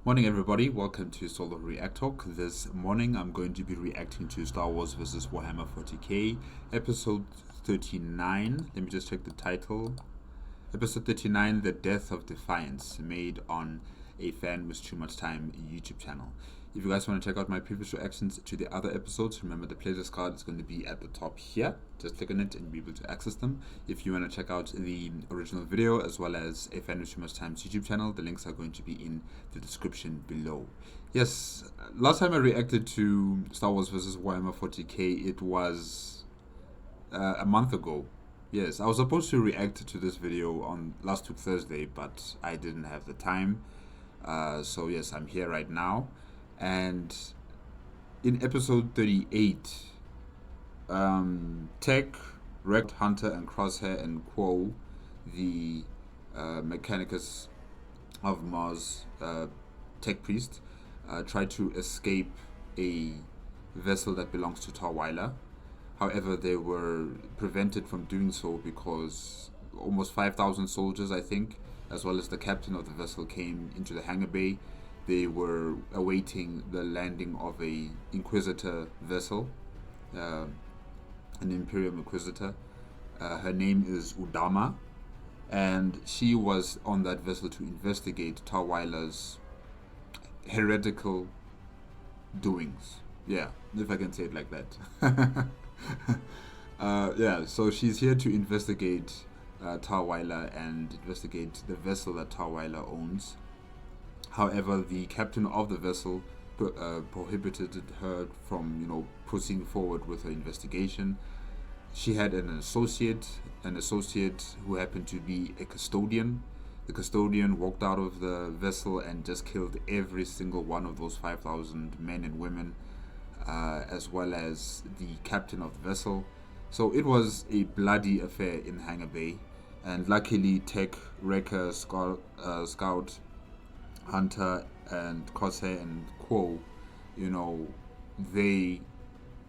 Morning everybody, welcome to Solo ReacTalk. This morning I'm going to be reacting to Star Wars vs. Warhammer 40K, episode 39. Let me just check the title. Episode 39, The Death of Defiance, made on AFanWithTooMuchTime YouTube channel. If you guys want to check out my previous reactions to the other episodes, remember the playlist card is going to be at the top here. Just click on it and you'll be able to access them. If you want to check out the original video as well as AFanWithTooMuchTime's YouTube channel, the links are going to be in the description below. Yes, last time I reacted to Star Wars vs. Warhammer 40K, it was a month ago. Yes, I was supposed to react to this video on last week Thursday, but I didn't have the time. So yes, I'm here right now. And in episode 38, Tech, Wrecked, Hunter, and Crosshair and Quo, the Mechanicus of Mars Tech Priest, tried to escape a vessel that belongs to Tarweiler. However, they were prevented from doing so because almost 5,000 soldiers, I think, as well as the captain of the vessel, came into the hangar bay. They were awaiting the landing of a Inquisitor vessel, an Imperium Inquisitor. Her name is Udama, and she was on that vessel to investigate Tarweiler's heretical doings. Yeah, if I can say it like that. Yeah, so she's here to investigate Tarweiler and investigate the vessel that Tarweiler owns. However, the captain of the vessel prohibited her from, proceeding forward with her investigation. She had an associate who happened to be a custodian. The custodian walked out of the vessel and just killed every single one of those 5,000 men and women, as well as the captain of the vessel. So it was a bloody affair in Hangar Bay, and luckily Tech, Wrecker, Scout, Hunter, and Crosshair and Quo, they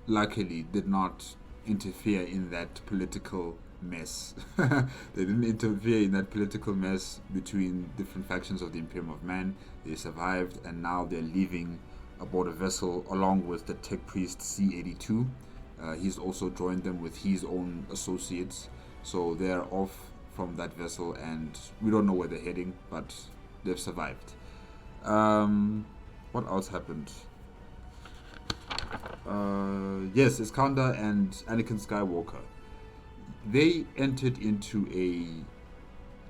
luckily did not interfere in that political mess. They didn't interfere in that political mess between different factions of the Imperium of Man. They survived, and now they're leaving aboard a vessel along with the Tech Priest C-82. He's also joined them with his own associates. So they're off from that vessel, and we don't know where they're heading, but they've survived. What else happened? Yes, Iskander and Anakin Skywalker, they entered into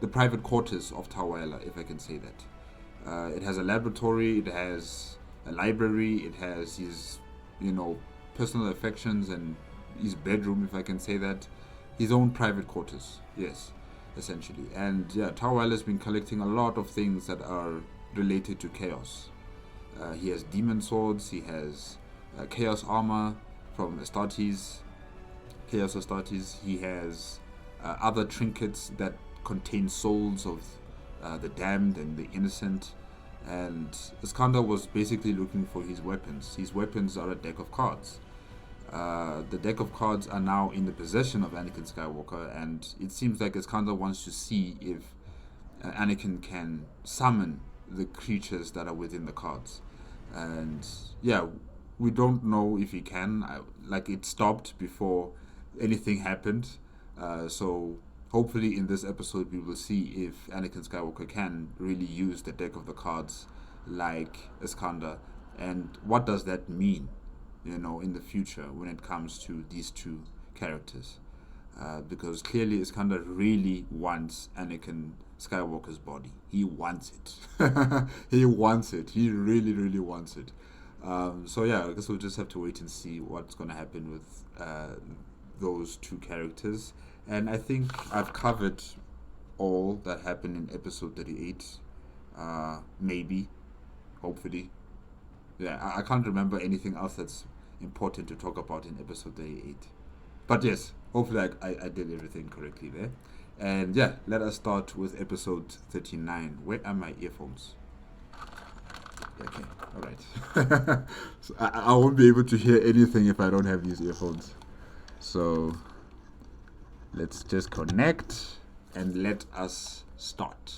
the private quarters of Tarweiler, if I can say that. It has a laboratory, it has a library, it has his, personal affections and his bedroom, if I can say that. His own private quarters, yes, essentially. And yeah, Tarweiler's been collecting a lot of things that are related to chaos. He has demon swords, he has chaos armor from Chaos Astartes. He has other trinkets that contain souls of the damned and the innocent. And Iskander was basically looking for his weapons. His weapons are a deck of cards. The deck of cards are now in the possession of Anakin Skywalker, and it seems like Iskander wants to see if Anakin can summon the creatures that are within the cards. And yeah, we don't know if he can. It stopped before anything happened. So hopefully in this episode we will see if Anakin Skywalker can really use the deck of the cards like Iskander, and what does that mean, in the future when it comes to these two characters. Because clearly Iskander really wants Anakin Skywalker's body. He wants it. He wants it. He really, really wants it. So yeah, I guess we'll just have to wait and see what's going to happen with those two characters. And I think I've covered all that happened in episode 38. Maybe. Hopefully. Yeah, I can't remember anything else that's important to talk about in episode 38. But yes, hopefully I did everything correctly there. And yeah, let us start with episode 39. Where are my earphones? Okay, alright. So I won't be able to hear anything if I don't have these earphones. So let's just connect and let us start.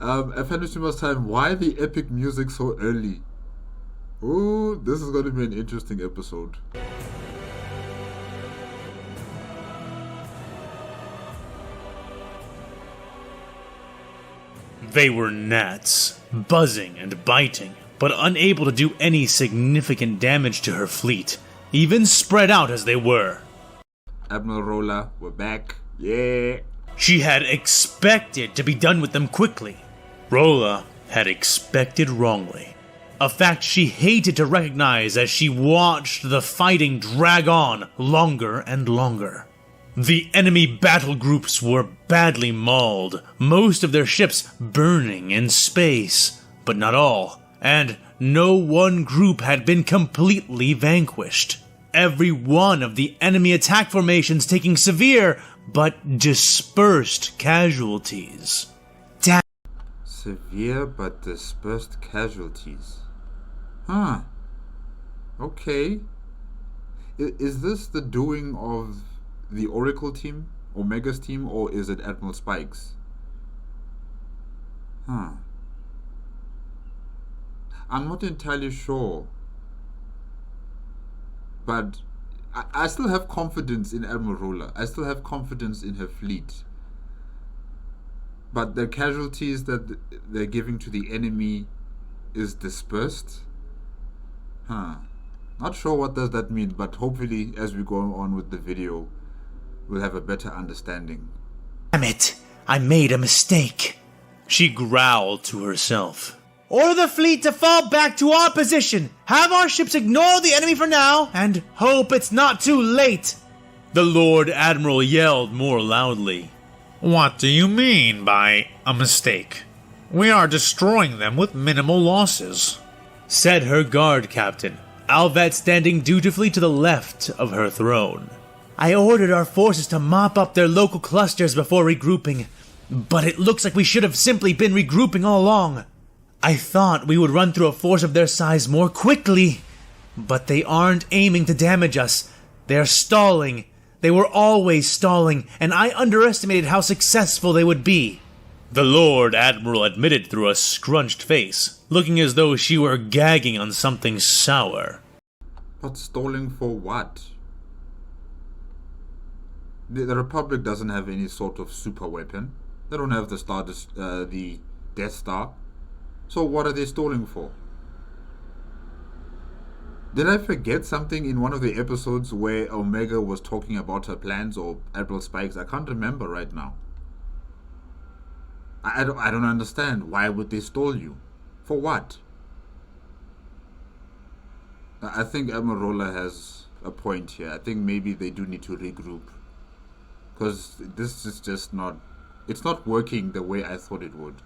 AFanWithTooMuchTime, why the epic music so early? Ooh, this is going to be an interesting episode. They were gnats, buzzing and biting, but unable to do any significant damage to her fleet, even spread out as they were. Admiral Rolla, we're back. Yeah. She had expected to be done with them quickly. Rolla had expected wrongly. A fact she hated to recognize as she watched the fighting drag on longer and longer. The enemy battle groups were badly mauled, most of their ships burning in space, but not all, and no one group had been completely vanquished. Every one of the enemy attack formations taking severe but dispersed casualties. Severe but dispersed casualties. Huh. Okay. Is this the doing of the Oracle team, Omega's team, or is it Admiral Spike's? Huh. I'm not entirely sure. But I still have confidence in Admiral Rolla. I still have confidence in her fleet. But the casualties that they're giving to the enemy is dispersed? Huh. Not sure what does that mean, but hopefully as we go on with the video, we'll have a better understanding. Damn it! I made a mistake. She growled to herself. Order the fleet to fall back to our position. Have our ships ignore the enemy for now, and hope it's not too late. The Lord Admiral yelled more loudly. What do you mean by a mistake? We are destroying them with minimal losses, said her guard captain, Alvet standing dutifully to the left of her throne. I ordered our forces to mop up their local clusters before regrouping, but it looks like we should have simply been regrouping all along. I thought we would run through a force of their size more quickly, but they aren't aiming to damage us. They're stalling. They were always stalling, and I underestimated how successful they would be. The Lord Admiral admitted through a scrunched face, looking as though she were gagging on something sour. But stalling for what? The Republic doesn't have any sort of super weapon. They don't have the Death Star. So what are they stalling for? Did I forget something in one of the episodes where Omega was talking about her plans, or Admiral Spikes? I can't remember right now. I don't understand. Why would they stall you? For what? I think Admiral Rolla has a point here. I think maybe they do need to regroup. Because this is just not... It's not working the way I thought it would.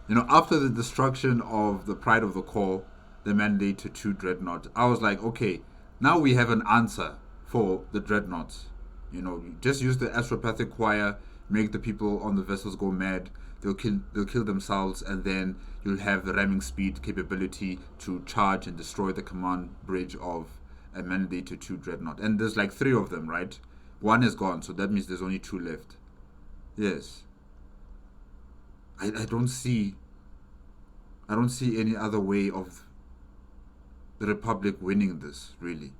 You know, after the destruction of the Pride of the Core, the mandate to 2 dreadnoughts, I was like, okay, now we have an answer for the dreadnoughts. You know, just use the astropathic choir, make the people on the vessels go mad, they'll kill themselves, and then you'll have the ramming speed capability to charge and destroy the command bridge of a mandate to 2 dreadnought. And there's like 3 of them, right? 1 is gone, so that means there's only 2 left. Yes. I don't see any other way of the Republic winning this, really.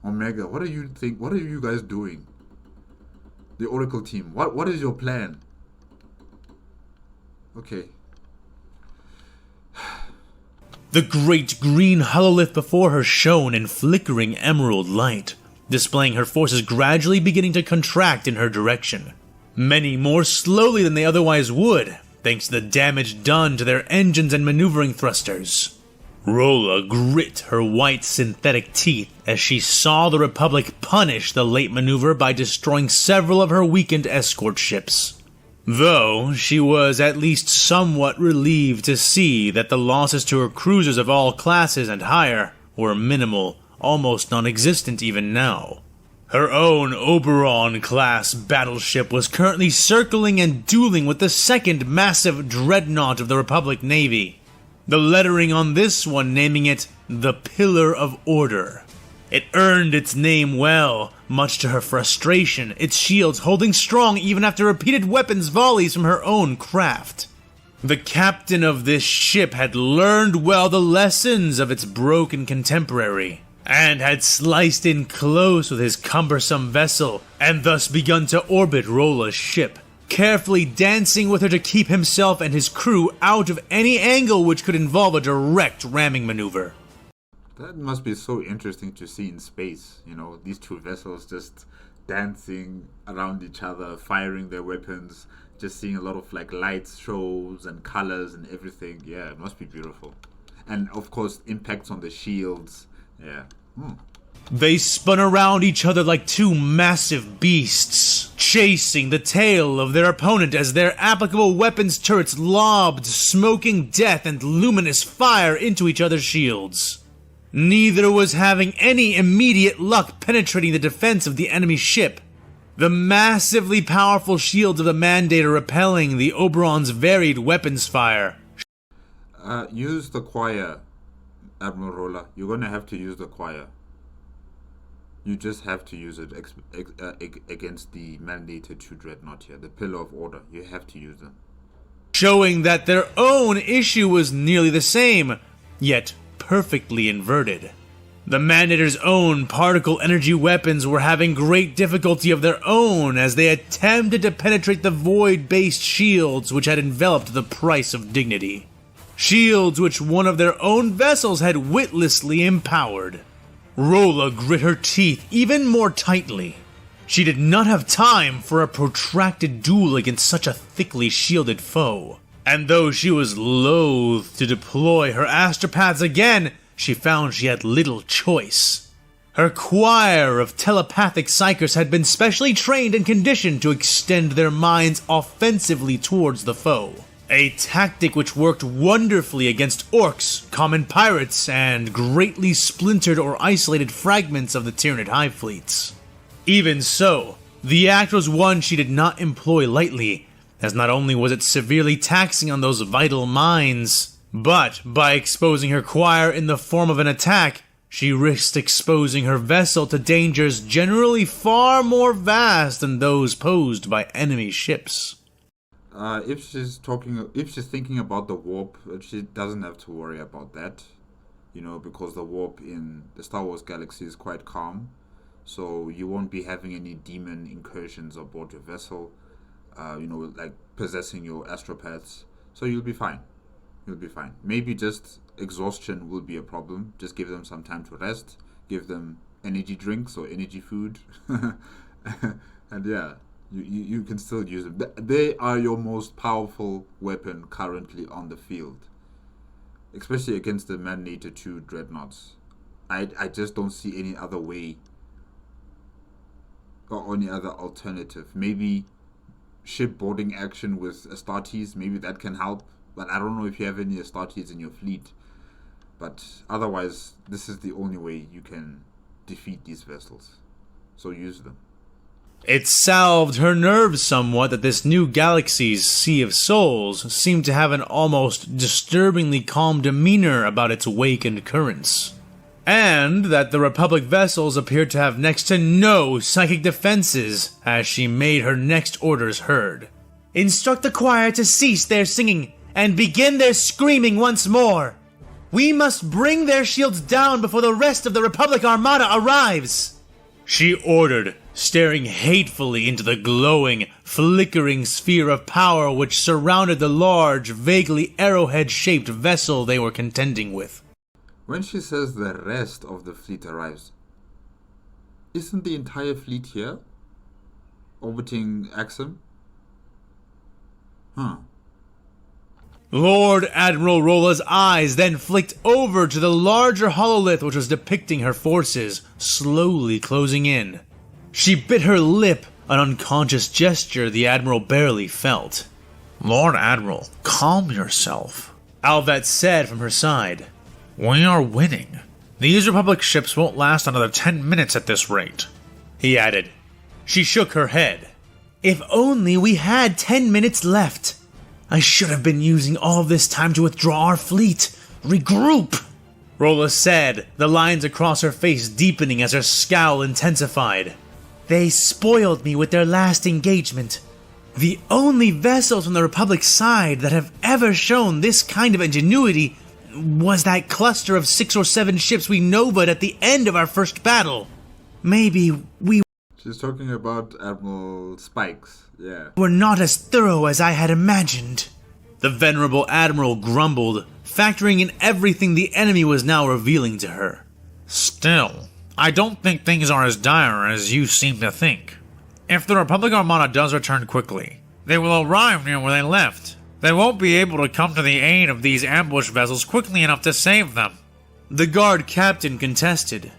Omega, what do you think? What are you guys doing? The Oracle team, what is your plan? Okay. The great green hololith before her shone in flickering emerald light, displaying her forces gradually beginning to contract in her direction. Many more slowly than they otherwise would, thanks to the damage done to their engines and maneuvering thrusters. Rolla grit her white synthetic teeth as she saw the Republic punish the late maneuver by destroying several of her weakened escort ships. Though she was at least somewhat relieved to see that the losses to her cruisers of all classes and higher were minimal, almost non-existent even now. Her own Oberon-class battleship was currently circling and dueling with the second massive dreadnought of the Republic Navy. The lettering on this one naming it the Pillar of Order. It earned its name well, much to her frustration, its shields holding strong even after repeated weapons volleys from her own craft. The captain of this ship had learned well the lessons of its broken contemporary, and had sliced in close with his cumbersome vessel, and thus begun to orbit Rolla's ship, carefully dancing with her to keep himself and his crew out of any angle which could involve a direct ramming maneuver. That must be so interesting to see in space, these two vessels just dancing around each other, firing their weapons, just seeing a lot of lights, shows and colors and everything. Yeah, it must be beautiful. And of course, impacts on the shields. Yeah. They spun around each other like two massive beasts, chasing the tail of their opponent as their applicable weapons turrets lobbed smoking death and luminous fire into each other's shields. Neither was having any immediate luck penetrating the defense of the enemy ship, the massively powerful shields of the Mandator repelling the Oberon's varied weapons fire. Use the choir, Admiral Rolla. You're going to have to use the choir. You just have to use it against the Mandator 2 Dreadnought here, the Pillar of Order. You have to use them. Showing that their own issue was nearly the same, yet perfectly inverted. The Mandator's own particle energy weapons were having great difficulty of their own as they attempted to penetrate the void-based shields which had enveloped the price of dignity. Shields which one of their own vessels had witlessly empowered. Rolla grit her teeth even more tightly. She did not have time for a protracted duel against such a thickly shielded foe. And though she was loath to deploy her astropaths again, she found she had little choice. Her choir of telepathic psychers had been specially trained and conditioned to extend their minds offensively towards the foe. A tactic which worked wonderfully against orcs, common pirates, and greatly splintered or isolated fragments of the Tyranid hive fleets. Even so, the act was one she did not employ lightly, as not only was it severely taxing on those vital minds, but by exposing her choir in the form of an attack, she risked exposing her vessel to dangers generally far more vast than those posed by enemy ships. If she's thinking about the warp, she doesn't have to worry about that, because the warp in the Star Wars galaxy is quite calm, so you won't be having any demon incursions aboard your vessel, like possessing your astropaths, so you'll be fine. Maybe just exhaustion will be a problem. Just give them some time to rest, give them energy drinks or energy food, and yeah. You can still use them. They are your most powerful weapon currently on the field. Especially against the Mandator 2 Dreadnoughts. I just don't see any other way or any other alternative. Maybe shipboarding action with Astartes, maybe that can help. But I don't know if you have any Astartes in your fleet. But otherwise, this is the only way you can defeat these vessels. So use them. It salved her nerves somewhat that this new galaxy's Sea of Souls seemed to have an almost disturbingly calm demeanor about its wake and currents, and that the Republic vessels appeared to have next to no psychic defenses as she made her next orders heard. Instruct the choir to cease their singing and begin their screaming once more. We must bring their shields down before the rest of the Republic Armada arrives, she ordered, staring hatefully into the glowing, flickering sphere of power which surrounded the large, vaguely arrowhead-shaped vessel they were contending with. When she says the rest of the fleet arrives, isn't the entire fleet here? Orbiting Axum? Lord Admiral Rolla's eyes then flicked over to the larger hololith which was depicting her forces, slowly closing in. She bit her lip, an unconscious gesture the Admiral barely felt. Lord Admiral, calm yourself, Alvet said from her side. We are winning. These Republic ships won't last another 10 minutes at this rate, he added. She shook her head. If only we had 10 minutes left. I should have been using all this time to withdraw our fleet. Regroup, Rolla said, the lines across her face deepening as her scowl intensified. They spoiled me with their last engagement. The only vessels on the Republic's side that have ever shown this kind of ingenuity was that cluster of 6 or 7 ships we novaed at the end of our first battle. Maybe we She's talking about Admiral Spikes, yeah. were not as thorough as I had imagined. The venerable admiral grumbled, factoring in everything the enemy was now revealing to her. Still, I don't think things are as dire as you seem to think. If the Republic Armada does return quickly, they will arrive near where they left. They won't be able to come to the aid of these ambush vessels quickly enough to save them. The guard captain contested.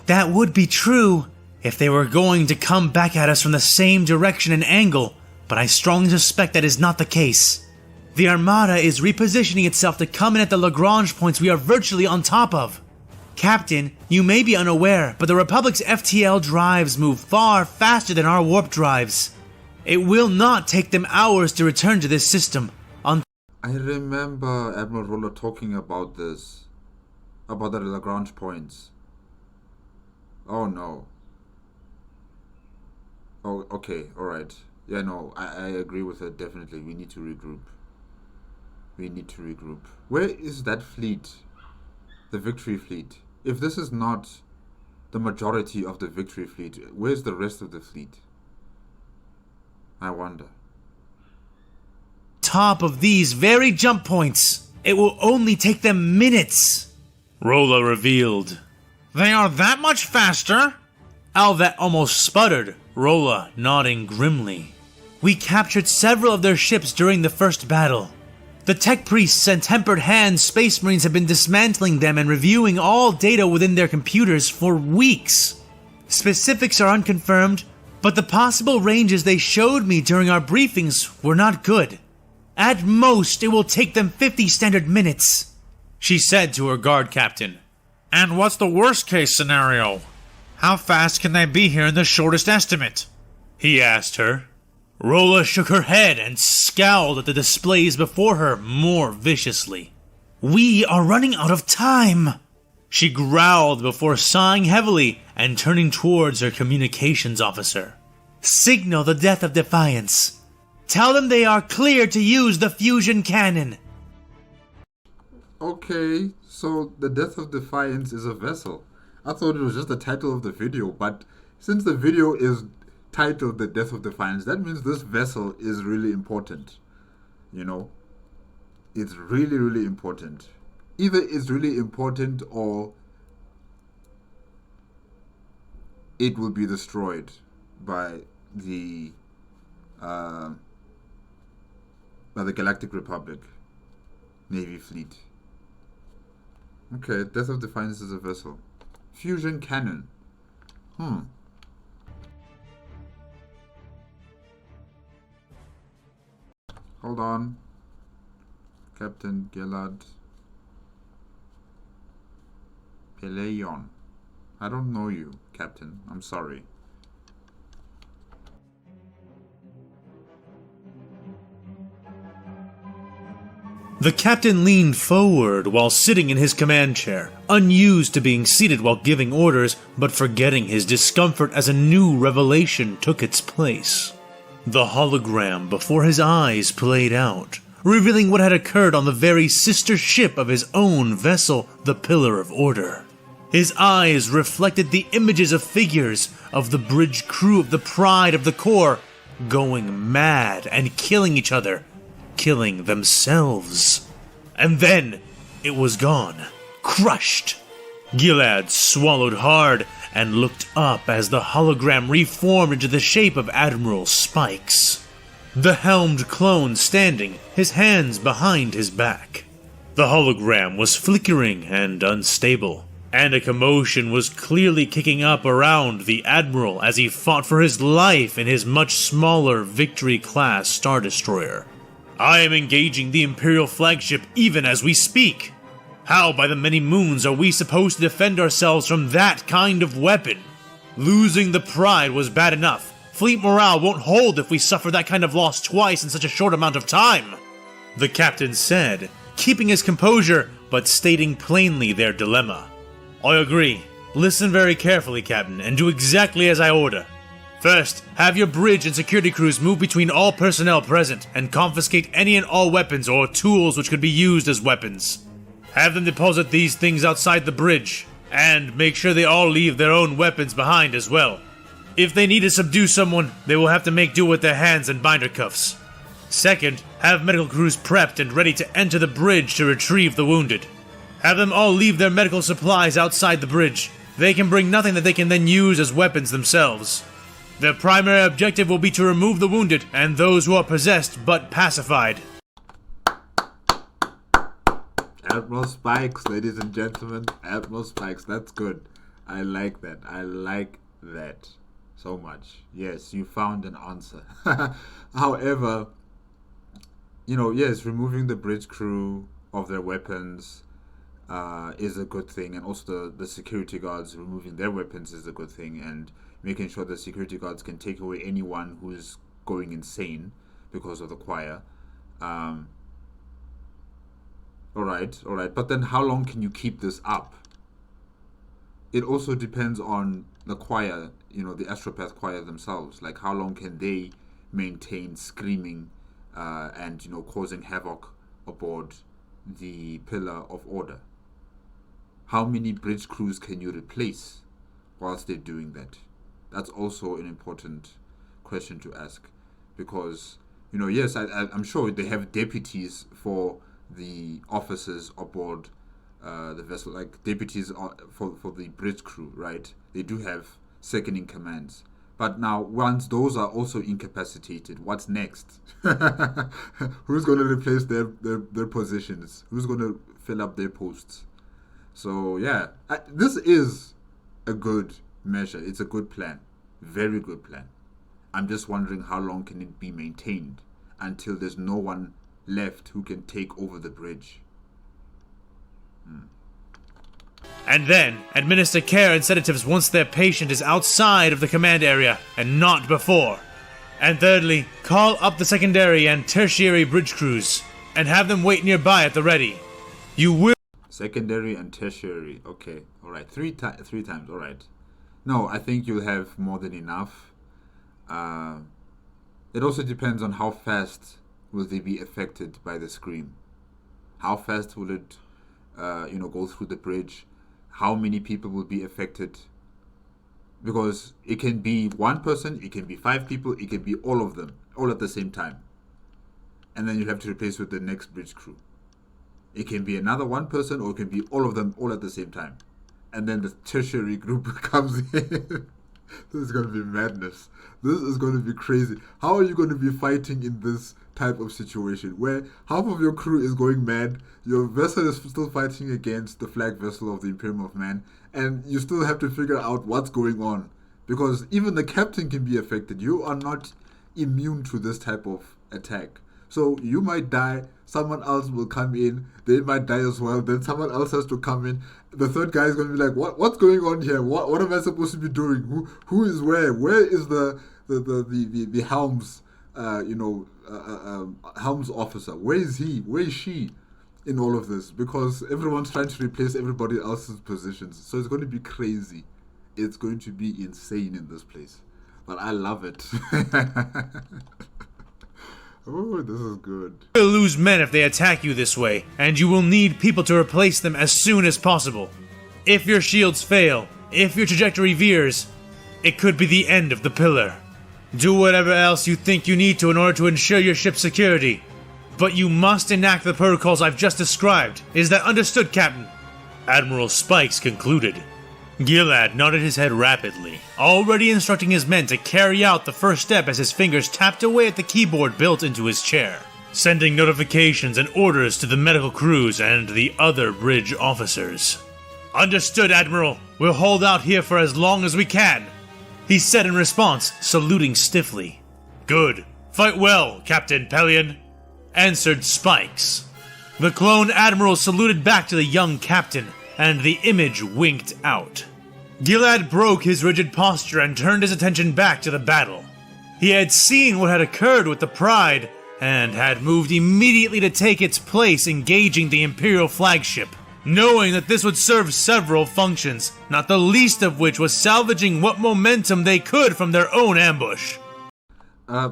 That would be true if they were going to come back at us from the same direction and angle, but I strongly suspect that is not the case. The Armada is repositioning itself to come in at the Lagrange points we are virtually on top of. Captain, you may be unaware, but the Republic's FTL drives move far faster than our warp drives. It will not take them hours to return to this system. I remember Admiral Roller talking about this. About the Lagrange points. Oh no. Oh, okay, alright. Yeah, no, I agree with it, definitely. We need to regroup. Where is that fleet? The Victory Fleet. If this is not the majority of the Victory Fleet, where's the rest of the fleet? I wonder. Top of these very jump points. It will only take them minutes. Rolla revealed. They are that much faster? Alvet almost sputtered, Rolla nodding grimly. We captured several of their ships during the first battle. The tech priests and tempered hands space marines have been dismantling them and reviewing all data within their computers for weeks. Specifics are unconfirmed, but the possible ranges they showed me during our briefings were not good. At most, it will take them 50 standard minutes, she said to her guard captain. And what's the worst case scenario? How fast can they be here in the shortest estimate? He asked her. Rolla shook her head and scowled at the displays before her more viciously. We are running out of time, she growled before sighing heavily and turning towards her communications officer. Signal the Death of Defiance. Tell them they are clear to use the fusion cannon. Okay, so the Death of Defiance is a vessel. I thought it was just the title of the video, but since the video is titled The Death of Defiance, that means this vessel is really important. You know? It's really, really important. Either it's really important or it will be destroyed by the Galactic Republic Navy fleet. Okay, Death of Defiance is a vessel. Fusion cannon. Hold on. Captain Gilad. Pellaeon. I don't know you, Captain. I'm sorry. The captain leaned forward while sitting in his command chair, unused to being seated while giving orders, but forgetting his discomfort as a new revelation took its place. The hologram before his eyes played out, revealing what had occurred on the very sister ship of his own vessel, the Pillar of Order. His eyes reflected the images of figures of the bridge crew of the Pride of the Corps, going mad and killing each other, killing themselves. And then it was gone, crushed. Gilad swallowed hard and looked up as the hologram reformed into the shape of Admiral Spikes, the helmed clone standing, his hands behind his back. The hologram was flickering and unstable, and a commotion was clearly kicking up around the Admiral as he fought for his life in his much smaller Victory-class Star Destroyer. I am engaging the Imperial flagship even as we speak. How by the many moons are we supposed to defend ourselves from that kind of weapon? Losing the Pride was bad enough. Fleet morale won't hold if we suffer that kind of loss twice in such a short amount of time, the captain said, keeping his composure but stating plainly their dilemma. I agree. Listen very carefully, Captain, and do exactly as I order. First, have your bridge and security crews move between all personnel present and confiscate any and all weapons or tools which could be used as weapons. Have them deposit these things outside the bridge, and make sure they all leave their own weapons behind as well. If they need to subdue someone, they will have to make do with their hands and binder cuffs. Second, have medical crews prepped and ready to enter the bridge to retrieve the wounded. Have them all leave their medical supplies outside the bridge. They can bring nothing that they can then use as weapons themselves. Their primary objective will be to remove the wounded and those who are possessed but pacified. Admiral Spikes, ladies and gentlemen. Admiral Spikes, that's good. I like that. I like that so much. Yes, you found an answer. However, yes, removing the bridge crew of their weapons is a good thing, and also the security guards removing their weapons is a good thing, and making sure the security guards can take away anyone who's going insane because of the choir. All right. But then how long can you keep this up? It also depends on the choir, the astropath choir themselves. Like, how long can they maintain screaming and, causing havoc aboard the Pillar of Order? How many bridge crews can you replace whilst they're doing that? That's also an important question to ask, because, yes, I'm sure they have deputies for the officers aboard the vessel, like deputies for the bridge crew, right? They do have second in commands. But now, once those are also incapacitated, what's next? Who's going to replace their positions? Who's going to fill up their posts? So, yeah, this is a good measure. It's a good plan. Very good plan. I'm just wondering how long can it be maintained until there's no one left who can take over the bridge. And then, administer care and sedatives once their patient is outside of the command area, and not before. And thirdly, call up the secondary and tertiary bridge crews, and have them wait nearby at the ready. You will... Secondary and tertiary, okay, alright, three times, alright. No, I think you'll have more than enough. It also depends on how fast will they be affected by the scream. How fast will it, go through the bridge? How many people will be affected? Because it can be one person, it can be 5 people, it can be all of them, all at the same time. And then you have to replace with the next bridge crew. It can be another one person, or it can be all of them all at the same time. And then the tertiary group comes in. This is going to be madness. This is going to be crazy. How are you going to be fighting in this type of situation where half of your crew is going mad, your vessel is still fighting against the flag vessel of the Imperium of Man, and you still have to figure out what's going on? Because even the captain can be affected. You are not immune to this type of attack. So you might die, someone else will come in, they might die as well, then someone else has to come in. The third guy is going to be like, what's going on here? What am I supposed to be doing? Who is where? Where is the helms, helms officer? Where is he? Where is she in all of this? Because everyone's trying to replace everybody else's positions. So it's going to be crazy. It's going to be insane in this place. But I love it. Oh, this is good. You will lose men if they attack you this way, and you will need people to replace them as soon as possible. If your shields fail, if your trajectory veers, it could be the end of the pillar. Do whatever else you think you need to in order to ensure your ship's security. But you must enact the protocols I've just described. Is that understood, Captain? Admiral Spikes concluded. Gilad nodded his head rapidly, already instructing his men to carry out the first step as his fingers tapped away at the keyboard built into his chair, sending notifications and orders to the medical crews and the other bridge officers. Understood, Admiral. We'll hold out here for as long as we can, he said in response, saluting stiffly. Good. Fight well, Captain Pellaeon, answered Spikes. The clone Admiral saluted back to the young captain, and the image winked out. Gilad broke his rigid posture and turned his attention back to the battle. He had seen what had occurred with the Pride, and had moved immediately to take its place engaging the Imperial flagship. knowing that this would serve several functions, not the least of which was salvaging what momentum they could from their own ambush.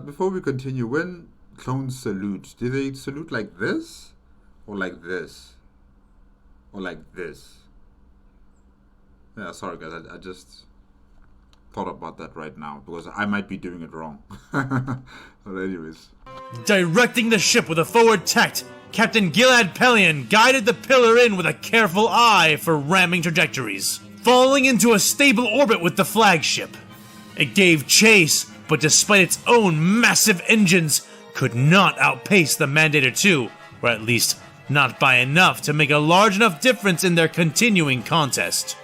Before we continue, when clones salute, do they salute like this? Or like this? Or like this? Yeah, sorry guys, I just thought about that right now, because I might be doing it wrong. But anyways. Directing the ship with a forward tact, Captain Gilad Pellaeon guided the pillar in with a careful eye for ramming trajectories, falling into a stable orbit with the flagship. It gave chase, but despite its own massive engines, could not outpace the Mandator II, or at least not by enough to make a large enough difference in their continuing contest.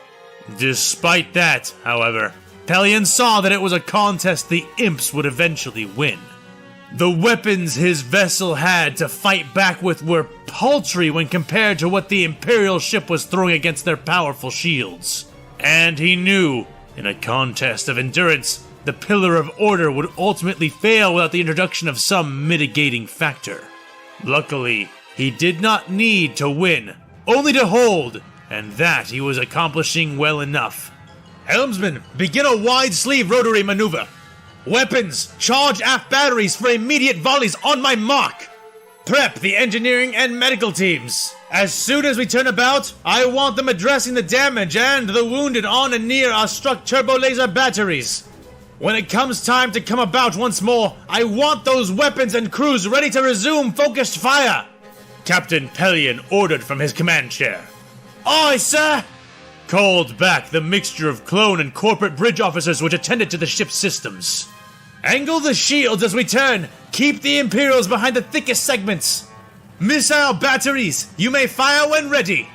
Despite that, however, Pellaeon saw that it was a contest the Imps would eventually win. The weapons his vessel had to fight back with were paltry when compared to what the Imperial ship was throwing against their powerful shields. And he knew, in a contest of endurance, the Pillar of Order would ultimately fail without the introduction of some mitigating factor. Luckily, he did not need to win, only to hold, and that he was accomplishing well enough. Helmsman, begin a wide-sleeve rotary maneuver. Weapons, charge aft batteries for immediate volleys on my mark. Prep the engineering and medical teams. As soon as we turn about, I want them addressing the damage and the wounded on and near our struck turbo laser batteries. When it comes time to come about once more, I want those weapons and crews ready to resume focused fire. Captain Pellaeon ordered from his command chair. Aye, sir! Called back the mixture of clone and corporate bridge officers which attended to the ship's systems. Angle the shields as we turn. Keep the Imperials behind the thickest segments. Missile batteries, you may fire when ready.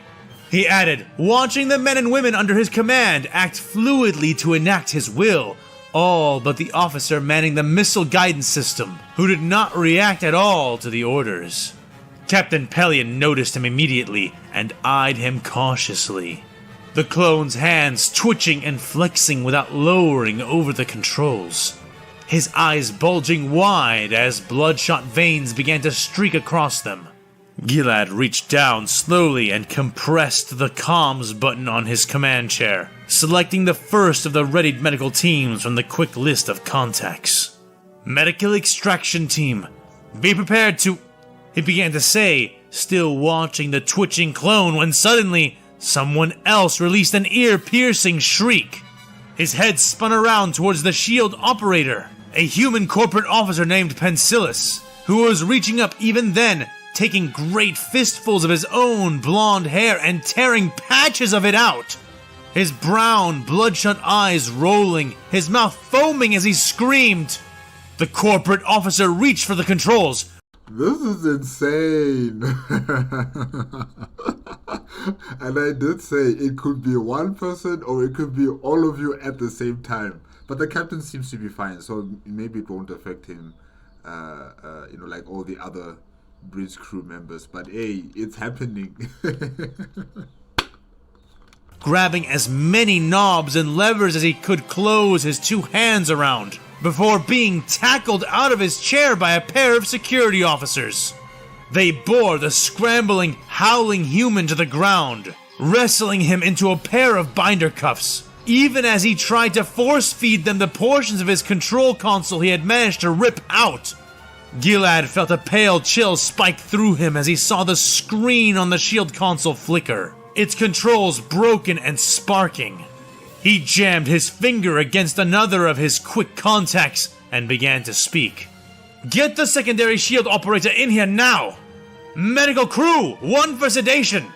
He added, watching the men and women under his command act fluidly to enact his will, all but the officer manning the missile guidance system, who did not react at all to the orders. Captain Pellaeon noticed him immediately and eyed him cautiously. The clone's hands twitching and flexing without lowering over the controls. His eyes bulging wide as bloodshot veins began to streak across them. Gilad reached down slowly and compressed the comms button on his command chair, selecting the first of the readied medical teams from the quick list of contacts. Medical extraction team, be prepared to... He began to say, still watching the twitching clone, when suddenly someone else released an ear-piercing shriek. His head spun around towards the shield operator, a human corporate officer named Pencillus, who was reaching up even then, taking great fistfuls of his own blonde hair and tearing patches of it out. His brown, bloodshot eyes rolling, his mouth foaming as he screamed. The corporate officer reached for the controls. This is insane. And I did say it could be one person or it could be all of you at the same time. But the captain seems to be fine, so maybe it won't affect him, like all the other bridge crew members. But hey, it's happening. Grabbing as many knobs and levers as he could close his two hands around, before being tackled out of his chair by a pair of security officers. They bore the scrambling, howling human to the ground, wrestling him into a pair of binder cuffs, even as he tried to force-feed them the portions of his control console he had managed to rip out. Gilad felt a pale chill spike through him as he saw the screen on the shield console flicker, its controls broken and sparking. He jammed his finger against another of his quick contacts and began to speak. Get the secondary shield operator in here now! Medical crew, one for sedation!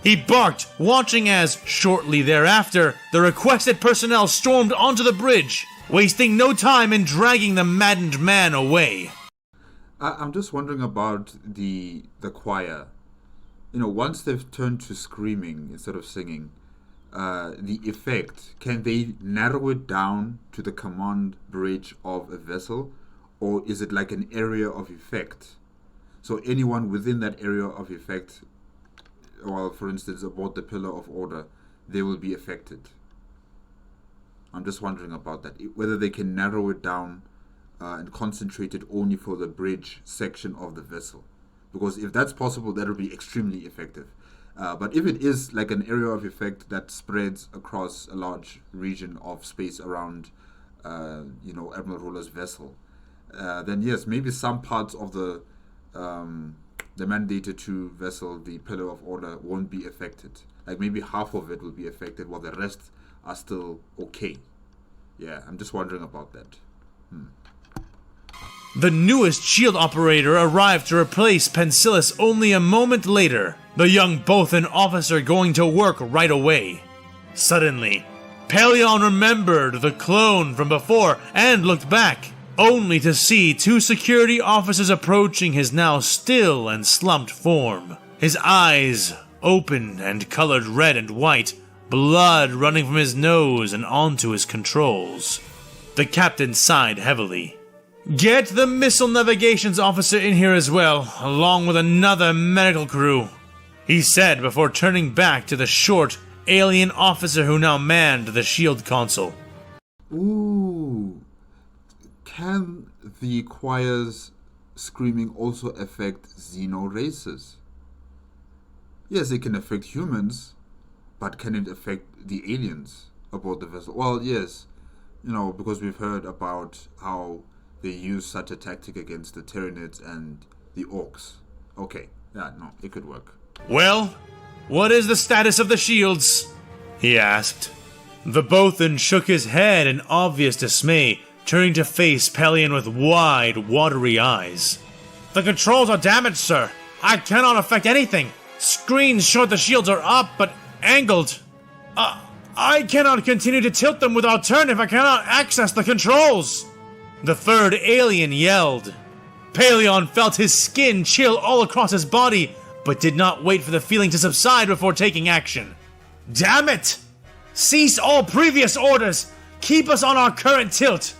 He barked, watching as, shortly thereafter, the requested personnel stormed onto the bridge, wasting no time in dragging the maddened man away. I'm just wondering about the choir. Once they've turned to screaming instead of singing, the effect, can they narrow it down to the command bridge of a vessel, or is it like an area of effect? So anyone within that area of effect, well, for instance, aboard the Pillar of Order, they will be affected. I'm just wondering about that, whether they can narrow it down and concentrate it only for the bridge section of the vessel. Because if that's possible, that will be extremely effective. But if it is like an area of effect that spreads across a large region of space around, Admiral Roller's vessel, then yes, maybe some parts of the mandated to vessel, the Pillar of Order, won't be affected. Like maybe half of it will be affected while the rest are still okay. Yeah, I'm just wondering about that. The newest shield operator arrived to replace Pencillus only a moment later, the young Bothan officer going to work right away. Suddenly, Pellaeon remembered the clone from before and looked back, only to see two security officers approaching his now still and slumped form. His eyes open and colored red and white, blood running from his nose and onto his controls. The captain sighed heavily. "Get the missile navigations officer in here as well, along with another medical crew," he said before turning back to the short, alien officer who now manned the shield console. Ooh. Can the choir's screaming also affect xeno races? Yes, it can affect humans, but can it affect the aliens aboard the vessel? Well, yes, because we've heard about how they use such a tactic against the Terranids and the Orcs. Okay, yeah, no, it could work. "Well, what is the status of the shields?" he asked. The Bothan shook his head in obvious dismay, turning to face Pellaeon with wide, watery eyes. "The controls are damaged, sir. I cannot affect anything. Screens show the shields are up, but angled. I cannot continue to tilt them without turn if I cannot access the controls." The third alien yelled. Pellaeon felt his skin chill all across his body, but did not wait for the feeling to subside before taking action. "Damn it! Cease all previous orders! Keep us on our current tilt!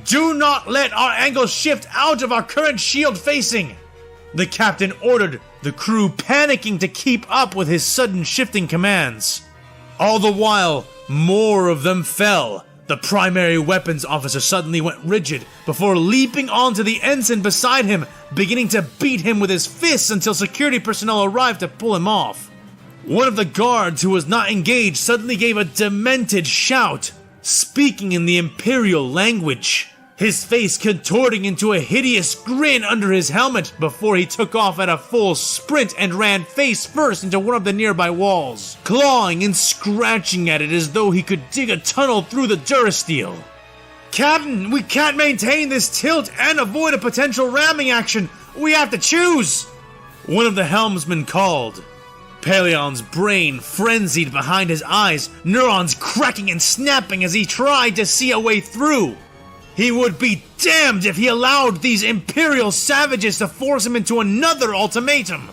Do not let our angle shift out of our current shield facing!" The captain ordered, the crew panicking to keep up with his sudden shifting commands. All the while, more of them fell. The primary weapons officer suddenly went rigid before leaping onto the ensign beside him, beginning to beat him with his fists until security personnel arrived to pull him off. One of the guards who was not engaged suddenly gave a demented shout, speaking in the Imperial language, his face contorting into a hideous grin under his helmet before he took off at a full sprint and ran face first into one of the nearby walls, clawing and scratching at it as though he could dig a tunnel through the durasteel. "Captain, we can't maintain this tilt and avoid a potential ramming action. We have to choose," one of the helmsmen called. Pellaeon's brain frenzied behind his eyes, neurons cracking and snapping as he tried to see a way through. He would be damned if he allowed these Imperial savages to force him into another ultimatum.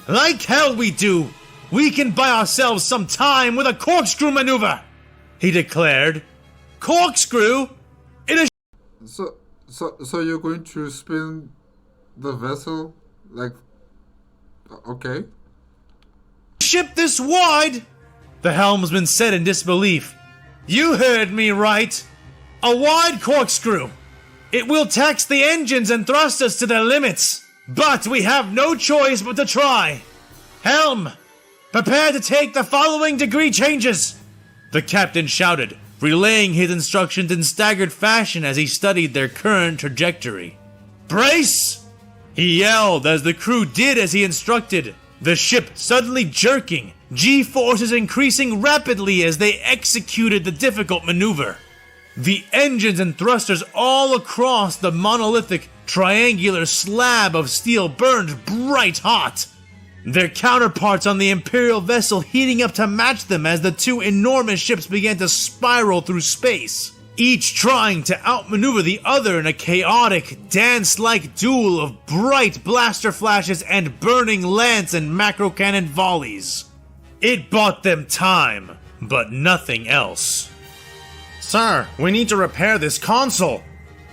"Like hell we do. We can buy ourselves some time with a corkscrew maneuver," he declared. "Corkscrew? It is..." So you're going to spin the vessel? Like, okay. "Ship this wide," the helmsman said in disbelief. "You heard me right. A wide corkscrew. It will tax the engines and thrusters to their limits, but we have no choice but to try. Helm, prepare to take the following degree changes," the captain shouted, relaying his instructions in staggered fashion as he studied their current trajectory. "Brace!" he yelled as the crew did as he instructed, the ship suddenly jerking, G-forces increasing rapidly as they executed the difficult maneuver. The engines and thrusters all across the monolithic, triangular slab of steel burned bright hot, their counterparts on the Imperial vessel heating up to match them as the two enormous ships began to spiral through space, each trying to outmaneuver the other in a chaotic, dance-like duel of bright blaster flashes and burning lance and macro cannon volleys. It bought them time, but nothing else. "Sir, we need to repair this console,"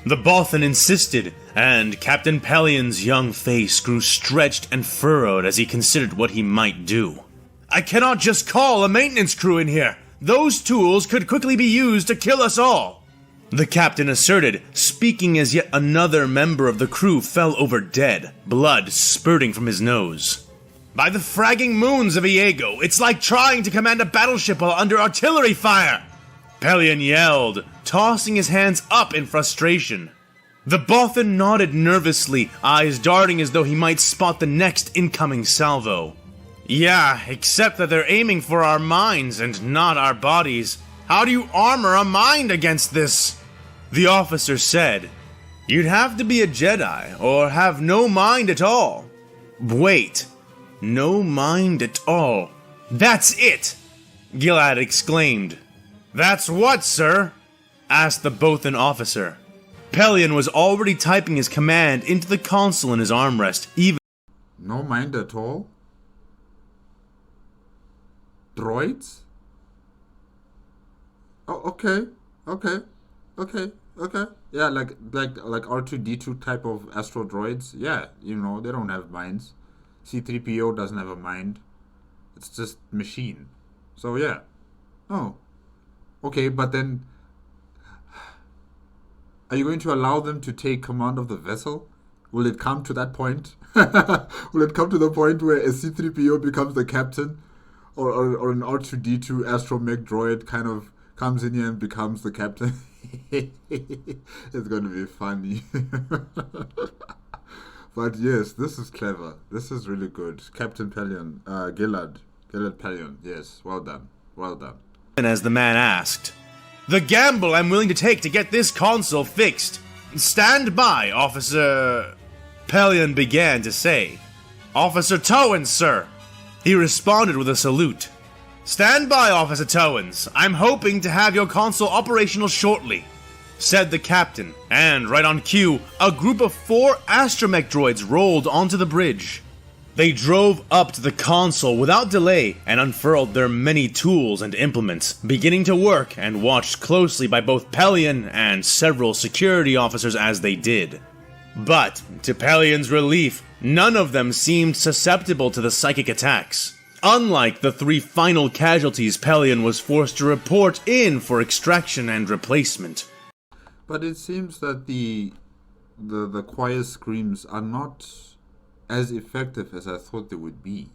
the Bothan insisted, and Captain Pellaeon's young face grew stretched and furrowed as he considered what he might do. "I cannot just call a maintenance crew in here. Those tools could quickly be used to kill us all," the captain asserted, speaking as yet another member of the crew fell over dead, blood spurting from his nose. By the fragging moons of Iego, it's like trying to command a battleship while under artillery fire! Pellaeon yelled, tossing his hands up in frustration. The Bothan nodded nervously, eyes darting as though he might spot the next incoming salvo. Yeah, except that they're aiming for our minds and not our bodies. How do you armor a mind against this? The officer said, You'd have to be a Jedi, or have no mind at all. Wait, no mind at all. That's it! Gilad exclaimed. That's what, sir? Asked the Bothan officer. Pellaeon was already typing his command into the console in his armrest, even... No mind at all? Droids? Oh, okay. Yeah, like R2-D2 type of astro droids. Yeah, you know, they don't have minds. C-3PO doesn't have a mind. It's just machine. So yeah. Oh. Okay, but then are you going to allow them to take command of the vessel? Will it come to that point? Will it come to the point where a C-3PO becomes the captain? Or an R2-D2 astromech droid kind of comes in here and becomes the captain? It's going to be funny. But yes, this is clever. This is really good. Captain Pellaeon, Gilad Pellaeon. Yes, well done. And as the man asked, The gamble I'm willing to take to get this console fixed. Stand by, Officer... Pellaeon began to say. Officer Towens, sir. He responded with a salute. Stand by, Officer Towens. I'm hoping to have your console operational shortly, said the captain, and right on cue, a group of 4 astromech droids rolled onto the bridge. They drove up to the console without delay and unfurled their many tools and implements, beginning to work and watched closely by both Pellaeon and several security officers as they did. But, to Pellaeon's relief, none of them seemed susceptible to the psychic attacks. Unlike the 3 final casualties Pellaeon was forced to report in for extraction and replacement. But it seems that the choir screams are not as effective as I thought they would be.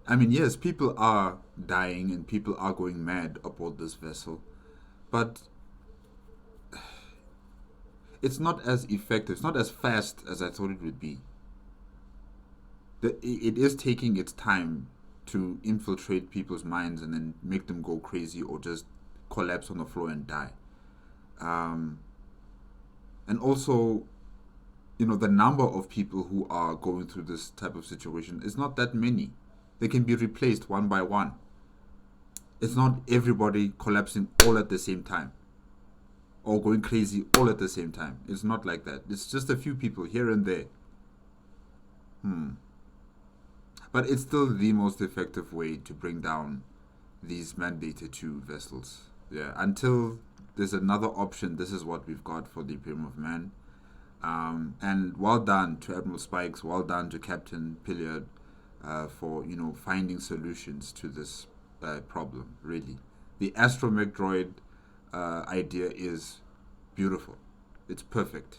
I mean, yes, people are dying and people are going mad aboard this vessel, but it's not as effective, it's not as fast as I thought it would be. It is taking its time to infiltrate people's minds and then make them go crazy or just collapse on the floor and die. And also, you know, the number of people who are going through this type of situation is not that many. They can be replaced one by one. It's not everybody collapsing all at the same time or going crazy all at the same time. It's not like that. It's just a few people here and there. But it's still the most effective way to bring down these mandated 2 vessels. Yeah, until there's another option, this is what we've got for the Imperium of Man. And well done to Admiral Spikes, well done to Captain Pellaeon for, you know, finding solutions to this problem, really. The astromech droid idea is beautiful. It's perfect.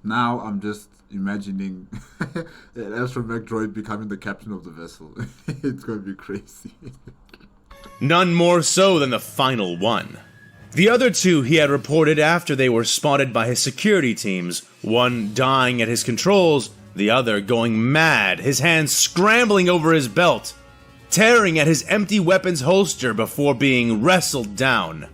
Now I'm just imagining an astromech droid becoming the captain of the vessel. It's going to be crazy. None more so than the final one. The other 2 he had reported after they were spotted by his security teams, one dying at his controls, the other going mad, his hands scrambling over his belt, tearing at his empty weapons holster before being wrestled down.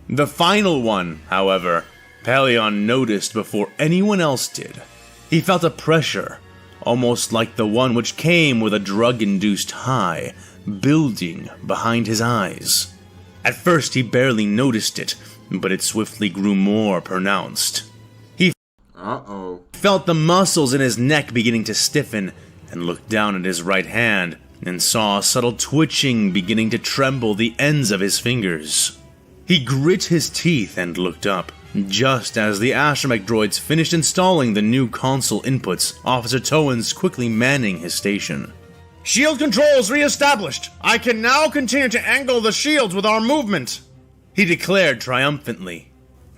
The final one, however, Pellaeon noticed before anyone else did. He felt a pressure, almost like the one which came with a drug-induced high, building behind his eyes. At first he barely noticed it, but it swiftly grew more pronounced. He felt the muscles in his neck beginning to stiffen, and looked down at his right hand, and saw a subtle twitching beginning to tremble the ends of his fingers. He grit his teeth and looked up. Just as the astromech droids finished installing the new console inputs, Officer Towens quickly manning his station. Shield controls re-established. I can now continue to angle the shields with our movement, he declared triumphantly.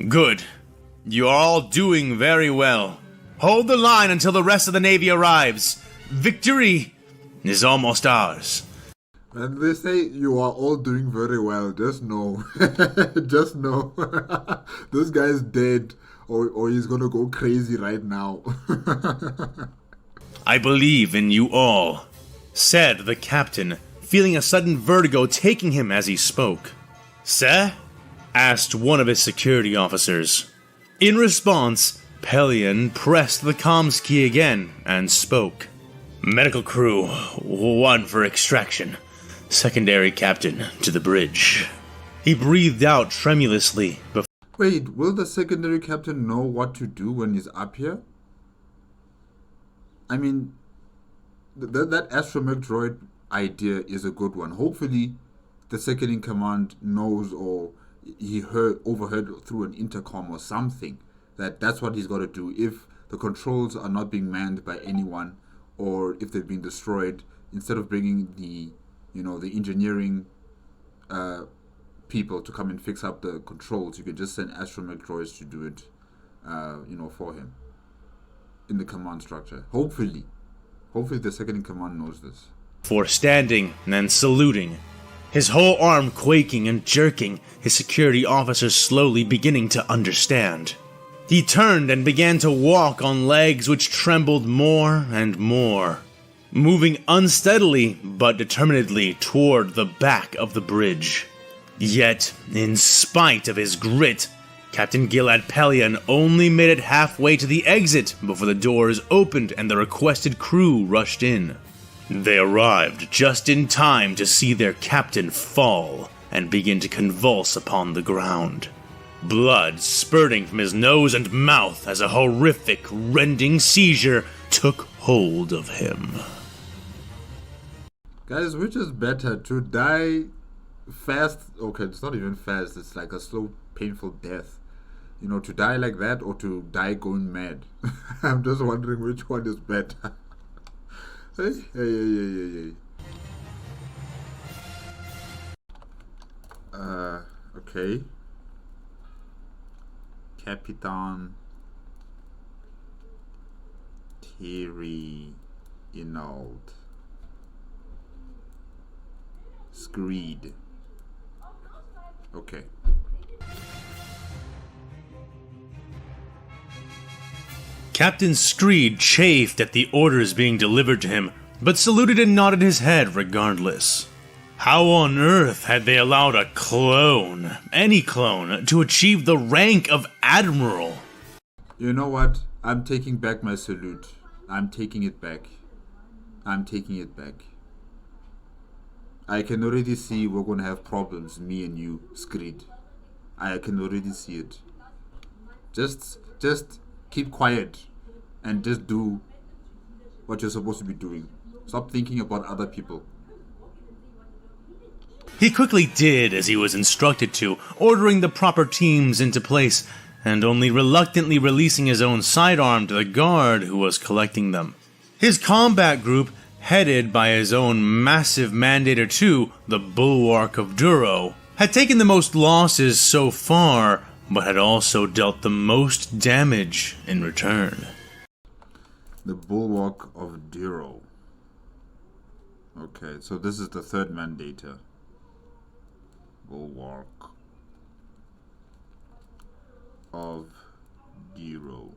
Good. You are all doing very well. Hold the line until the rest of the Navy arrives. Victory is almost ours. And they say you are all doing very well. Just know. Just know. This guy's dead or he's going to go crazy right now. I believe in you all, said the captain, feeling a sudden vertigo taking him as he spoke. Sir? Asked one of his security officers. In response, Pellaeon pressed the comms key again and spoke. Medical crew, 1 for extraction. Secondary captain to the bridge. He breathed out tremulously before. Wait, will the secondary captain know what to do when he's up here? I mean, that astromech droid idea is a good one. Hopefully, the second in command knows, or he overheard through an intercom or something, that's what he's got to do. If the controls are not being manned by anyone, or if they've been destroyed, instead of bringing the engineering people to come and fix up the controls, you can just send astromech droids to do it, for him in the command structure. Hopefully the second in command knows this. For standing and saluting, his whole arm quaking and jerking, his security officer slowly beginning to understand. He turned and began to walk on legs which trembled more and more, moving unsteadily but determinedly toward the back of the bridge. Yet, in spite of his grit, Captain Gilad Pellaeon only made it halfway to the exit before the doors opened and the requested crew rushed in. They arrived just in time to see their captain fall and begin to convulse upon the ground. Blood spurting from his nose and mouth as a horrific, rending seizure took hold of him. Guys, which is better, to die fast? Okay, it's not even fast, it's like a slow, painful death. To die like that or to die going mad. I'm just wondering which one is better. Hey. Okay. Capitan Terrinald. Screed. Okay. Captain Screed chafed at the orders being delivered to him, but saluted and nodded his head regardless. How on earth had they allowed a clone, any clone, to achieve the rank of Admiral? You know what? I'm taking back my salute. I'm taking it back. I can already see we're going to have problems, me and you, Screed. I can already see it. Just keep quiet and just do what you're supposed to be doing. Stop thinking about other people. He quickly did as he was instructed to, ordering the proper teams into place, and only reluctantly releasing his own sidearm to the guard who was collecting them. His combat group, headed by his own massive Mandator 2, the Bulwark of Duro, had taken the most losses so far, but had also dealt the most damage in return. The Bulwark of Duro. Okay, so this is the third Mandator. Bulwark of Duro.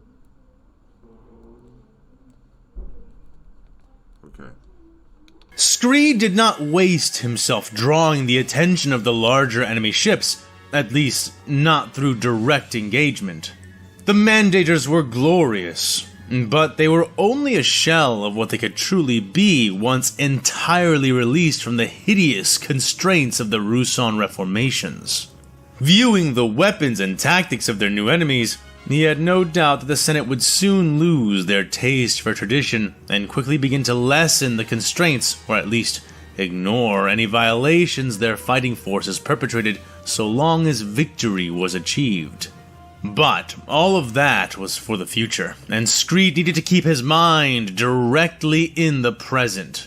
Okay. Screed did not waste himself drawing the attention of the larger enemy ships, at least not through direct engagement. The Mandators were glorious, but they were only a shell of what they could truly be once entirely released from the hideous constraints of the Ruusan reformations. Viewing the weapons and tactics of their new enemies, he had no doubt that the Senate would soon lose their taste for tradition and quickly begin to lessen the constraints, or at least ignore any violations their fighting forces perpetrated so long as victory was achieved. But all of that was for the future, and Screed needed to keep his mind directly in the present.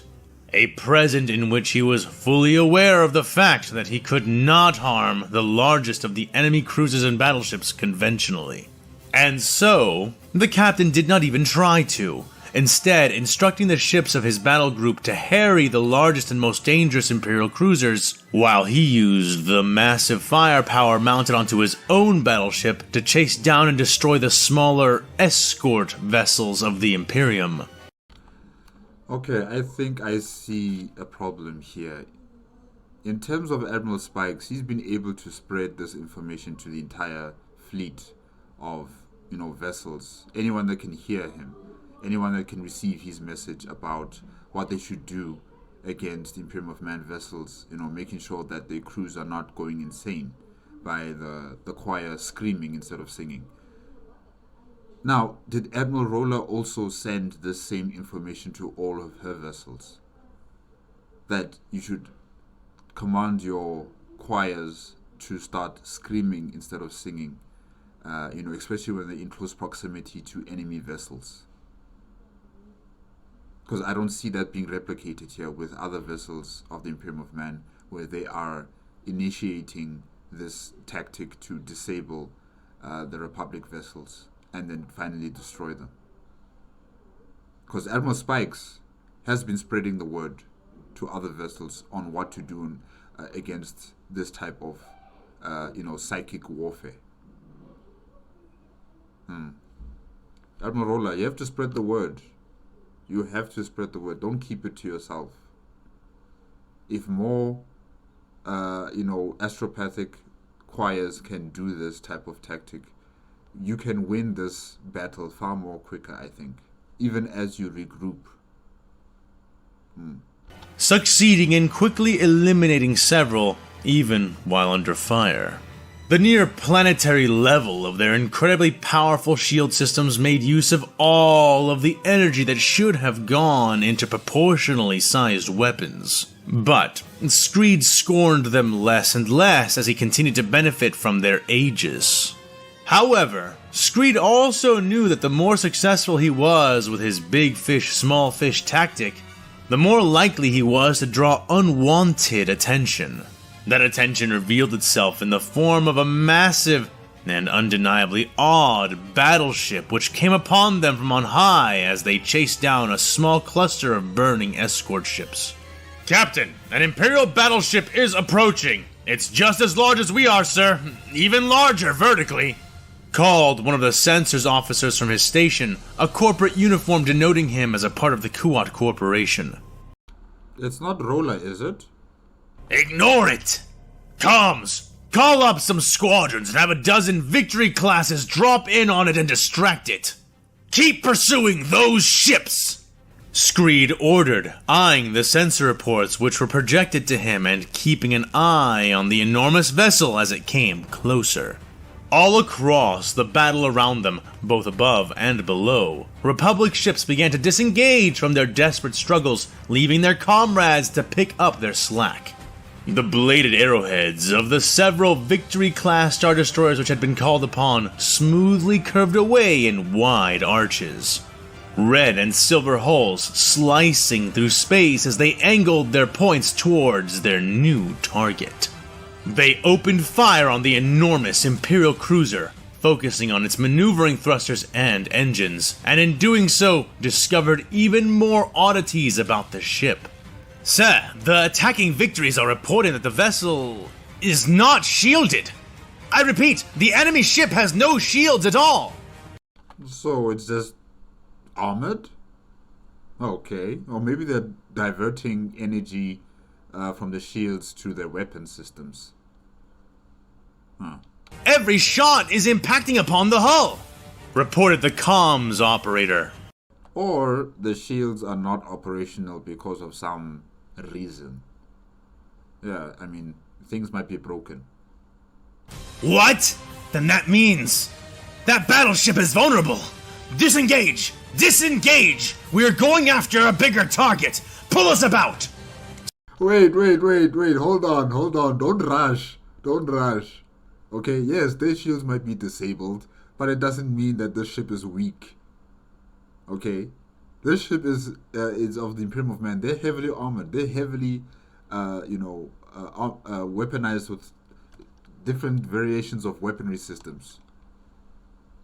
A present in which he was fully aware of the fact that he could not harm the largest of the enemy cruisers and battleships conventionally. And so, the captain did not even try to, instead instructing the ships of his battle group to harry the largest and most dangerous Imperial cruisers, while he used the massive firepower mounted onto his own battleship to chase down and destroy the smaller escort vessels of the Imperium. Okay, I think I see a problem here. In terms of Admiral Spikes, he's been able to spread this information to the entire fleet of, vessels. Anyone that can hear him, anyone that can receive his message about what they should do against the Imperium of Man vessels, making sure that their crews are not going insane by the choir screaming instead of singing. Now, did Admiral Roller also send this same information to all of her vessels? That you should command your choirs to start screaming instead of singing, especially when they're in close proximity to enemy vessels. Because I don't see that being replicated here with other vessels of the Imperium of Man, where they are initiating this tactic to disable the Republic vessels and then finally destroy them. Because Admiral Spikes has been spreading the word to other vessels on what to do against this type of, psychic warfare. Admiral Roller, you have to spread the word. You have to spread the word. Don't keep it to yourself. If more, astropathic choirs can do this type of tactic, you can win this battle far more quicker, I think, even as you regroup. Succeeding in quickly eliminating several, even while under fire. The near planetary level of their incredibly powerful shield systems made use of all of the energy that should have gone into proportionally sized weapons. But Screed scorned them less and less as he continued to benefit from their aegis. However, Screed also knew that the more successful he was with his big fish, small fish tactic, the more likely he was to draw unwanted attention. That attention revealed itself in the form of a massive and undeniably odd battleship which came upon them from on high as they chased down a small cluster of burning escort ships. "Captain, an Imperial battleship is approaching. It's just as large as we are, sir. Even larger vertically," called one of the censor's officers from his station, a corporate uniform denoting him as a part of the Kuat Corporation. It's not Roller, is it? "Ignore it! Comms, call up some squadrons and have a dozen victory classes drop in on it and distract it. Keep pursuing those ships!" Screed ordered, eyeing the sensor reports which were projected to him and keeping an eye on the enormous vessel as it came closer. All across the battle around them, both above and below, Republic ships began to disengage from their desperate struggles, leaving their comrades to pick up their slack. The bladed arrowheads of the several Victory-class Star Destroyers which had been called upon smoothly curved away in wide arches. Red and silver hulls slicing through space as they angled their points towards their new target. They opened fire on the enormous Imperial cruiser, focusing on its maneuvering thrusters and engines, and in doing so, discovered even more oddities about the ship. "Sir, the attacking victories are reporting that the vessel is not shielded. I repeat, the enemy ship has no shields at all." So it's just armored? Okay. Or maybe they're diverting energy from the shields to their weapon systems. "Every shot is impacting upon the hull," reported the comms operator. Or the shields are not operational because of some reason. Yeah, I mean, things might be broken. "What? Then that means that battleship is vulnerable. Disengage! Disengage! We're going after a bigger target. Pull us about!" Wait. Hold on. Don't rush. Okay, yes, their shields might be disabled, but it doesn't mean that the ship is weak. Okay? This ship is of the Imperium of Man. They're heavily armored. They're heavily, weaponized with different variations of weaponry systems.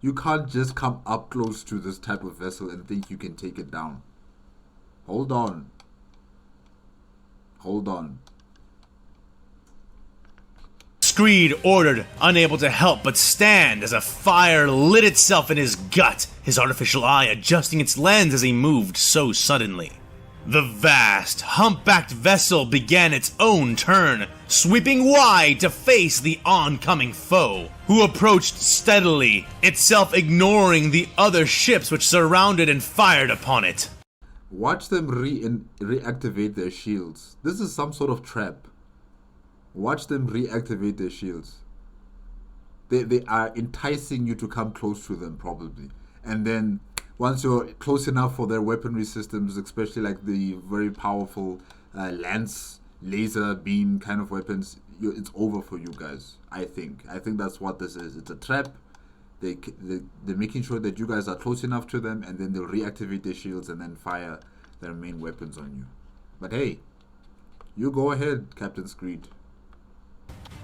You can't just come up close to this type of vessel and think you can take it down. Hold on. Hold on. Screed ordered, unable to help but stand as a fire lit itself in his gut, his artificial eye adjusting its lens as he moved so suddenly. The vast, humpbacked vessel began its own turn, sweeping wide to face the oncoming foe, who approached steadily, itself ignoring the other ships which surrounded and fired upon it. Watch them reactivate their shields. This is some sort of trap. Watch them reactivate their shields. They are enticing you to come close to them, probably. And then once you're close enough for their weaponry systems, especially like the very powerful lance, laser, beam kind of weapons, it's over for you guys, I think. I think that's what this is. It's a trap. They're making sure that you guys are close enough to them, and then they'll reactivate their shields and then fire their main weapons on you. But hey, you go ahead, Captain Screed.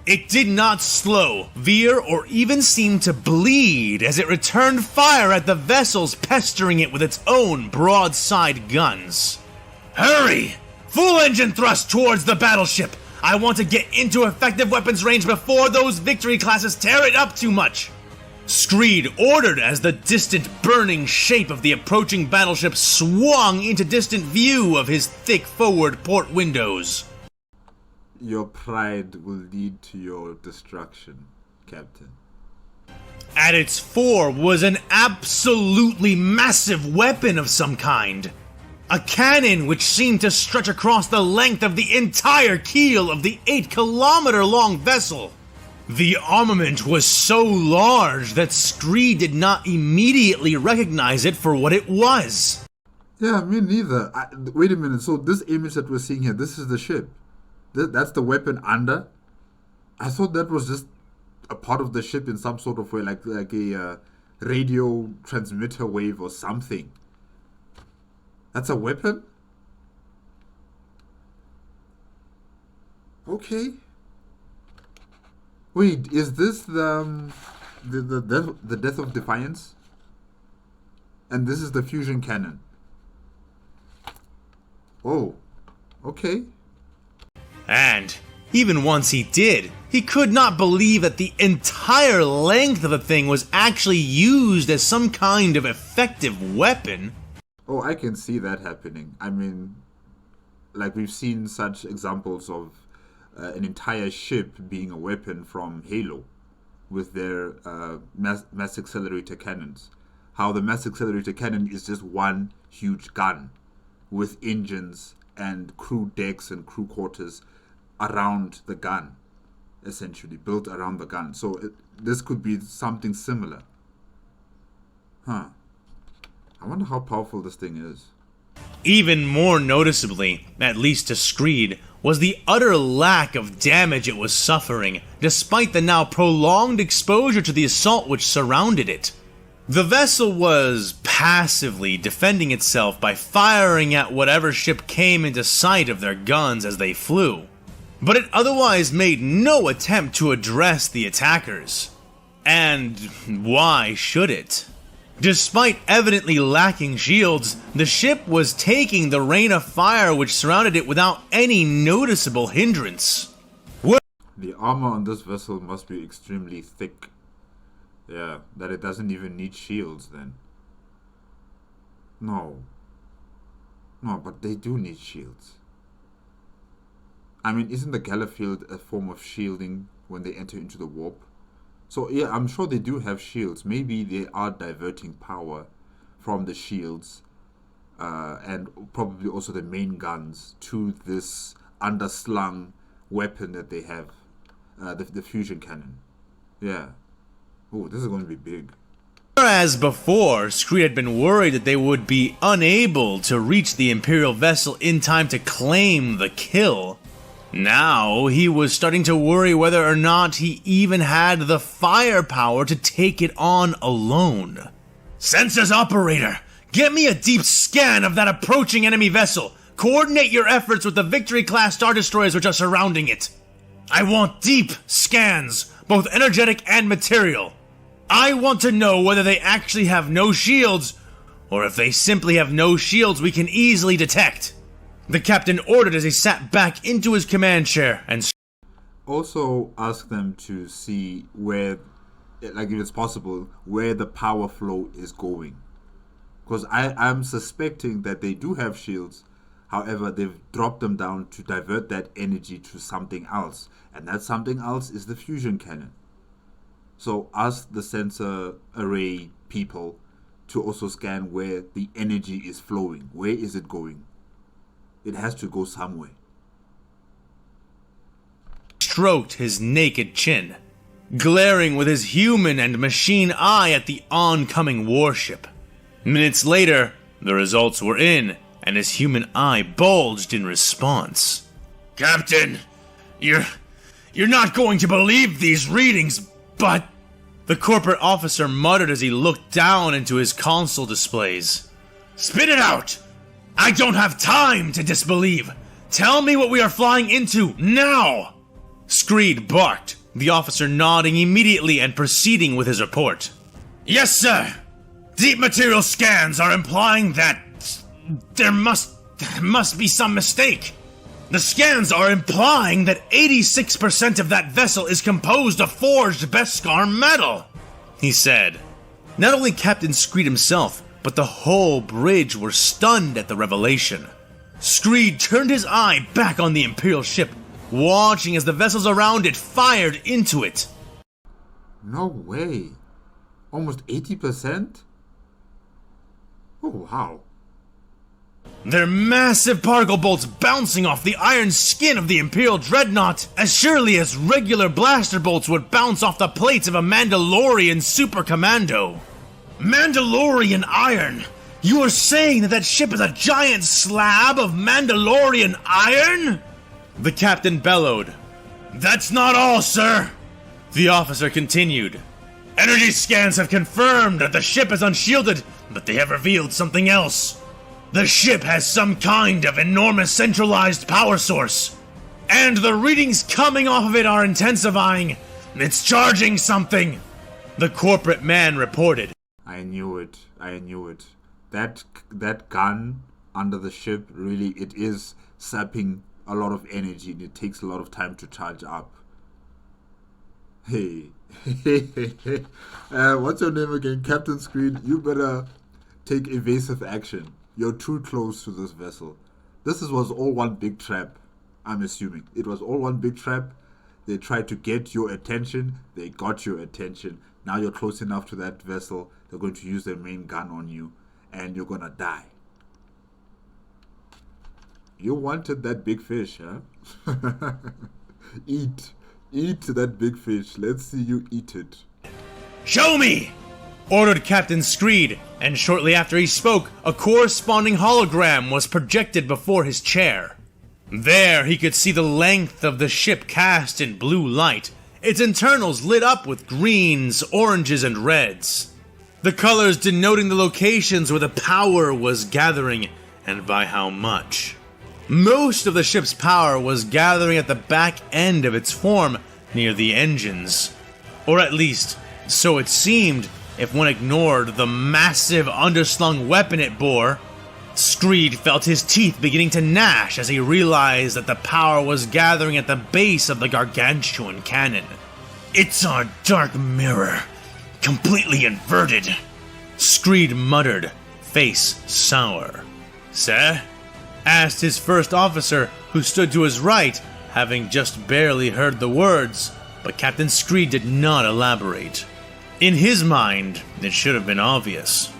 It did not slow, veer, or even seem to bleed as it returned fire at the vessels, pestering it with its own broadside guns. Hurry! Full engine thrust towards the battleship! I want to get into effective weapons range before those victory classes tear it up too much! Screed ordered as the distant burning shape of the approaching battleship swung into distant view of his thick forward port windows. Your pride will lead to your destruction, Captain. At its fore was an absolutely massive weapon of some kind. A cannon which seemed to stretch across the length of the entire keel of the 8-kilometer-long vessel. The armament was so large that Screed did not immediately recognize it for what it was. Yeah, me neither. Wait a minute, so this image that we're seeing here, this is the ship. That's the weapon under? I thought that was just a part of the ship in some sort of way, like a radio transmitter wave or something. That's a weapon? Okay. Wait, is this the Death of Defiance? And this is the fusion cannon. Oh, okay. And even once he did, he could not believe that the entire length of the thing was actually used as some kind of effective weapon. Oh, I can see that happening. I mean, like we've seen such examples of an entire ship being a weapon from Halo with their mass accelerator cannons. How the mass accelerator cannon is just one huge gun with engines and crew decks and crew quarters around the gun, essentially built around the gun. So this could be something similar. Huh. I wonder how powerful this thing is. Even more noticeably, at least to Screed, was the utter lack of damage it was suffering, despite the now prolonged exposure to the assault which surrounded it. The vessel was passively defending itself by firing at whatever ship came into sight of their guns as they flew, but it otherwise made no attempt to address the attackers. And why should it? Despite evidently lacking shields, the ship was taking the rain of fire which surrounded it without any noticeable hindrance. The armor on this vessel must be extremely thick. Yeah, that it doesn't even need shields then. No, but they do need shields. I mean, isn't the Gala field a form of shielding when they enter into the warp? So yeah, I'm sure they do have shields. Maybe they are diverting power from the shields and probably also the main guns to this underslung weapon that they have, the fusion cannon. Yeah. Oh, this is going to be big. Whereas before, Screed had been worried that they would be unable to reach the Imperial vessel in time to claim the kill, now he was starting to worry whether or not he even had the firepower to take it on alone. Sensors operator, get me a deep scan of that approaching enemy vessel. Coordinate your efforts with the Victory-class Star Destroyers which are surrounding it. I want deep scans, both energetic and material. I want to know whether they actually have no shields, or if they simply have no shields we can easily detect. The captain ordered as he sat back into his command chair and also ask them to see where, like if it's possible, where the power flow is going. Because I'm suspecting that they do have shields. However, they've dropped them down to divert that energy to something else. And that something else is the fusion cannon. So ask the sensor array people to also scan where the energy is flowing. Where is it going? It has to go somewhere. stroked his naked chin, glaring with his human and machine eye at the oncoming warship. Minutes later, the results were in, and his human eye bulged in response. Captain, you're not going to believe these readings, but... The corporate officer muttered as he looked down into his console displays. Spit it out! I don't have time to disbelieve! Tell me what we are flying into, now! Screed barked, the officer nodding immediately and proceeding with his report. Yes, sir! Deep material scans are implying that... there must be some mistake. The scans are implying that 86% of that vessel is composed of forged Beskar metal, he said. Not only Captain Screed himself, but the whole bridge were stunned at the revelation. Screed turned his eye back on the Imperial ship, watching as the vessels around it fired into it. No way. Almost 80%? Oh, wow. Their massive particle bolts bouncing off the iron skin of the Imperial Dreadnought as surely as regular blaster bolts would bounce off the plates of a Mandalorian Super Commando. Mandalorian iron? You are saying that ship is a giant slab of Mandalorian iron? The captain bellowed. That's not all, sir. The officer continued. Energy scans have confirmed that the ship is unshielded, but they have revealed something else. The ship has some kind of enormous centralized power source, and the readings coming off of it are intensifying. It's charging something, the corporate man reported. I knew it. That gun under the ship, really, it is sapping a lot of energy and it takes a lot of time to charge up. Hey. What's your name again? Captain Screed, you better take evasive action. You're too close to this vessel. This was all one big trap, I'm assuming. It was all one big trap. They tried to get your attention. They got your attention. Now you're close enough to that vessel. They're going to use their main gun on you. And you're going to die. You wanted that big fish, huh? Eat that big fish. Let's see you eat it. Show me! Ordered Captain Screed, and shortly after he spoke, a corresponding hologram was projected before his chair. There he could see the length of the ship cast in blue light, its internals lit up with greens, oranges, and reds. The colors denoting the locations where the power was gathering, and by how much. Most of the ship's power was gathering at the back end of its form, near the engines. Or at least, so it seemed, if one ignored the massive underslung weapon it bore. Screed felt his teeth beginning to gnash as he realized that the power was gathering at the base of the gargantuan cannon. It's a dark mirror, completely inverted, Screed muttered, face sour. Sir? Asked his first officer, who stood to his right, having just barely heard the words, but Captain Screed did not elaborate. In his mind, it should have been obvious.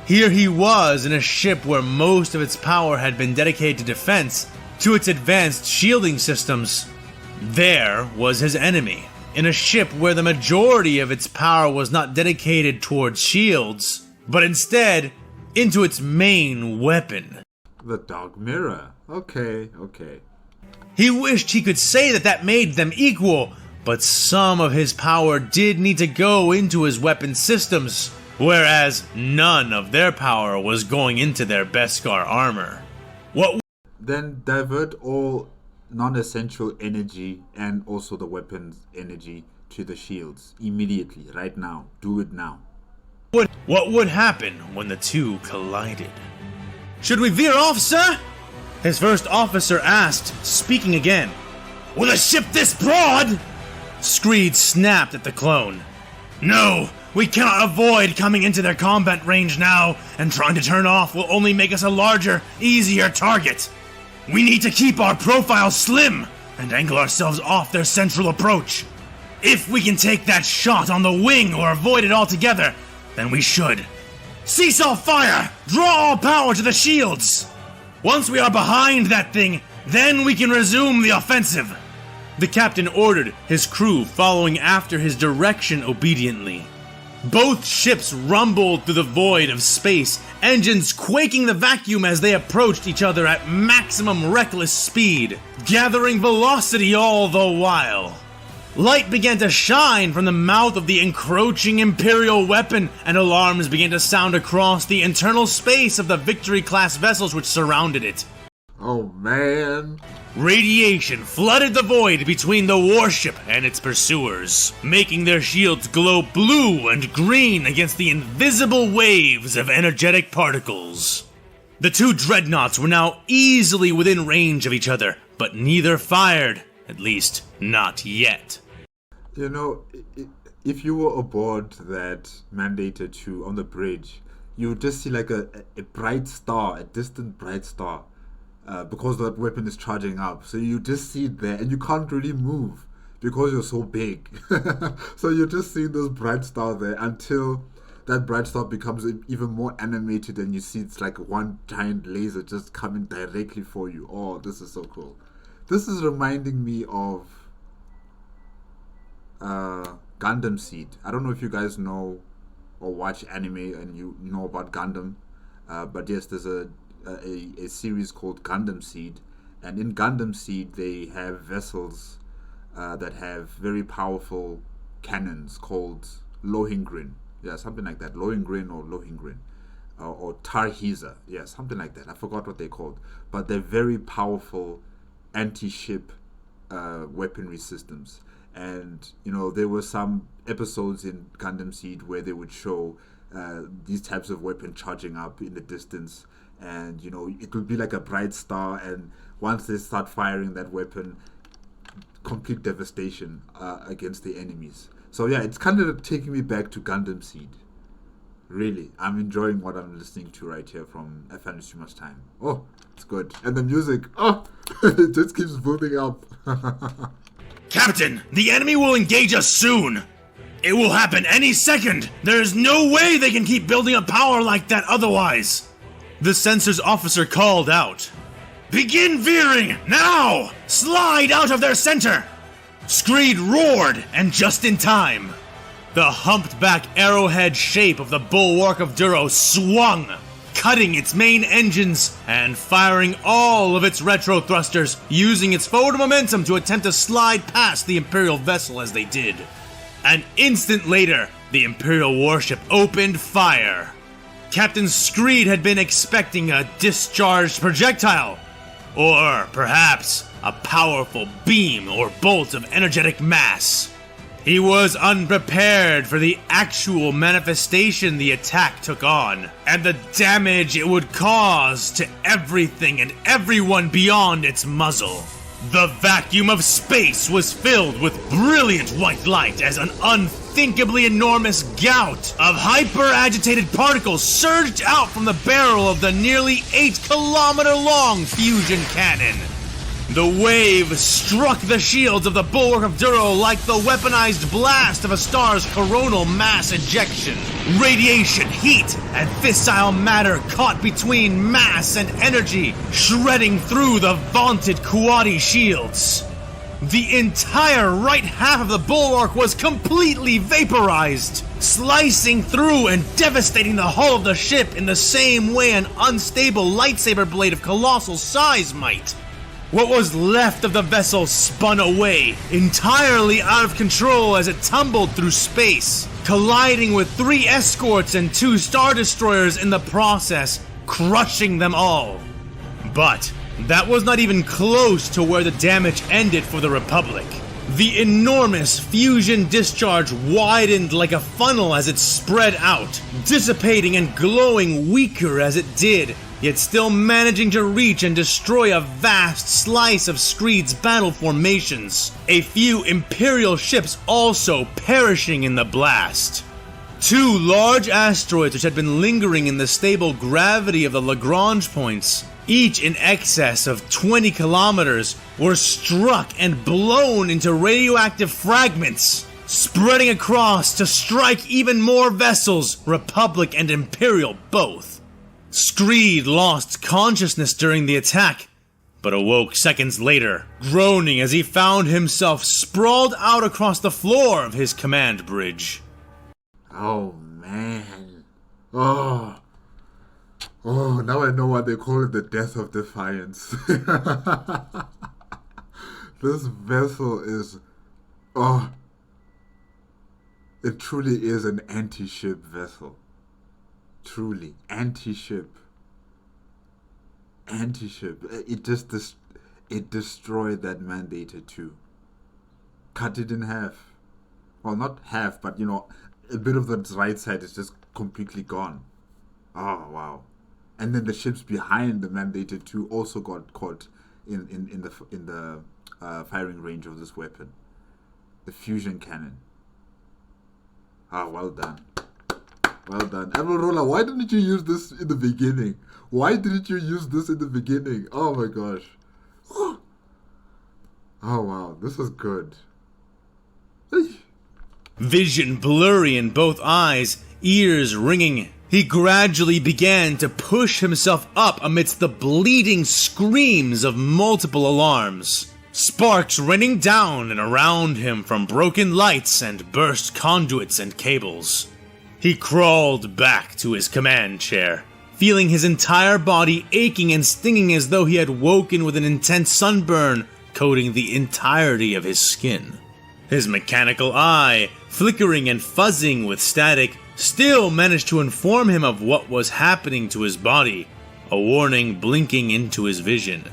Here he was in a ship where most of its power had been dedicated to defense, to its advanced shielding systems. There was his enemy, in a ship where the majority of its power was not dedicated towards shields, but instead into its main weapon. The dark mirror. Okay. He wished he could say that made them equal, but some of his power did need to go into his weapon systems, whereas none of their power was going into their Beskar armor. Then divert all non-essential energy and also the weapons energy to the shields immediately, right now. Do it now. What would happen when the two collided? Should we veer off, sir? His first officer asked, speaking again. With a ship this broad? Screed snapped at the clone. No, we cannot avoid coming into their combat range now, and trying to turn off will only make us a larger, easier target. We need to keep our profile slim and angle ourselves off their central approach. If we can take that shot on the wing or avoid it altogether, then we should. Cease all fire! Draw all power to the shields! Once we are behind that thing, then we can resume the offensive. The captain ordered, his crew following after his direction obediently. Both ships rumbled through the void of space, engines quaking the vacuum as they approached each other at maximum reckless speed, gathering velocity all the while. Light began to shine from the mouth of the encroaching Imperial weapon, and alarms began to sound across the internal space of the Victory-class vessels which surrounded it. Oh man. Radiation flooded the void between the warship and its pursuers, making their shields glow blue and green against the invisible waves of energetic particles. The two dreadnoughts were now easily within range of each other, but neither fired, at least not yet. You know, if you were aboard that mandated to on the bridge, you would just see like a bright star, a distant bright star. Because that weapon is charging up. So you just see it there and you can't really move because you're so big. So you're just seeing this bright star there until that bright star becomes even more animated and you see it's like one giant laser just coming directly for you. Oh, this is so cool. This is reminding me of Gundam Seed. I don't know if you guys know or watch anime and you know about Gundam. But yes, there's a series called Gundam Seed, and in Gundam Seed they have vessels that have very powerful cannons called Lohengrin, something like that, Lohengrin or Tarhiza, something like that. I forgot what they're called, but they're very powerful anti-ship weaponry systems. And you know, there were some episodes in Gundam Seed where they would show these types of weapon charging up in the distance. And you know, it would be like a bright star, and once they start firing that weapon, complete devastation against the enemies. So yeah, it's kind of taking me back to Gundam Seed. Really, I'm enjoying what I'm listening to right here from AFanWithTooMuchTime. Oh, it's good. And the music, it just keeps building up. Captain, the enemy will engage us soon. It will happen any second. There is no way they can keep building up power like that otherwise. The censor's officer called out. Begin veering, now! Slide out of their center! Screed roared, and just in time. The humped-back arrowhead shape of the bulwark of Duro swung, cutting its main engines and firing all of its retro thrusters, using its forward momentum to attempt to slide past the Imperial vessel as they did. An instant later, the Imperial warship opened fire. Captain Screed had been expecting a discharged projectile, or perhaps a powerful beam or bolt of energetic mass. He was unprepared for the actual manifestation the attack took on, and the damage it would cause to everything and everyone beyond its muzzle. The vacuum of space was filled with brilliant white light as an unthinkably enormous gout of hyper-agitated particles surged out from the barrel of the nearly 8-kilometer-long fusion cannon. The wave struck the shields of the bulwark of Duro like the weaponized blast of a star's coronal mass ejection. Radiation, heat, and fissile matter caught between mass and energy, shredding through the vaunted Kuwati shields. The entire right half of the bulwark was completely vaporized, slicing through and devastating the hull of the ship in the same way an unstable lightsaber blade of colossal size might. What was left of the vessel spun away, entirely out of control as it tumbled through space, colliding with 3 escorts and 2 star destroyers in the process, crushing them all. But that was not even close to where the damage ended for the Republic. The enormous fusion discharge widened like a funnel as it spread out, dissipating and glowing weaker as it did, yet still managing to reach and destroy a vast slice of Screed's battle formations. A few Imperial ships also perishing in the blast. 2 large asteroids which had been lingering in the stable gravity of the Lagrange points, each in excess of 20 kilometers, were struck and blown into radioactive fragments, spreading across to strike even more vessels, Republic and Imperial both. Screed lost consciousness during the attack, but awoke seconds later, groaning as he found himself sprawled out across the floor of his command bridge. Oh, man. Oh, now I know why they call it the Death of Defiance. This vessel is... it truly is an anti-ship vessel. Truly. Anti-ship. Anti-ship. It destroyed that Mandator too. Cut it in half. Well, not half, but, a bit of the right side is just completely gone. Oh, wow. And then the ships behind the Mandator 2 also got caught in the firing range of this weapon. The fusion cannon. Well done. Well done. Admiral Roller, why didn't you use this in the beginning? Why didn't you use this in the beginning? Oh my gosh. Oh wow, this was good. Vision blurry in both eyes, ears ringing, he gradually began to push himself up amidst the bleeding screams of multiple alarms. Sparks raining down and around him from broken lights and burst conduits and cables. He crawled back to his command chair, feeling his entire body aching and stinging as though he had woken with an intense sunburn coating the entirety of his skin. His mechanical eye, flickering and fuzzing with static, still managed to inform him of what was happening to his body, a warning blinking into his vision.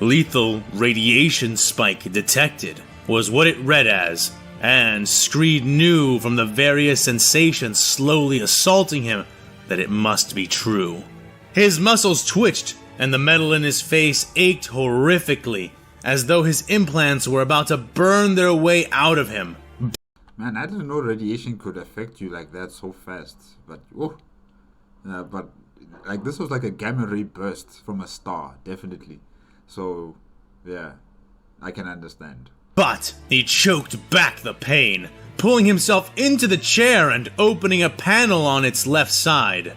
Lethal radiation spike detected was what it read as, and Screed knew from the various sensations slowly assaulting him that it must be true. His muscles twitched, and the metal in his face ached horrifically, as though his implants were about to burn their way out of him. Man, I didn't know radiation could affect you like that so fast. But this was like a gamma ray burst from a star, definitely. So, yeah, I can understand. But he choked back the pain, pulling himself into the chair and opening a panel on its left side.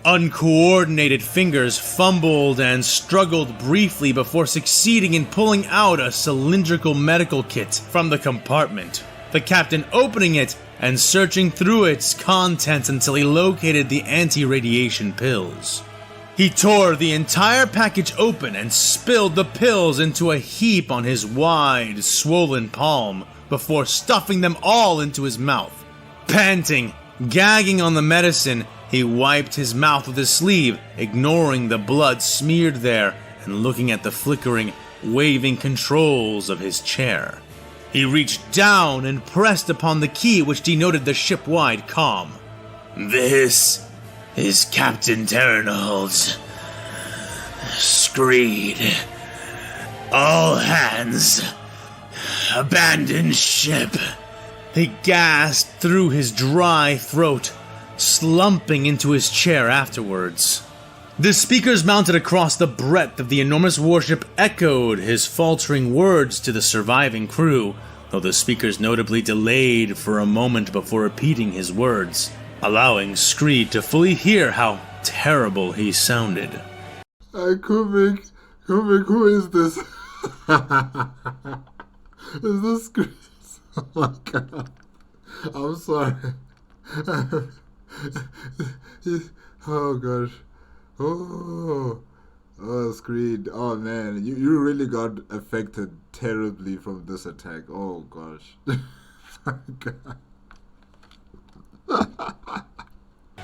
Uncoordinated fingers fumbled and struggled briefly before succeeding in pulling out a cylindrical medical kit from the compartment. The captain opening it and searching through its contents until he located the anti-radiation pills. He tore the entire package open and spilled the pills into a heap on his wide, swollen palm before stuffing them all into his mouth. Panting, gagging on the medicine, he wiped his mouth with his sleeve, ignoring the blood smeared there and looking at the flickering, waving controls of his chair. He reached down and pressed upon the key which denoted the ship-wide comm. "This is Captain Terrinald's Screed. All hands, abandon ship." He gasped through his dry throat, slumping into his chair afterwards. The speakers mounted across the breadth of the enormous warship echoed his faltering words to the surviving crew, though the speakers notably delayed for a moment before repeating his words, allowing Screed to fully hear how terrible he sounded. Kumik, who is this? Is this Screed? Oh my god. I'm sorry. Oh gosh. Oh, Screed. Oh man, you really got affected terribly from this attack. Oh gosh. My god.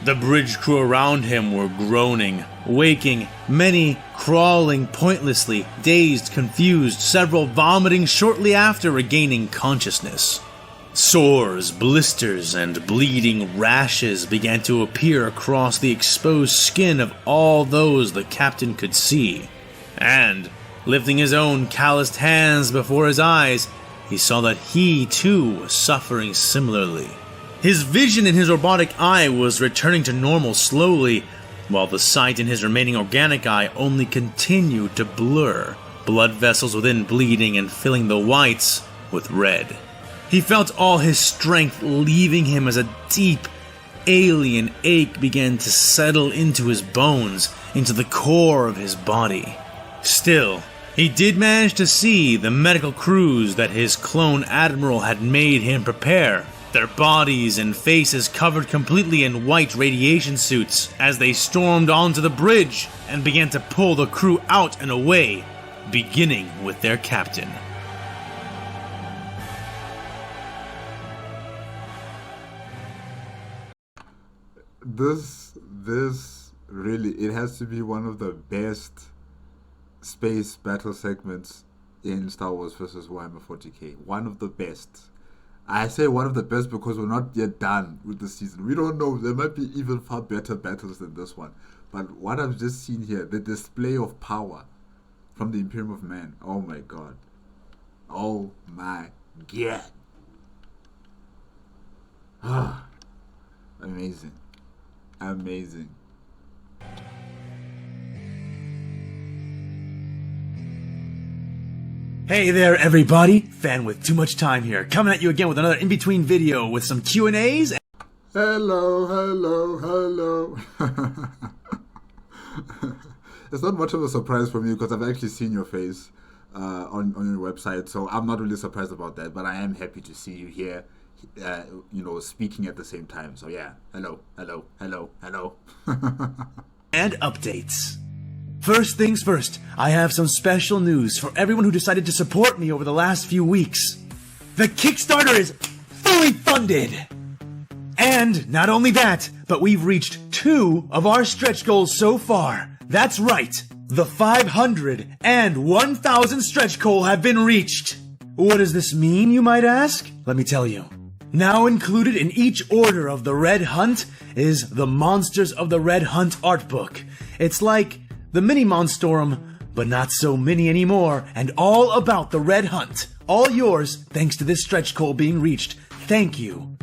The bridge crew around him were groaning, waking, many crawling pointlessly, dazed, confused, several vomiting shortly after regaining consciousness. Sores, blisters, and bleeding rashes began to appear across the exposed skin of all those the captain could see. And, lifting his own calloused hands before his eyes, he saw that he, too, was suffering similarly. His vision in his robotic eye was returning to normal slowly, while the sight in his remaining organic eye only continued to blur, blood vessels within bleeding and filling the whites with red. He felt all his strength leaving him as a deep, alien ache began to settle into his bones, into the core of his body. Still, he did manage to see the medical crews that his clone admiral had made him prepare, their bodies and faces covered completely in white radiation suits as they stormed onto the bridge and began to pull the crew out and away, beginning with their captain. This really, it has to be one of the best space battle segments in Star Wars vs. Warhammer 40K. One of the best. I say one of the best because we're not yet done with the season. We don't know. There might be even far better battles than this one. But what I've just seen here, the display of power from the Imperium of Man. Oh my god. Oh my god. Ah, amazing. Amazing. Hey there everybody, AFanWithTooMuchTime here, coming at you again with another in-between video with some Q&As. Hello. It's not much of a surprise for me because I've actually seen your face on your website, so I'm not really surprised about that, but I am happy to see you here, speaking at the same time. So yeah, hello. And updates. First things first, I have some special news for everyone who decided to support me over the last few weeks. The Kickstarter is fully funded! And not only that, but we've reached 2 of our stretch goals so far. That's right, the 500 and 1,000 stretch goal have been reached. What does this mean, you might ask? Let me tell you. Now included in each order of the Red Hunt is the Monsters of the Red Hunt art book. It's like the mini Monstorum, but not so mini anymore, and all about the Red Hunt. All yours, thanks to this stretch goal being reached. Thank you.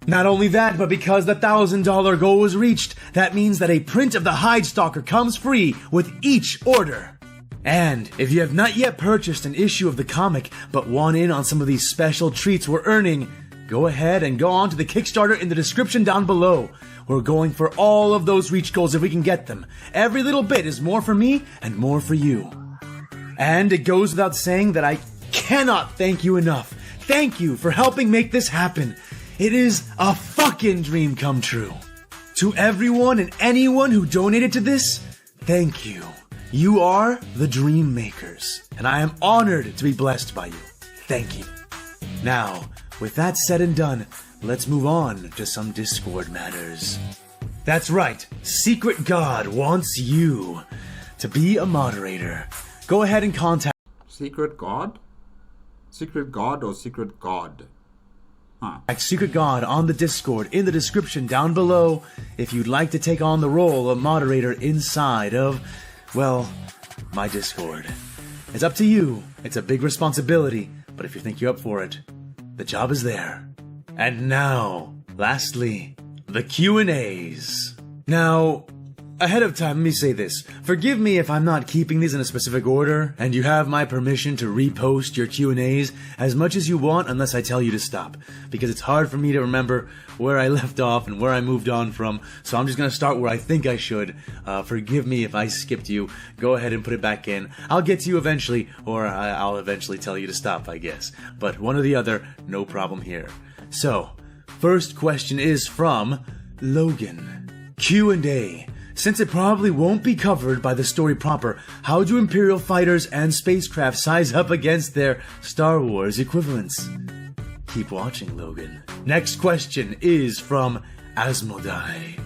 Not only that, but because the $1,000 goal was reached, that means that a print of the Hide Stalker comes free with each order. And if you have not yet purchased an issue of the comic, but want in on some of these special treats we're earning, go ahead and go on to the Kickstarter in the description down below. We're going for all of those reach goals if we can get them. Every little bit is more for me and more for you. And it goes without saying that I cannot thank you enough. Thank you for helping make this happen. It is a fucking dream come true. To everyone and anyone who donated to this, thank you. You are the dream makers, and I am honored to be blessed by you. Thank you. Now, with that said and done, let's move on to some Discord matters. That's right, Secret God wants you to be a moderator. Go ahead and contact Secret God? Secret God or Secret God? Secret God on the Discord in the description down below if you'd like to take on the role of moderator inside of, well, my Discord. It's up to you. It's a big responsibility, but if you think you're up for it, the job is there. And now, lastly, the Q&As. Now, ahead of time, let me say this. Forgive me if I'm not keeping these in a specific order, and you have my permission to repost your Q&As as much as you want unless I tell you to stop, because it's hard for me to remember where I left off and where I moved on from, so I'm just going to start where I think I should. Forgive me if I skipped you. Go ahead and put it back in. I'll get to you eventually, or I'll eventually tell you to stop, I guess. But one or the other, no problem here. So, first question is from Logan. Q&A. Since it probably won't be covered by the story proper, how do Imperial fighters and spacecraft size up against their Star Wars equivalents? Keep watching, Logan. Next question is from Asmodai.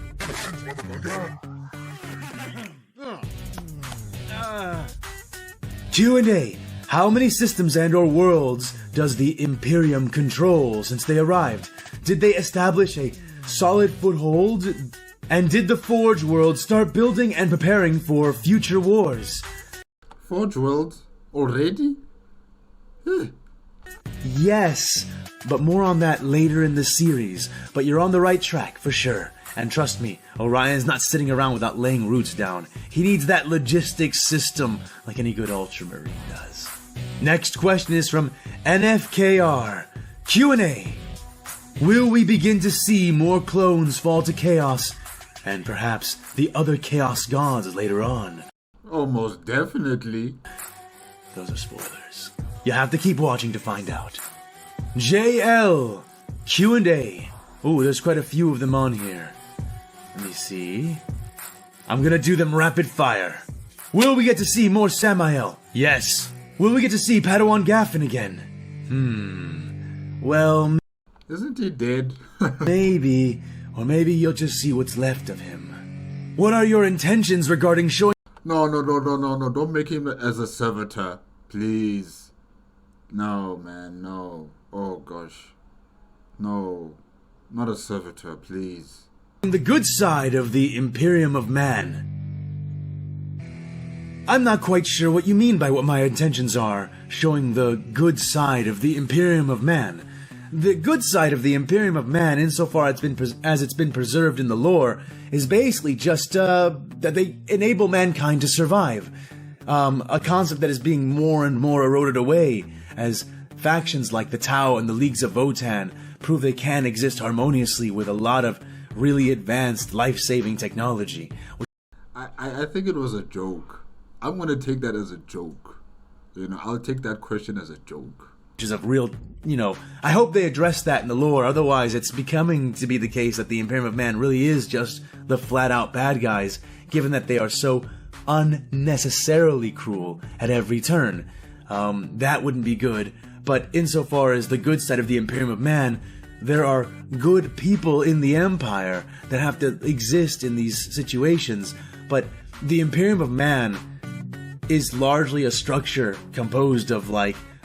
Q&A. How many systems and or worlds does the Imperium control since they arrived? Did they establish a solid foothold? And did the Forge world start building and preparing for future wars? Forge world? Already? Yes, but more on that later in the series. But you're on the right track, for sure. And trust me, Orion's not sitting around without laying roots down. He needs that logistics system like any good Ultramarine does. Next question is from NFKR. Q&A. Will we begin to see more clones fall to chaos? And perhaps the other Chaos Gods later on? Oh, most definitely. Those are spoilers. You have to keep watching to find out. JL. Q&A. Ooh, there's quite a few of them on here. Let me see. I'm gonna do them rapid fire. Will we get to see more Samael? Yes. Will we get to see Padawan Gaffin again? Well, Isn't he dead? maybe. Or maybe you'll just see what's left of him. What are your intentions regarding showing... No. Don't make him as a servitor. Please. No, man, no. Oh, gosh. No. Not a servitor, please. the good side of the Imperium of Man? I'm not quite sure what you mean by what my intentions are, showing the good side of the Imperium of Man. The good side of the Imperium of Man, insofar as it's been preserved in the lore, is basically just that they enable mankind to survive. A concept that is being more and more eroded away as factions like the Tau and the Leagues of Votan prove they can exist harmoniously with a lot of really advanced life-saving technology. I think it was a joke. I'm going to take that as a joke. You know, I'll take that question as a joke. Which is a real, I hope they address that in the lore, otherwise it's becoming to be the case that the Imperium of Man really is just the flat-out bad guys, given that they are so unnecessarily cruel at every turn. That wouldn't be good, but insofar as the good side of the Imperium of Man, there are good people in the Empire that have to exist in these situations, but the Imperium of Man is largely a structure composed of,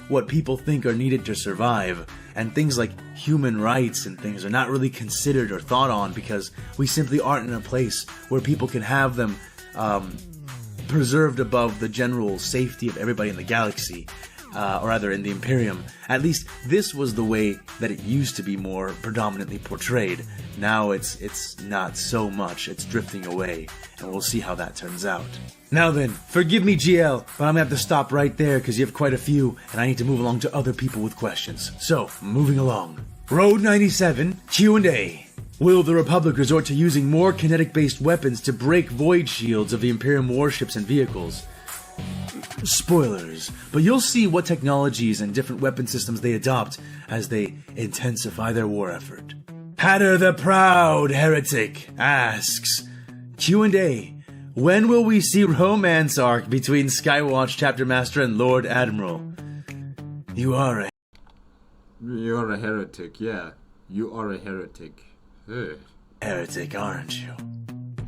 what people think are needed to survive, and things like human rights and things are not really considered or thought on because we simply aren't in a place where people can have them preserved above the general safety of everybody in the galaxy, or rather in the Imperium. At least this was the way that it used to be more predominantly portrayed. Now it's not so much, it's drifting away, and we'll see how that turns out. Now then, forgive me GL, but I'm gonna have to stop right there because you have quite a few, and I need to move along to other people with questions. So, moving along. Road 97, Q&A. Will the Republic resort to using more kinetic-based weapons to break void shields of the Imperium warships and vehicles? Spoilers, but you'll see what technologies and different weapon systems they adopt as they intensify their war effort. Hatter the Proud Heretic asks, Q&A. When will we see romance arc between Skywatch Chapter Master and Lord Admiral? You're a heretic, yeah. You are a heretic. Ugh. Heretic, aren't you?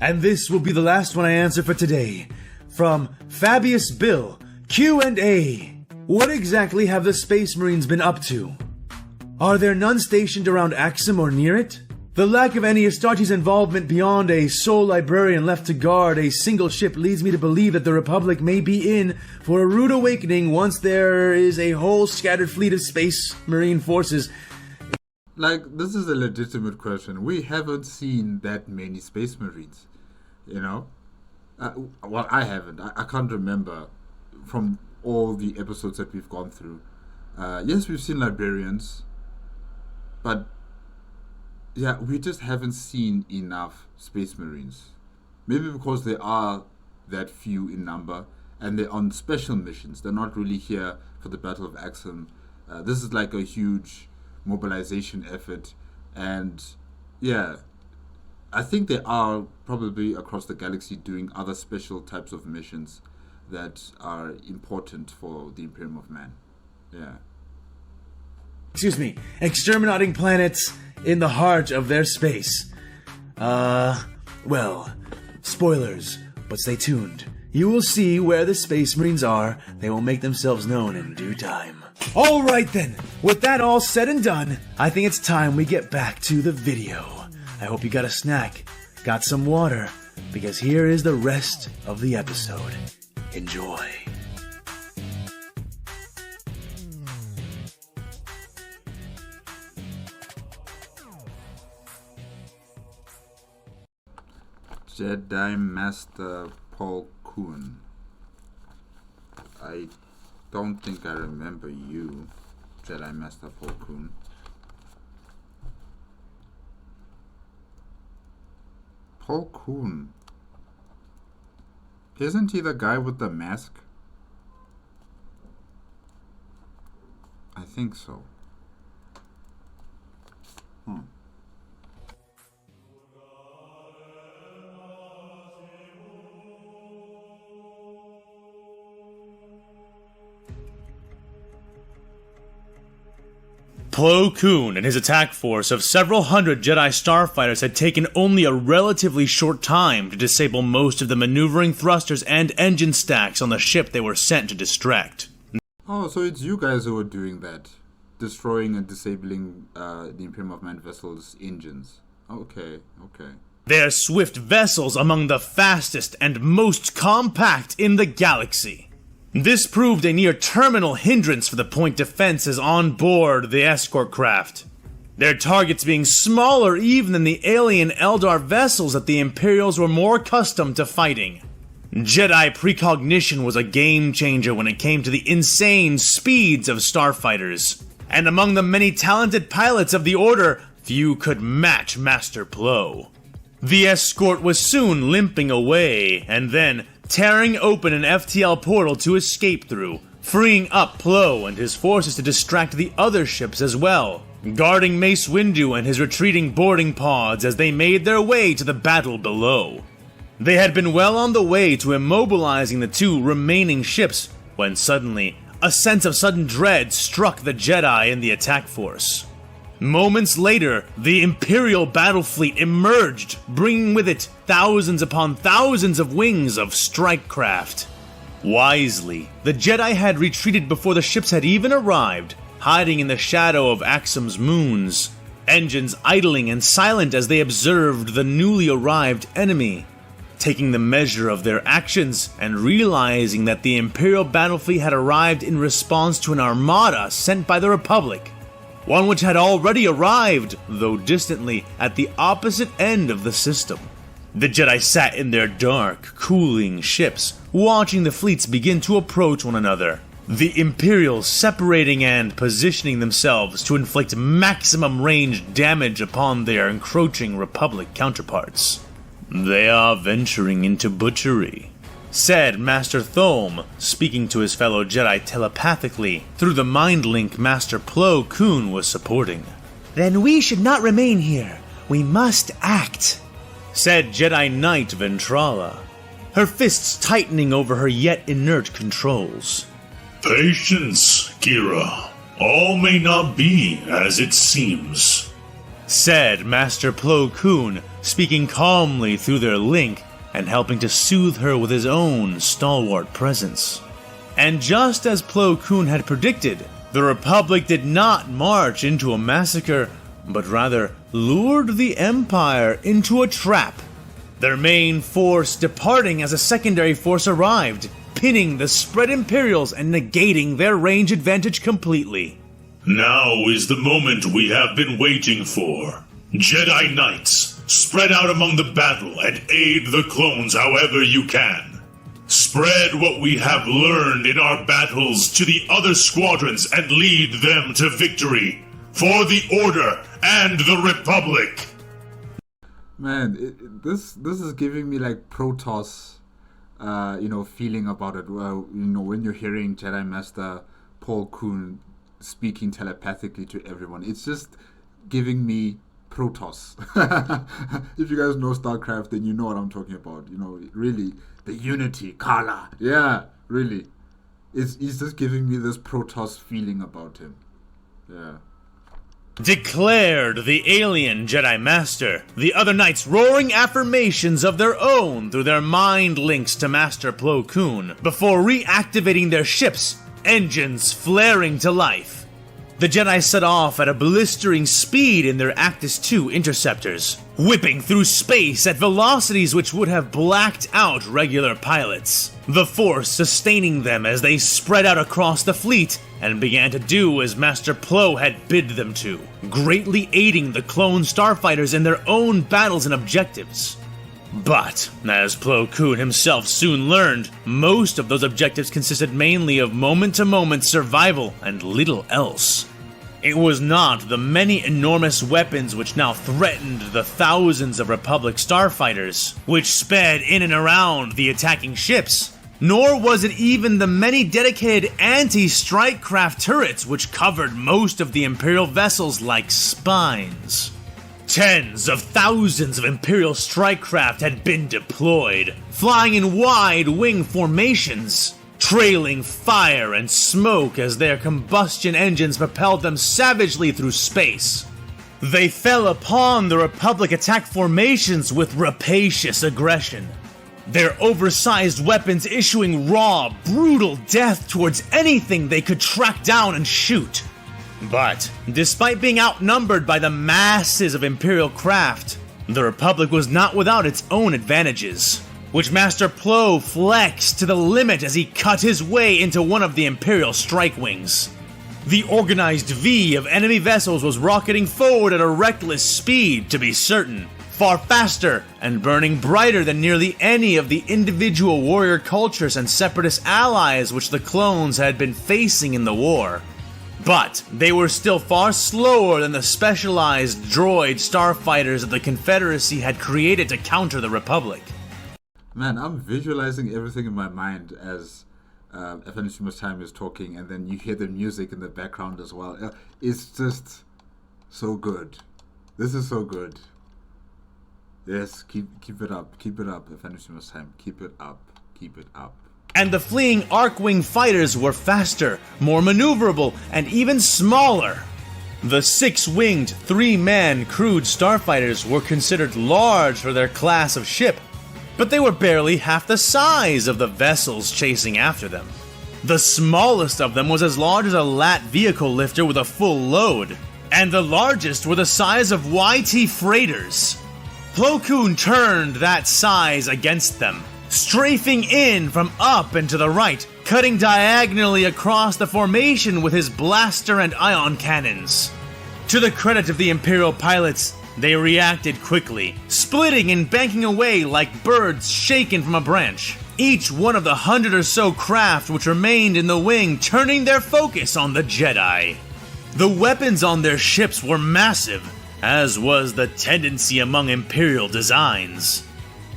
And this will be the last one I answer for today. From Fabius Bill, Q&A. What exactly have the Space Marines been up to? Are there none stationed around Axum or near it? The lack of any Astartes involvement beyond a sole librarian left to guard a single ship leads me to believe that the Republic may be in for a rude awakening once there is a whole scattered fleet of Space Marine forces. This is a legitimate question. We haven't seen that many Space Marines, well, I haven't. I can't remember from all the episodes that we've gone through. Yes, we've seen librarians, but yeah, we just haven't seen enough Space Marines. Maybe because they are that few in number and they're on special missions. They're not really here for the Battle of Axum. This is like a huge mobilization effort, and yeah, I think they are probably across the galaxy doing other special types of missions that are important for the Imperium of Man. Yeah. Exterminating planets in the heart of their space. Well, spoilers, but stay tuned. You will see where the Space Marines are. They will make themselves known in due time. Alright then, with that all said and done, I think it's time we get back to the video. I hope you got a snack, got some water, because here is the rest of the episode. Enjoy. Jedi Master Paul Koon. I don't think I remember you, Jedi Master Paul Koon. Paul Koon. Isn't he the guy with the mask? I think so. Plo Koon and his attack force of several hundred Jedi starfighters had taken only a relatively short time to disable most of the maneuvering thrusters and engine stacks on the ship they were sent to distract. Oh, so it's you guys who are doing that. Destroying and disabling the Imperium of Man vessel's engines. Okay. Their swift vessels among the fastest and most compact in the galaxy. This proved a near-terminal hindrance for the point defenses on board the escort craft, their targets being smaller even than the alien Eldar vessels that the Imperials were more accustomed to fighting. Jedi precognition was a game-changer when it came to the insane speeds of starfighters, and among the many talented pilots of the Order, few could match Master Plo. The escort was soon limping away, and then tearing open an FTL portal to escape through, freeing up Plo and his forces to distract the other ships as well, guarding Mace Windu and his retreating boarding pods as they made their way to the battle below. They had been well on the way to immobilizing the two remaining ships when suddenly a sense of sudden dread struck the Jedi in the attack force. Moments later, the Imperial battle fleet emerged, bringing with it thousands upon thousands of wings of strike craft. Wisely, the Jedi had retreated before the ships had even arrived, hiding in the shadow of Axum's moons, engines idling and silent as they observed the newly arrived enemy. Taking the measure of their actions and realizing that the Imperial battle fleet had arrived in response to an armada sent by the Republic, one which had already arrived, though distantly, at the opposite end of the system. The Jedi sat in their dark, cooling ships, watching the fleets begin to approach one another, the Imperials separating and positioning themselves to inflict maximum range damage upon their encroaching Republic counterparts. "They are venturing into butchery," said Master Thome, speaking to his fellow Jedi telepathically through the mind link Master Plo Koon was supporting. "Then we should not remain here. We must act," said Jedi Knight Ventrala, her fists tightening over her yet inert controls. "Patience, Kira. All may not be as it seems," said Master Plo Koon, speaking calmly through their link and helping to soothe her with his own stalwart presence. And just as Plo Koon had predicted, the Republic did not march into a massacre, but rather lured the Empire into a trap, their main force departing as a secondary force arrived, pinning the spread Imperials and negating their range advantage completely. "Now is the moment we have been waiting for. Jedi Knights, spread out among the battle and aid the clones however you can. Spread what we have learned in our battles to the other squadrons and lead them to victory for the Order and the Republic." Man, this is giving me like Protoss, feeling about it. When you're hearing Jedi Master Paul Koon speaking telepathically to everyone, it's just giving me Protoss. If you guys know StarCraft, then you know what I'm talking about. Really, the unity, Kala. Yeah, really. He's just giving me this Protoss feeling about him. Yeah. declared the alien Jedi Master, the other knights roaring affirmations of their own through their mind links to Master Plo Koon before reactivating their ships, engines flaring to life. The Jedi set off at a blistering speed in their Actus II interceptors, whipping through space at velocities which would have blacked out regular pilots, the Force sustaining them as they spread out across the fleet and began to do as Master Plo had bid them to, greatly aiding the clone starfighters in their own battles and objectives. But, as Plo Koon himself soon learned, most of those objectives consisted mainly of moment-to-moment survival and little else. It was not the many enormous weapons which now threatened the thousands of Republic starfighters, which sped in and around the attacking ships, nor was it even the many dedicated anti-strike craft turrets which covered most of the Imperial vessels like spines. Tens of thousands of Imperial strike craft had been deployed, flying in wide wing formations, trailing fire and smoke as their combustion engines propelled them savagely through space. They fell upon the Republic attack formations with rapacious aggression, their oversized weapons issuing raw, brutal death towards anything they could track down and shoot. But, despite being outnumbered by the masses of Imperial craft, the Republic was not without its own advantages, which Master Plo flexed to the limit as he cut his way into one of the Imperial strike wings. The organized V of enemy vessels was rocketing forward at a reckless speed, to be certain, far faster and burning brighter than nearly any of the individual warrior cultures and separatist allies which the clones had been facing in the war. But they were still far slower than the specialized droid starfighters that the Confederacy had created to counter the Republic. Man, I'm visualizing everything in my mind as AFanWithTooMuchTime is talking, and then you hear the music in the background as well. It's just so good. This is so good. Yes, keep it up, AFanWithTooMuchTime. Keep it up. And the fleeing Arc-Wing fighters were faster, more maneuverable, and even smaller. The 6-winged, 3-man crewed starfighters were considered large for their class of ship, but they were barely half the size of the vessels chasing after them. The smallest of them was as large as a LAT vehicle lifter with a full load, and the largest were the size of YT freighters. Plo Koon turned that size against them, strafing in from up and to the right, cutting diagonally across the formation with his blaster and ion cannons. To the credit of the Imperial pilots, they reacted quickly, splitting and banking away like birds shaken from a branch, each one of the 100 or so craft which remained in the wing turning their focus on the Jedi. The weapons on their ships were massive, as was the tendency among Imperial designs,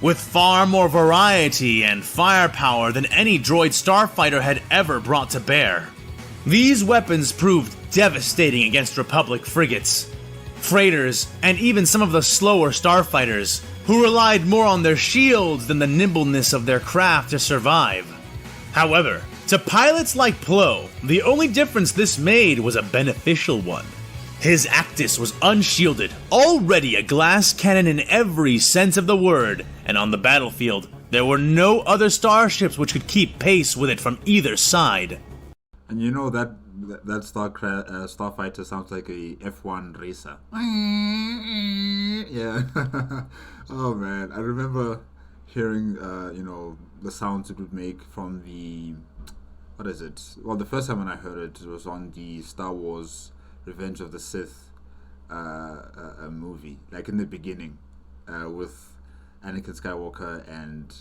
with far more variety and firepower than any droid starfighter had ever brought to bear. These weapons proved devastating against Republic frigates, freighters, and even some of the slower starfighters, who relied more on their shields than the nimbleness of their craft to survive. However, to pilots like Plo, the only difference this made was a beneficial one. His Actus was unshielded, already a glass cannon in every sense of the word, and on the battlefield, there were no other starships which could keep pace with it from either side. And you know that starfighter sounds like a F1 racer. Yeah. Oh man, I remember hearing the sounds it would make from the, what is it? Well, the first time when I heard it, it was on the Star Wars Revenge of the Sith movie, like in the beginning, with Anakin Skywalker and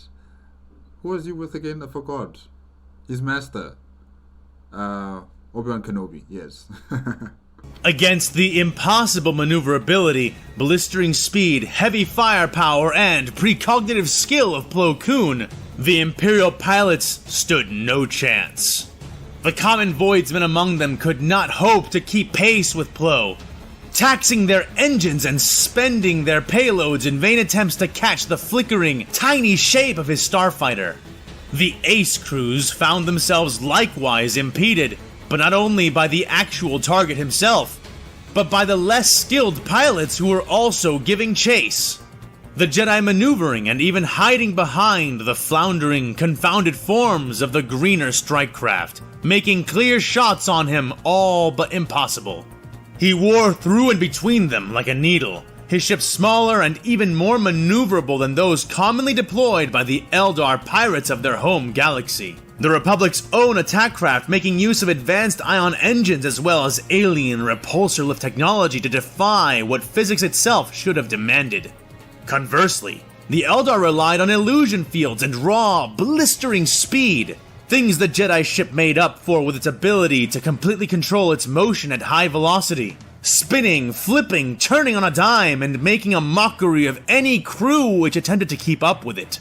who was he with again? I forgot. His master, Obi-Wan Kenobi. Yes. Against the impossible maneuverability, blistering speed, heavy firepower, and precognitive skill of Plo Koon, the Imperial pilots stood no chance. The common voidsmen among them could not hope to keep pace with Plo, taxing their engines and spending their payloads in vain attempts to catch the flickering, tiny shape of his starfighter. The ace crews found themselves likewise impeded, but not only by the actual target himself, but by the less skilled pilots who were also giving chase. The Jedi maneuvering and even hiding behind the floundering, confounded forms of the greener strike craft, making clear shots on him all but impossible. He wore through and between them like a needle, his ship smaller and even more maneuverable than those commonly deployed by the Eldar pirates of their home galaxy. The Republic's own attack craft making use of advanced ion engines as well as alien repulsor lift technology to defy what physics itself should have demanded. Conversely, the Eldar relied on illusion fields and raw, blistering speed, things the Jedi ship made up for with its ability to completely control its motion at high velocity, spinning, flipping, turning on a dime, and making a mockery of any crew which attempted to keep up with it.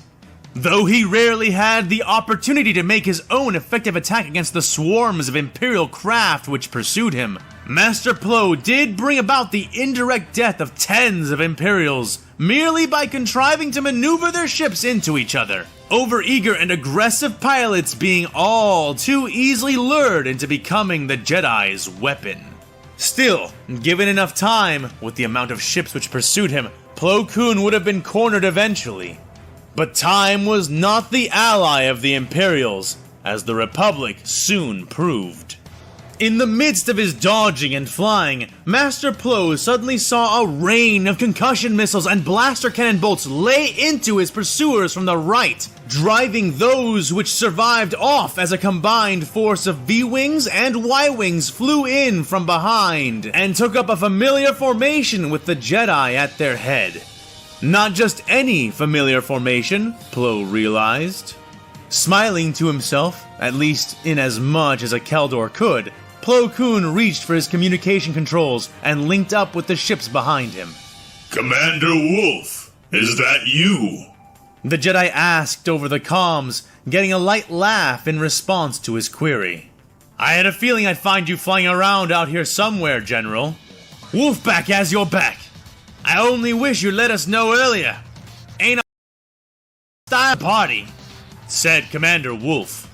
Though he rarely had the opportunity to make his own effective attack against the swarms of Imperial craft which pursued him, Master Plo did bring about the indirect death of tens of Imperials merely by contriving to maneuver their ships into each other, overeager and aggressive pilots being all too easily lured into becoming the Jedi's weapon. Still, given enough time, with the amount of ships which pursued him, Plo Koon would have been cornered eventually. But time was not the ally of the Imperials, as the Republic soon proved. In the midst of his dodging and flying, Master Plo suddenly saw a rain of concussion missiles and blaster cannon bolts lay into his pursuers from the right, driving those which survived off as a combined force of V-Wings and Y-Wings flew in from behind and took up a familiar formation with the Jedi at their head. Not just any familiar formation, Plo realized. Smiling to himself, at least in as much as a Keldor could, Plo Koon reached for his communication controls and linked up with the ships behind him. Commander Wolf, is that you? The Jedi asked over the comms, getting a light laugh in response to his query. I had a feeling I'd find you flying around out here somewhere, General. Wolfpack has your back. I only wish you'd let us know earlier. Ain't a style party, said Commander Wolf.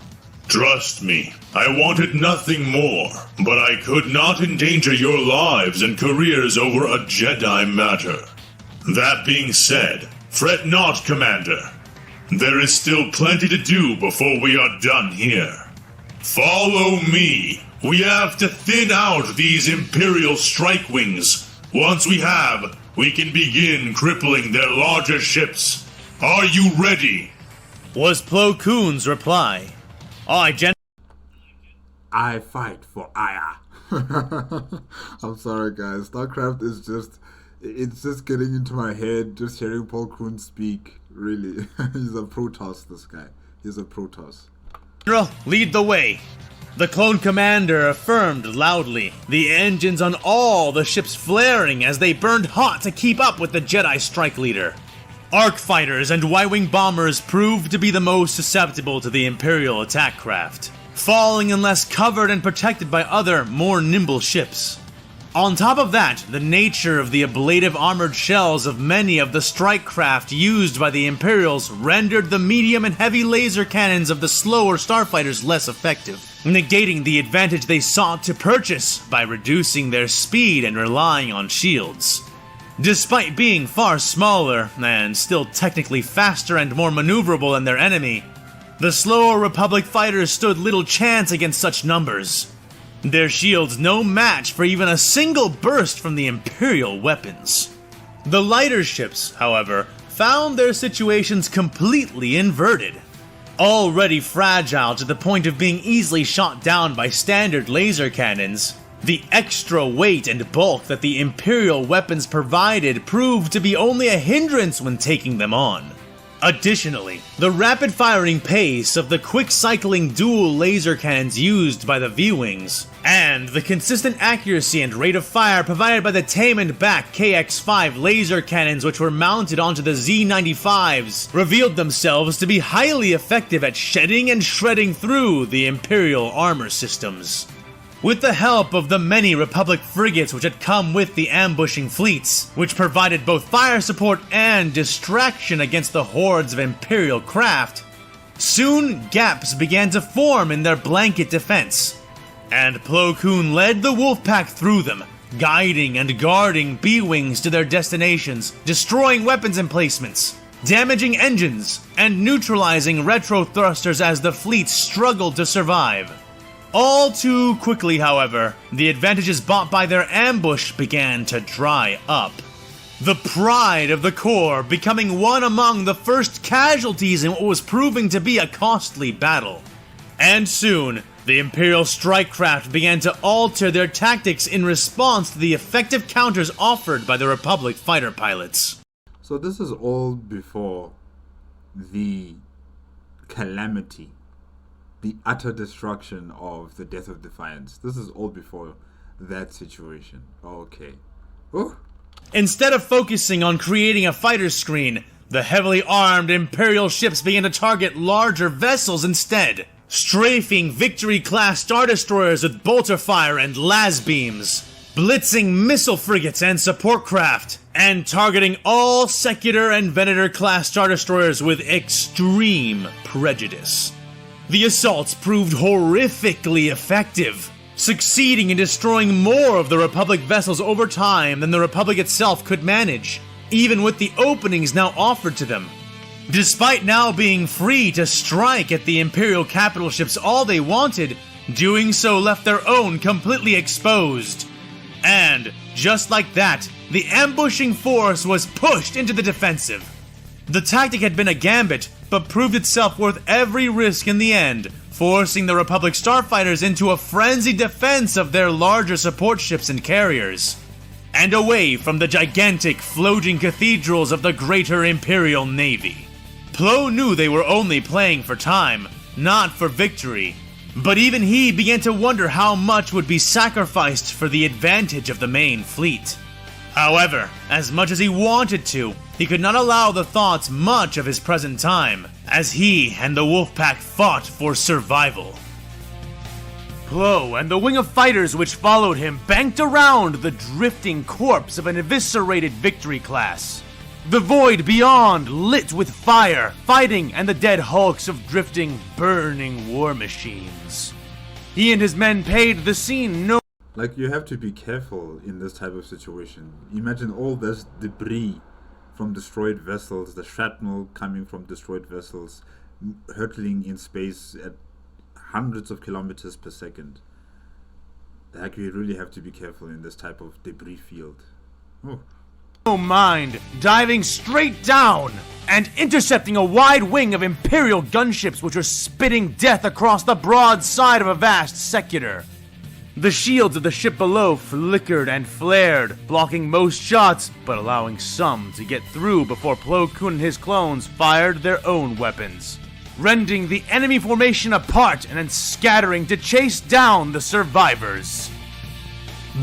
Trust me, I wanted nothing more, but I could not endanger your lives and careers over a Jedi matter. That being said, fret not, Commander. There is still plenty to do before we are done here. Follow me. We have to thin out these Imperial strike wings. Once we have, we can begin crippling their larger ships. Are you ready? Was Plo Koon's reply. Aye, I fight for Aya. I'm sorry, guys. StarCraft is it's just getting into my head, just hearing Plo Koon speak, really. He's a Protoss, this guy. He's a Protoss. General, lead the way. The clone commander affirmed loudly, the engines on all the ships flaring as they burned hot to keep up with the Jedi strike leader. Arc fighters and Y-Wing bombers proved to be the most susceptible to the Imperial attack craft, falling unless covered and protected by other, more nimble ships. On top of that, the nature of the ablative armored shells of many of the strike craft used by the Imperials rendered the medium and heavy laser cannons of the slower starfighters less effective, negating the advantage they sought to purchase by reducing their speed and relying on shields. Despite being far smaller, and still technically faster and more maneuverable than their enemy, the slower Republic fighters stood little chance against such numbers. Their shields no match for even a single burst from the Imperial weapons. The lighter ships, however, found their situations completely inverted. Already fragile to the point of being easily shot down by standard laser cannons, the extra weight and bulk that the Imperial weapons provided proved to be only a hindrance when taking them on. Additionally, the rapid-firing pace of the quick-cycling dual laser cannons used by the V-Wings, and the consistent accuracy and rate of fire provided by the tame and back KX-5 laser cannons which were mounted onto the Z-95s, revealed themselves to be highly effective at shedding and shredding through the Imperial armor systems. With the help of the many Republic frigates which had come with the ambushing fleets, which provided both fire support and distraction against the hordes of Imperial craft, soon gaps began to form in their blanket defense, and Plo Koon led the Wolfpack through them, guiding and guarding B-Wings to their destinations, destroying weapons emplacements, damaging engines, and neutralizing retro thrusters as the fleet struggled to survive. All too quickly, however, the advantages bought by their ambush began to dry up. The pride of the Corps becoming one among the first casualties in what was proving to be a costly battle. And soon, the Imperial strike craft began to alter their tactics in response to the effective counters offered by the Republic fighter pilots. So this is all before the calamity, the utter destruction of the Death of Defiance. This is all before that situation. Okay. Ooh. Instead of focusing on creating a fighter screen, the heavily armed Imperial ships began to target larger vessels instead, strafing Victory-class Star Destroyers with bolter fire and las beams, blitzing missile frigates and support craft, and targeting all Secular and Venator-class Star Destroyers with extreme prejudice. The assaults proved horrifically effective, succeeding in destroying more of the Republic vessels over time than the Republic itself could manage, even with the openings now offered to them. Despite now being free to strike at the Imperial capital ships all they wanted, doing so left their own completely exposed. And, just like that, the ambushing force was pushed into the defensive. The tactic had been a gambit, but proved itself worth every risk in the end, forcing the Republic starfighters into a frenzied defense of their larger support ships and carriers, and away from the gigantic floating cathedrals of the greater Imperial Navy. Plo knew they were only playing for time, not for victory, but even he began to wonder how much would be sacrificed for the advantage of the main fleet. However, as much as he wanted to, he could not allow the thoughts much of his present time, as he and the Wolfpack fought for survival. Plo and the wing of fighters which followed him banked around the drifting corpse of an eviscerated Victory class. The void beyond lit with fire, fighting, and the dead hulks of drifting, burning war machines. He and his men paid the scene no... Like, you have to be careful in this type of situation. Imagine all this debris from destroyed vessels, the shrapnel coming from destroyed vessels, hurtling in space at hundreds of kilometers per second. Like, you really have to be careful in this type of debris field. Oh. No mind, diving straight down and intercepting a wide wing of Imperial gunships which were spitting death across the broad side of a vast sector. The shields of the ship below flickered and flared, blocking most shots, but allowing some to get through before Plo Koon and his clones fired their own weapons, rending the enemy formation apart and then scattering to chase down the survivors.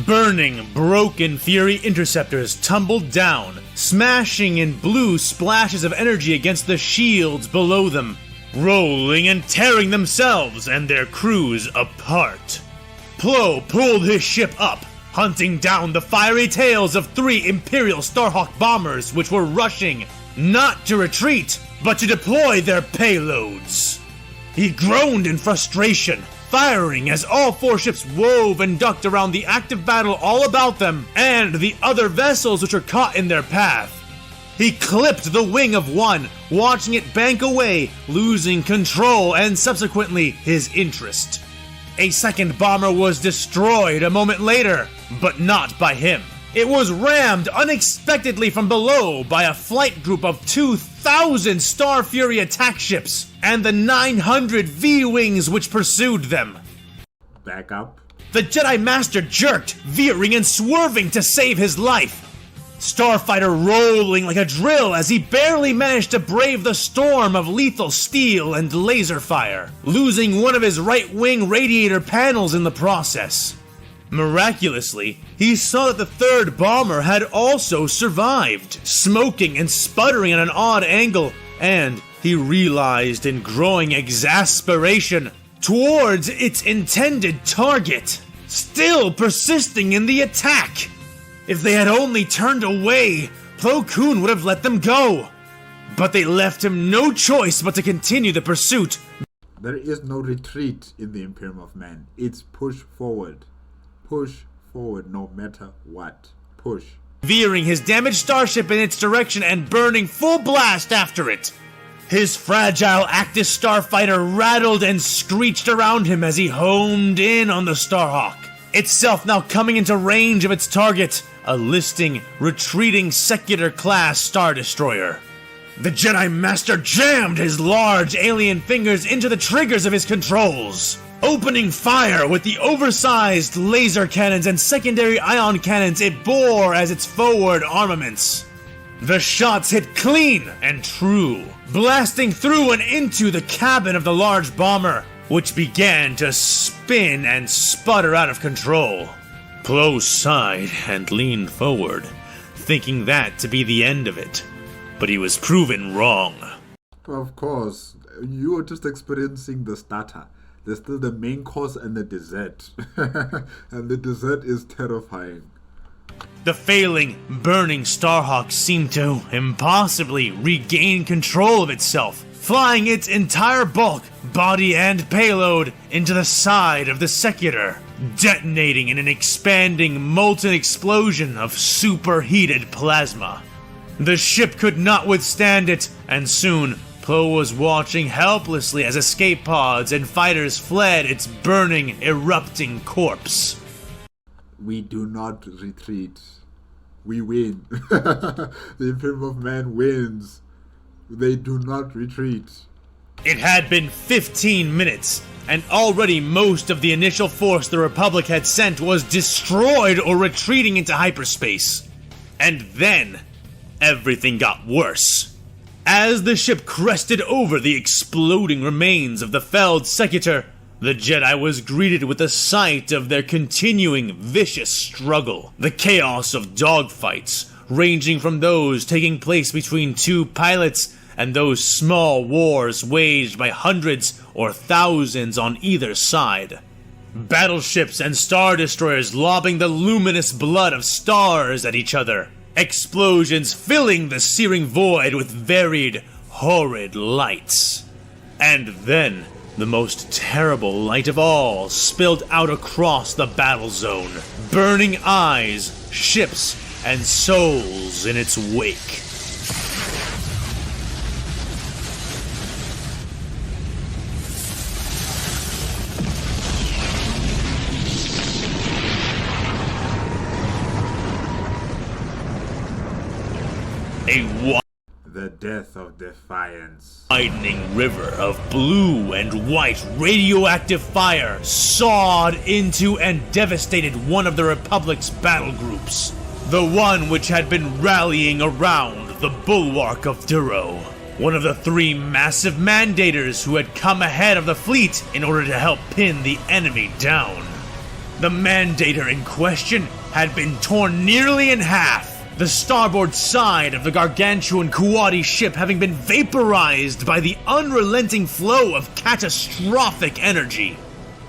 Burning, broken Fury interceptors tumbled down, smashing in blue splashes of energy against the shields below them, rolling and tearing themselves and their crews apart. Plo pulled his ship up, hunting down the fiery tails of 3 Imperial Starhawk bombers which were rushing, not to retreat, but to deploy their payloads. He groaned in frustration, firing as all 4 ships wove and ducked around the active battle all about them and the other vessels which were caught in their path. He clipped the wing of one, watching it bank away, losing control and subsequently his interest. A second bomber was destroyed a moment later, but not by him. It was rammed unexpectedly from below by a flight group of 2,000 Star Fury attack ships and the 900 V-Wings which pursued them. Back up. The Jedi Master jerked, veering and swerving to save his life. Starfighter rolling like a drill as he barely managed to brave the storm of lethal steel and laser fire, losing one of his right wing radiator panels in the process. Miraculously, he saw that the 3rd bomber had also survived, smoking and sputtering at an odd angle, and he realized in growing exasperation towards its intended target, still persisting in the attack. If they had only turned away, Plo Koon would have let them go. But they left him no choice but to continue the pursuit. There is no retreat in the Imperium of Man. It's push forward. Push forward no matter what. Push. Veering his damaged starship in its direction and burning full blast after it. His fragile Actis starfighter rattled and screeched around him as he homed in on the Starhawk, itself now coming into range of its target, a listing, retreating Secular-class Star Destroyer. The Jedi Master jammed his large alien fingers into the triggers of his controls, opening fire with the oversized laser cannons and secondary ion cannons it bore as its forward armaments. The shots hit clean and true, blasting through and into the cabin of the large bomber, which began to spin and sputter out of control. Plo sighed and leaned forward, thinking that to be the end of it. But he was proven wrong. Of course, you were just experiencing the starter. There's still the main course and the dessert. And the dessert is terrifying. The failing, burning Starhawk seemed to impossibly regain control of itself, flying its entire bulk, body and payload, into the side of the Secular, detonating in an expanding molten explosion of superheated plasma. The ship could not withstand it, and soon Plo was watching helplessly as escape pods and fighters fled its burning, erupting corpse. We do not retreat. We win. The Imperium of Man wins. They do not retreat. It had been 15 minutes, and already most of the initial force the Republic had sent was destroyed or retreating into hyperspace. And then, everything got worse. As the ship crested over the exploding remains of the felled Secutor, the Jedi was greeted with the sight of their continuing vicious struggle. The chaos of dogfights, ranging from those taking place between two pilots and those small wars waged by hundreds or thousands on either side. Battleships and star destroyers lobbing the luminous blood of stars at each other. Explosions filling the searing void with varied, horrid lights. And then, the most terrible light of all spilled out across the battle zone, burning eyes, ships, and souls in its wake. The Death of Defiance. Widening river of blue and white radioactive fire sawed into and devastated one of the Republic's battle groups, the one which had been rallying around the bulwark of Duro, one of the three massive mandators who had come ahead of the fleet in order to help pin the enemy down. The mandator in question had been torn nearly in half, the starboard side of the gargantuan Kuwati ship having been vaporized by the unrelenting flow of catastrophic energy.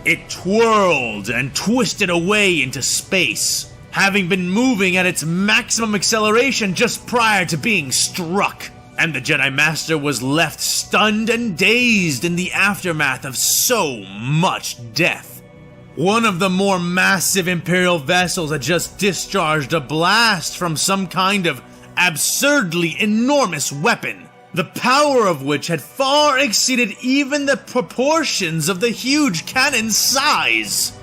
It twirled and twisted away into space, having been moving at its maximum acceleration just prior to being struck, and the Jedi Master was left stunned and dazed in the aftermath of so much death. One of the more massive Imperial vessels had just discharged a blast from some kind of absurdly enormous weapon, the power of which had far exceeded even the proportions of the huge cannon's size.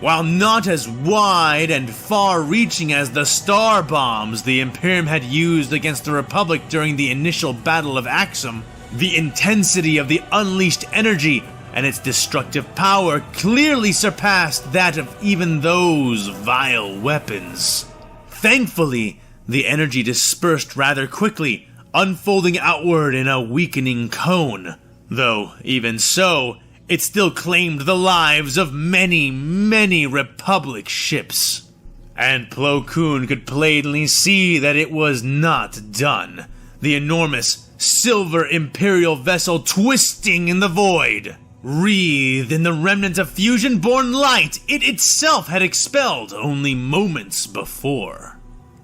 While not as wide and far-reaching as the star bombs the Imperium had used against the Republic during the initial Battle of Axum, the intensity of the unleashed energy and its destructive power clearly surpassed that of even those vile weapons. Thankfully, the energy dispersed rather quickly, unfolding outward in a weakening cone, though, even so, it still claimed the lives of many, many Republic ships. And Plo Koon could plainly see that it was not done, the enormous, silver Imperial vessel twisting in the void, wreathed in the remnant of fusion-born light it itself had expelled only moments before.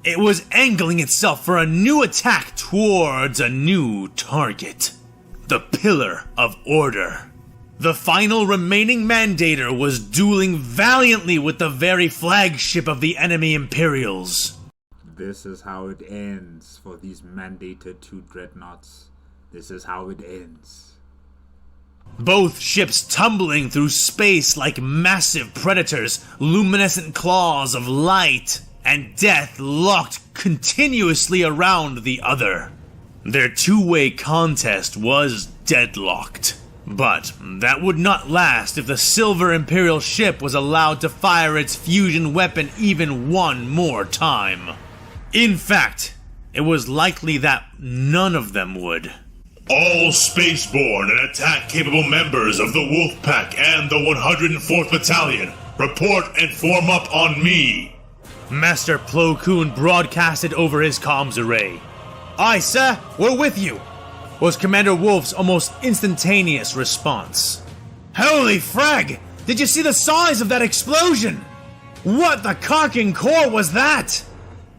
It was angling itself for a new attack towards a new target. The Pillar of Order. The final remaining Mandator was dueling valiantly with the very flagship of the enemy Imperials. This is how it ends for these Mandator 2 dreadnoughts. This is how it ends. Both ships tumbling through space like massive predators, luminescent claws of light and death locked continuously around the other. Their two-way contest was deadlocked. But that would not last if the Silver Imperial ship was allowed to fire its fusion weapon even one more time. In fact, it was likely that none of them would. All spaceborne and attack-capable members of the Wolfpack and the 104th Battalion, report and form up on me. Master Plo Koon broadcasted over his comms array. Aye, sir, we're with you, was Commander Wolf's almost instantaneous response. Holy frag! Did you see the size of that explosion? What the carking core was that?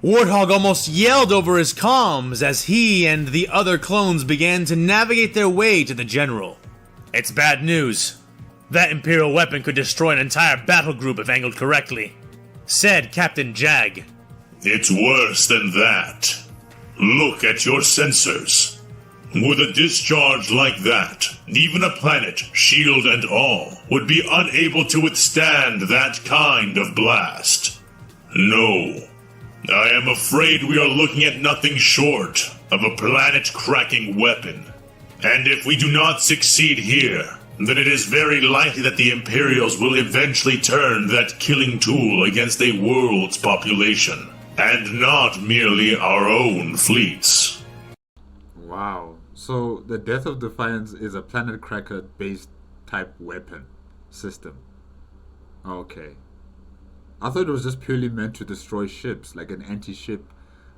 Warthog almost yelled over his comms as he and the other clones began to navigate their way to the general. It's bad news. That Imperial weapon could destroy an entire battle group if angled correctly, said Captain Jag. It's worse than that. Look at your sensors. With a discharge like that, even a planet, shield and all, would be unable to withstand that kind of blast. No. I am afraid we are looking at nothing short of a planet-cracking weapon. And if we do not succeed here, then it is very likely that the Imperials will eventually turn that killing tool against a world's population, and not merely our own fleets. Wow. So the Death of Defiance is a planet cracker based type weapon system. Okay. I thought it was just purely meant to destroy ships, like an anti-ship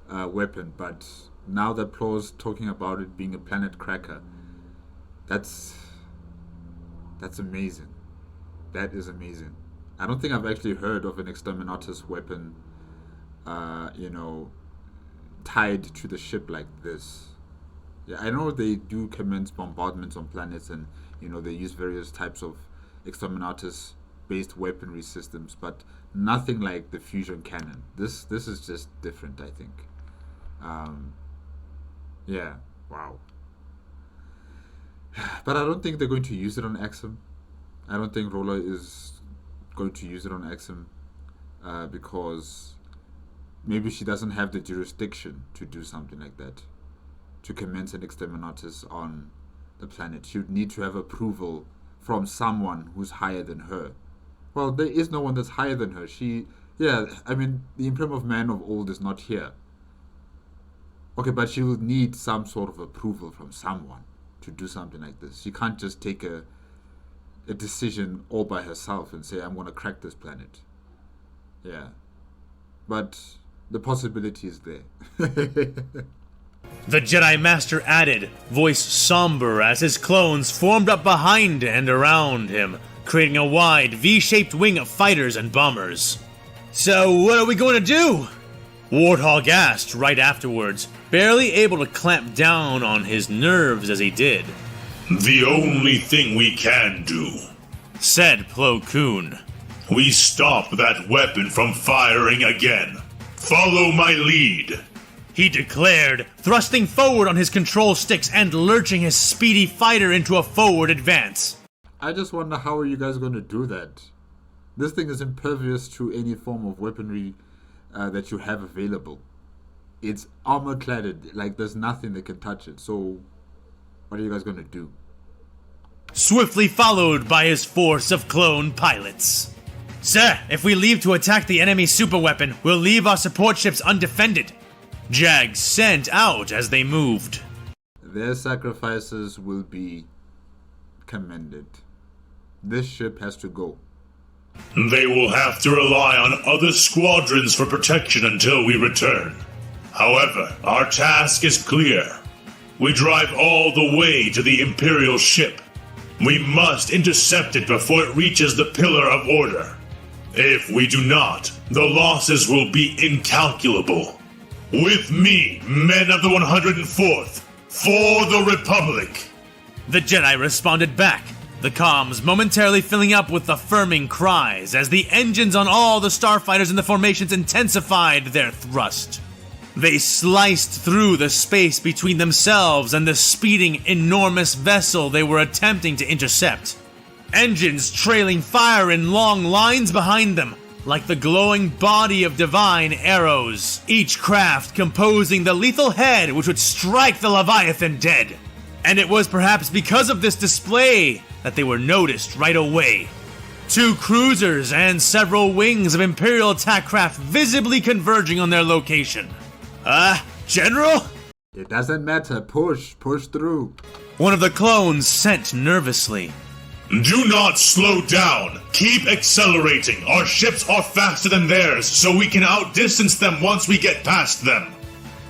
weapon, but now that Plo's talking about it being a planet cracker, that's amazing. That is amazing. I don't think I've actually heard of an Exterminatus weapon, tied to the ship like this. Yeah, I know they do commence bombardments on planets, and they use various types of Exterminatus based weaponry systems, but nothing like the fusion cannon. This is just different, I think. Yeah, wow. But I don't think they're going to use it on Axum. I don't think Roller is going to use it on Axum because maybe she doesn't have the jurisdiction to do something like that, to commence an Exterminatus on the planet. She would need to have approval from someone who's higher than her. Well, there is no one that's higher than her. The Imperium of Man of Old is not here. Okay, but she will need some sort of approval from someone to do something like this. She can't just take a decision all by herself and say, I'm going to crack this planet. Yeah. But the possibility is there. The Jedi Master added, voice somber as his clones formed up behind and around him, creating a wide V-shaped wing of fighters and bombers. So what are we going to do? Warthog asked right afterwards, barely able to clamp down on his nerves as he did. The only thing we can do, said Plo Koon. We stop that weapon from firing again. Follow my lead, he declared, thrusting forward on his control sticks and lurching his speedy fighter into a forward advance. I just wonder, how are you guys going to do that? This thing is impervious to any form of weaponry that you have available. It's armor-cladded, like there's nothing that can touch it. So, what are you guys going to do? Swiftly followed by his force of clone pilots. Sir, if we leave to attack the enemy superweapon, we'll leave our support ships undefended. Jag sent out as they moved. Their sacrifices will be commended. This ship has to go. They will have to rely on other squadrons for protection until we return. However, our task is clear. We drive all the way to the Imperial ship. We must intercept it before it reaches the Pillar of Order. If we do not, the losses will be incalculable. With me, men of the 104th, for the Republic. The Jedi responded back, the comms momentarily filling up with affirming cries as the engines on all the starfighters in the formations intensified their thrust. They sliced through the space between themselves and the speeding, enormous vessel they were attempting to intercept. Engines trailing fire in long lines behind them, like the glowing body of divine arrows, each craft composing the lethal head which would strike the Leviathan dead. And it was perhaps because of this display that they were noticed right away. 2 cruisers and several wings of Imperial attack craft visibly converging on their location. General? It doesn't matter. Push through. One of the clones sent nervously. Do not slow down. Keep accelerating. Our ships are faster than theirs, so we can outdistance them once we get past them.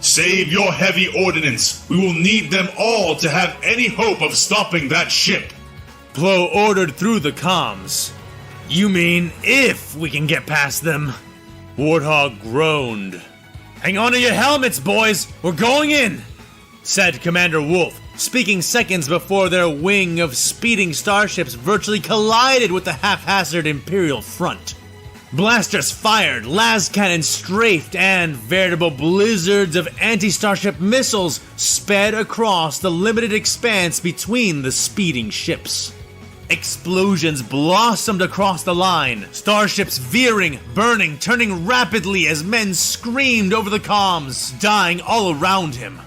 Save your heavy ordnance. We will need them all to have any hope of stopping that ship. Plo ordered through the comms. You mean if we can get past them? Warthog groaned. Hang on to your helmets, boys. We're going in, said Commander Wolf, speaking seconds before their wing of speeding starships virtually collided with the haphazard Imperial front. Blasters fired, las cannons strafed, and veritable blizzards of anti-starship missiles sped across the limited expanse between the speeding ships. Explosions blossomed across the line, starships veering, burning, turning rapidly as men screamed over the comms, dying all around him.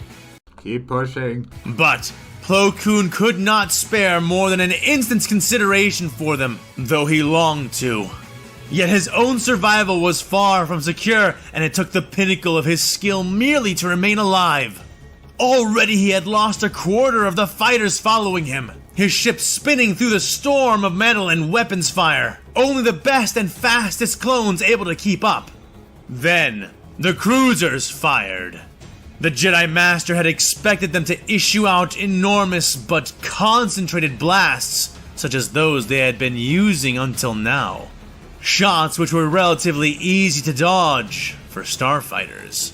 Keep pushing. But Plo Koon could not spare more than an instant's consideration for them, though he longed to. Yet his own survival was far from secure, and it took the pinnacle of his skill merely to remain alive. Already he had lost a quarter of the fighters following him, his ship spinning through the storm of metal and weapons fire, only the best and fastest clones able to keep up. Then, the cruisers fired. The Jedi Master had expected them to issue out enormous but concentrated blasts, such as those they had been using until now. Shots which were relatively easy to dodge for starfighters.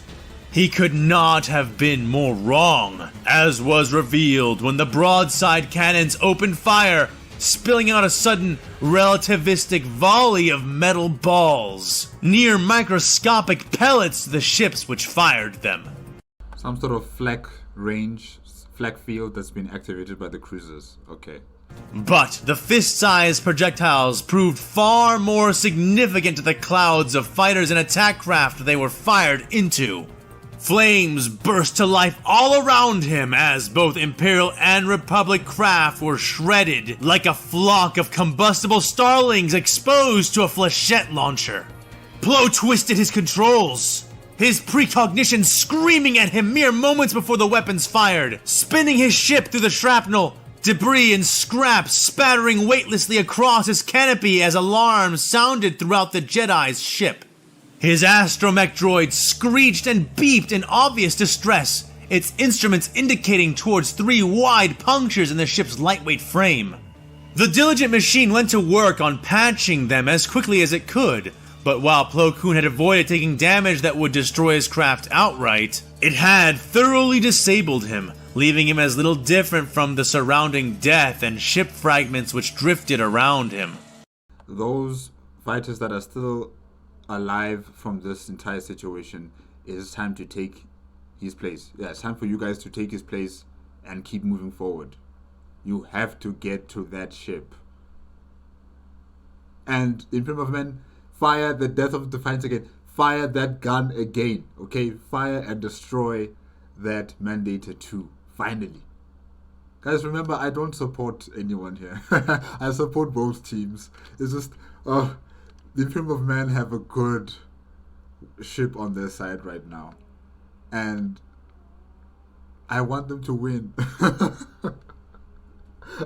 He could not have been more wrong, as was revealed when the broadside cannons opened fire, spilling out a sudden relativistic volley of metal balls, near microscopic pellets to the ships which fired them. Some sort of flak field that's been activated by the cruisers. Okay. But the fist-sized projectiles proved far more significant to the clouds of fighters and attack craft they were fired into. Flames burst to life all around him as both Imperial and Republic craft were shredded like a flock of combustible starlings exposed to a flechette launcher. Plo twisted his controls, his precognition screaming at him mere moments before the weapons fired, spinning his ship through the shrapnel, debris and scraps spattering weightlessly across his canopy as alarms sounded throughout the Jedi's ship. His astromech droid screeched and beeped in obvious distress, its instruments indicating towards 3 wide punctures in the ship's lightweight frame. The diligent machine went to work on patching them as quickly as it could, but while Plo Koon had avoided taking damage that would destroy his craft outright, it had thoroughly disabled him, leaving him as little different from the surrounding death and ship fragments which drifted around him. Those fighters that are still alive from this entire situation, it is time to take his place. Yeah, it's time for you guys to take his place and keep moving forward. You have to get to that ship. And Imperium of Men, fire the Death of Defiance again. Fire that gun again. Okay, fire and destroy that Mandator 2. Finally. Guys, remember, I don't support anyone here. I support both teams. It's just, the Imperium of Man have a good ship on their side right now. And I want them to win.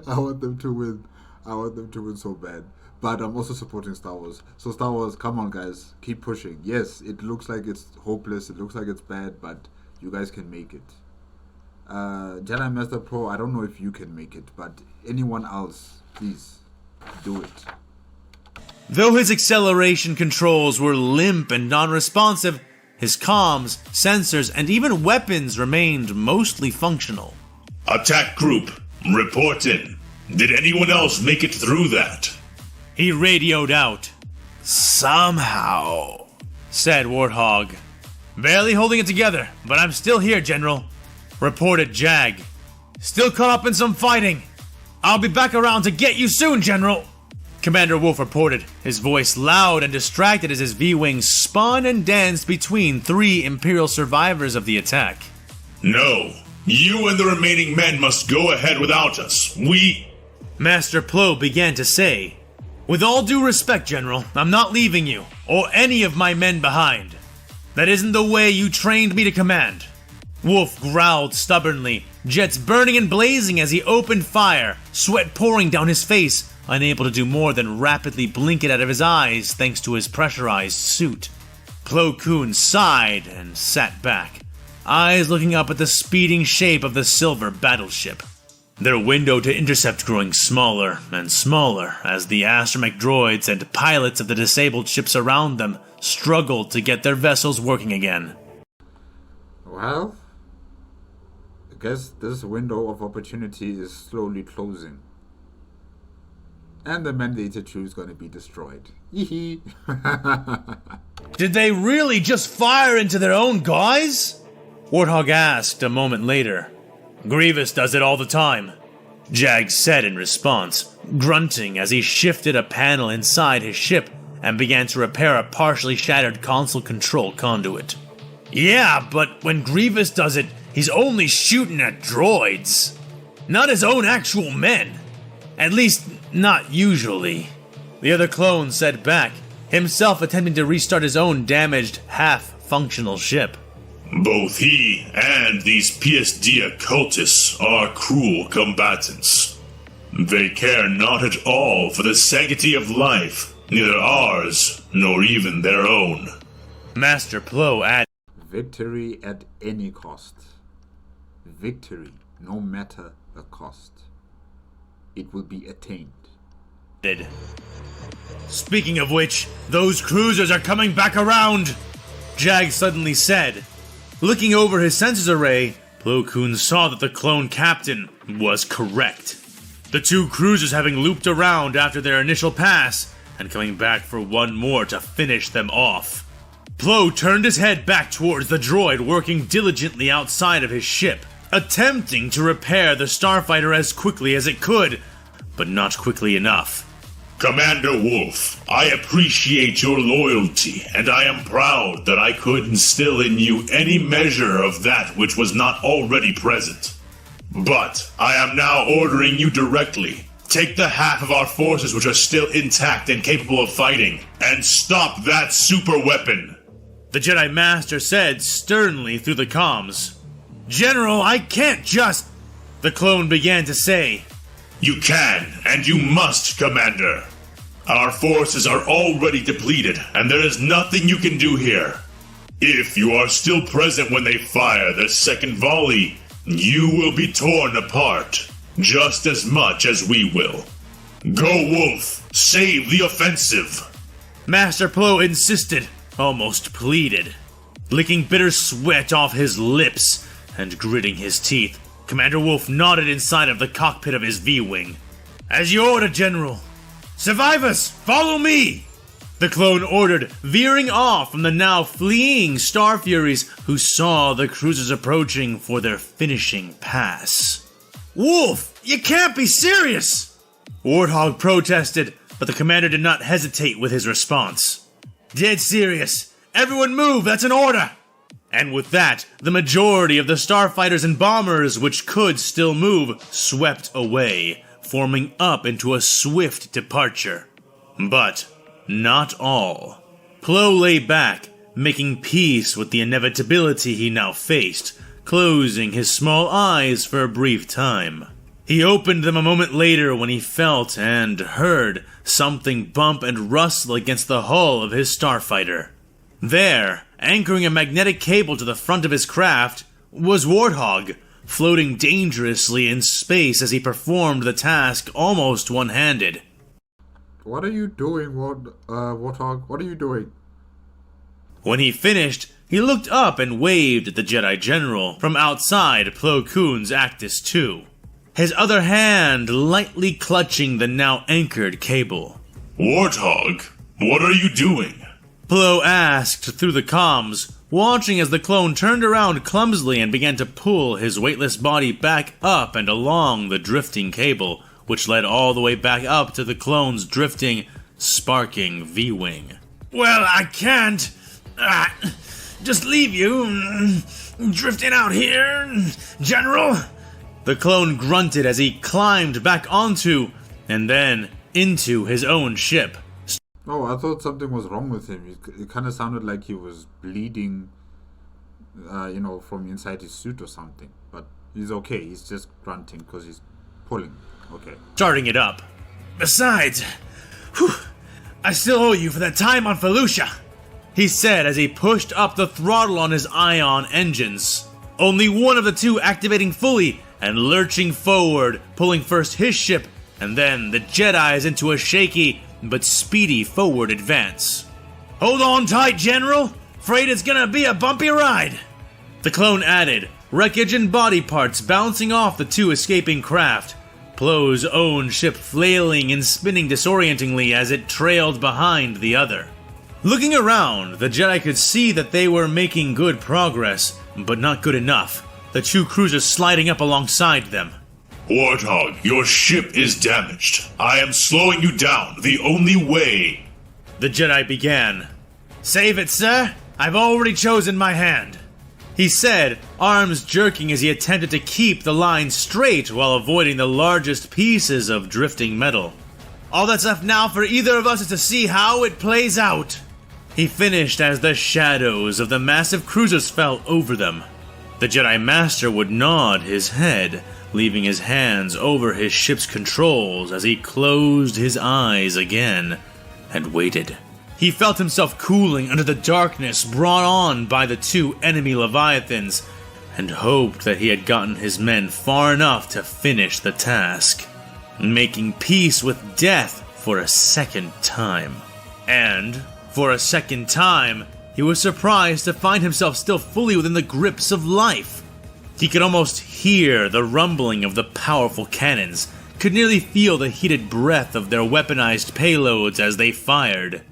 I want them to win. I want them to win so bad. But I'm also supporting Star Wars. So Star Wars, come on guys, keep pushing. Yes, it looks like it's hopeless, it looks like it's bad, but you guys can make it. Jedi Master Pro, I don't know if you can make it, but anyone else, please, do it. Though his acceleration controls were limp and non-responsive, his comms, sensors, and even weapons remained mostly functional. Attack group, report in. Did anyone else make it through that? He radioed out. Somehow, said Warthog. Barely holding it together, but I'm still here, General, reported Jag. Still caught up in some fighting. I'll be back around to get you soon, General, Commander Wolf reported, his voice loud and distracted as his V-Wing spun and danced between 3 Imperial survivors of the attack. No, you and the remaining men must go ahead without us. Master Plo began to say, with all due respect, General, I'm not leaving you, or any of my men behind. That isn't the way you trained me to command. Wolf growled stubbornly, jets burning and blazing as he opened fire, sweat pouring down his face, unable to do more than rapidly blink it out of his eyes thanks to his pressurized suit. Plo Koon sighed and sat back, eyes looking up at the speeding shape of the silver battleship. Their window to intercept growing smaller and smaller as the astromech droids and pilots of the disabled ships around them struggled to get their vessels working again. Well, I guess this window of opportunity is slowly closing. And the Mandator 2 is going to be destroyed. Yee. Did they really just fire into their own guys? Warthog asked a moment later. Grievous does it all the time, Jag said in response, grunting as he shifted a panel inside his ship and began to repair a partially shattered console control conduit. Yeah, but when Grievous does it, he's only shooting at droids, not his own actual men. At least, not usually. The other clone said back, himself attempting to restart his own damaged, half-functional ship. Both he and these PSD occultists are cruel combatants. They care not at all for the sanctity of life, neither ours nor even their own. Master Plo added, Victory at any cost. Victory, no matter the cost. It will be attained. Speaking of which, those cruisers are coming back around, Jag suddenly said. Looking over his sensors array, Plo Koon saw that the clone captain was correct. The 2 cruisers having looped around after their initial pass, and coming back for one more to finish them off. Plo turned his head back towards the droid working diligently outside of his ship, attempting to repair the starfighter as quickly as it could, but not quickly enough. Commander Wolf, I appreciate your loyalty, and I am proud that I could instill in you any measure of that which was not already present. But I am now ordering you directly. Take the half of our forces which are still intact and capable of fighting, and stop that super weapon. The Jedi Master said sternly through the comms. General, I can't just... The clone began to say. You can, and you must, Commander. Our forces are already depleted, and there is nothing you can do here. If you are still present when they fire their second volley, you will be torn apart, just as much as we will. Go, Wolf! Save the offensive! Master Plo insisted, almost pleaded. Licking bitter sweat off his lips and gritting his teeth, Commander Wolf nodded inside of the cockpit of his V-Wing. As you order, General. Survivors, follow me! The clone ordered, veering off from the now fleeing Star Furies who saw the cruisers approaching for their finishing pass. Wolf, you can't be serious! Warthog protested, but the commander did not hesitate with his response. Dead serious. Everyone move, that's an order! And with that, the majority of the starfighters and bombers which could still move swept away, forming up into a swift departure. But not all. Plo lay back, making peace with the inevitability he now faced, closing his small eyes for a brief time. He opened them a moment later when he felt and heard something bump and rustle against the hull of his starfighter. There, anchoring a magnetic cable to the front of his craft, was Warthog, floating dangerously in space as he performed the task almost one-handed. What are you doing, Warthog? What are you doing? When he finished, he looked up and waved at the Jedi General from outside Plo Koon's Actus II. his other hand lightly clutching the now anchored cable. Warthog, what are you doing? Plo asked through the comms, watching as the clone turned around clumsily and began to pull his weightless body back up and along the drifting cable, which led all the way back up to the clone's drifting, sparking V-wing. Well, I can't just leave you drifting out here, General. The clone grunted as he climbed back onto and then into his own ship. Oh, I thought something was wrong with him. It kind of sounded like he was bleeding, from inside his suit or something. But he's okay. He's just grunting because he's pulling. Okay. Starting it up. Besides, I still owe you for that time on Felucia, he said as he pushed up the throttle on his ion engines. Only one of the two activating fully and lurching forward, pulling first his ship and then the Jedi's into a shaky but speedy forward advance. Hold on tight, General. Afraid it's gonna be a bumpy ride, the clone added, wreckage and body parts bouncing off the two escaping craft, Plo's own ship flailing and spinning disorientingly as it trailed behind the other. Looking around, the Jedi could see that they were making good progress, but not good enough, the two cruisers sliding up alongside them. Warthog, your ship is damaged. I am slowing you down the only way. The Jedi began. Save it, sir. I've already chosen my hand, he said, arms jerking as he attempted to keep the line straight while avoiding the largest pieces of drifting metal. All that's left now for either of us is to see how it plays out, he finished as the shadows of the massive cruisers fell over them. The Jedi Master would nod his head, leaving his hands over his ship's controls as he closed his eyes again and waited. He felt himself cooling under the darkness brought on by the two enemy Leviathans and hoped that he had gotten his men far enough to finish the task, making peace with death for a second time. And, for a second time, he was surprised to find himself still fully within the grips of life. He could almost hear the rumbling of the powerful cannons, could nearly feel the heated breath of their weaponized payloads as they fired.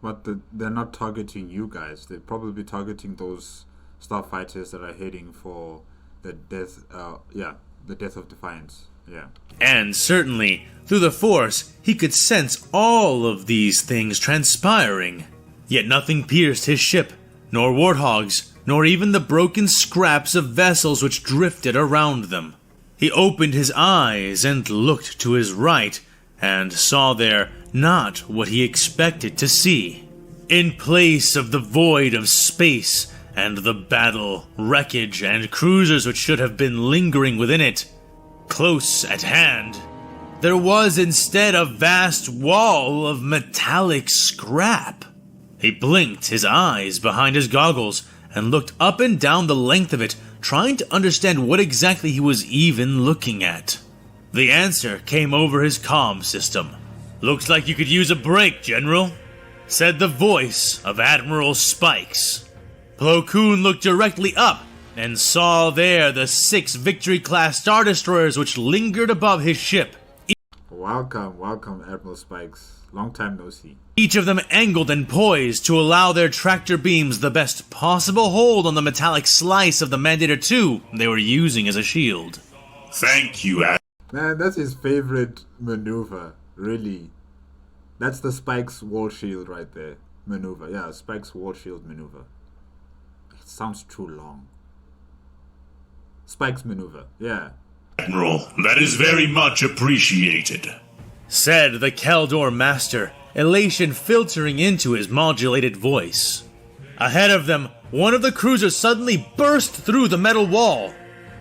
But they're not targeting you guys. They're probably targeting those starfighters that are heading for the Death of Defiance. Yeah. And certainly, through the Force, he could sense all of these things transpiring. Yet nothing pierced his ship, nor Warthogs, nor even the broken scraps of vessels which drifted around them. He opened his eyes and looked to his right, and saw there not what he expected to see. In place of the void of space and the battle, wreckage, and cruisers which should have been lingering within it, close at hand, there was instead a vast wall of metallic scrap. He blinked his eyes behind his goggles and looked up and down the length of it, trying to understand what exactly he was even looking at. The answer came over his comm system. Looks like you could use a break, General, said the voice of Admiral Spikes. Plo Koon looked directly up and saw there the 6 Victory-class Star Destroyers which lingered above his ship. Welcome, Admiral Spikes. Long time no see. Each of them angled and poised to allow their tractor beams the best possible hold on the metallic slice of the Mandator II they were using as a shield. Thank you, Man, that's his favorite maneuver, really. That's the Spikes wall shield right there. Maneuver, yeah, Spikes wall shield maneuver. It sounds too long. Spikes maneuver, yeah. Admiral, that is very much appreciated, said the Keldor Master, elation filtering into his modulated voice. Ahead of them, one of the cruisers suddenly burst through the metal wall,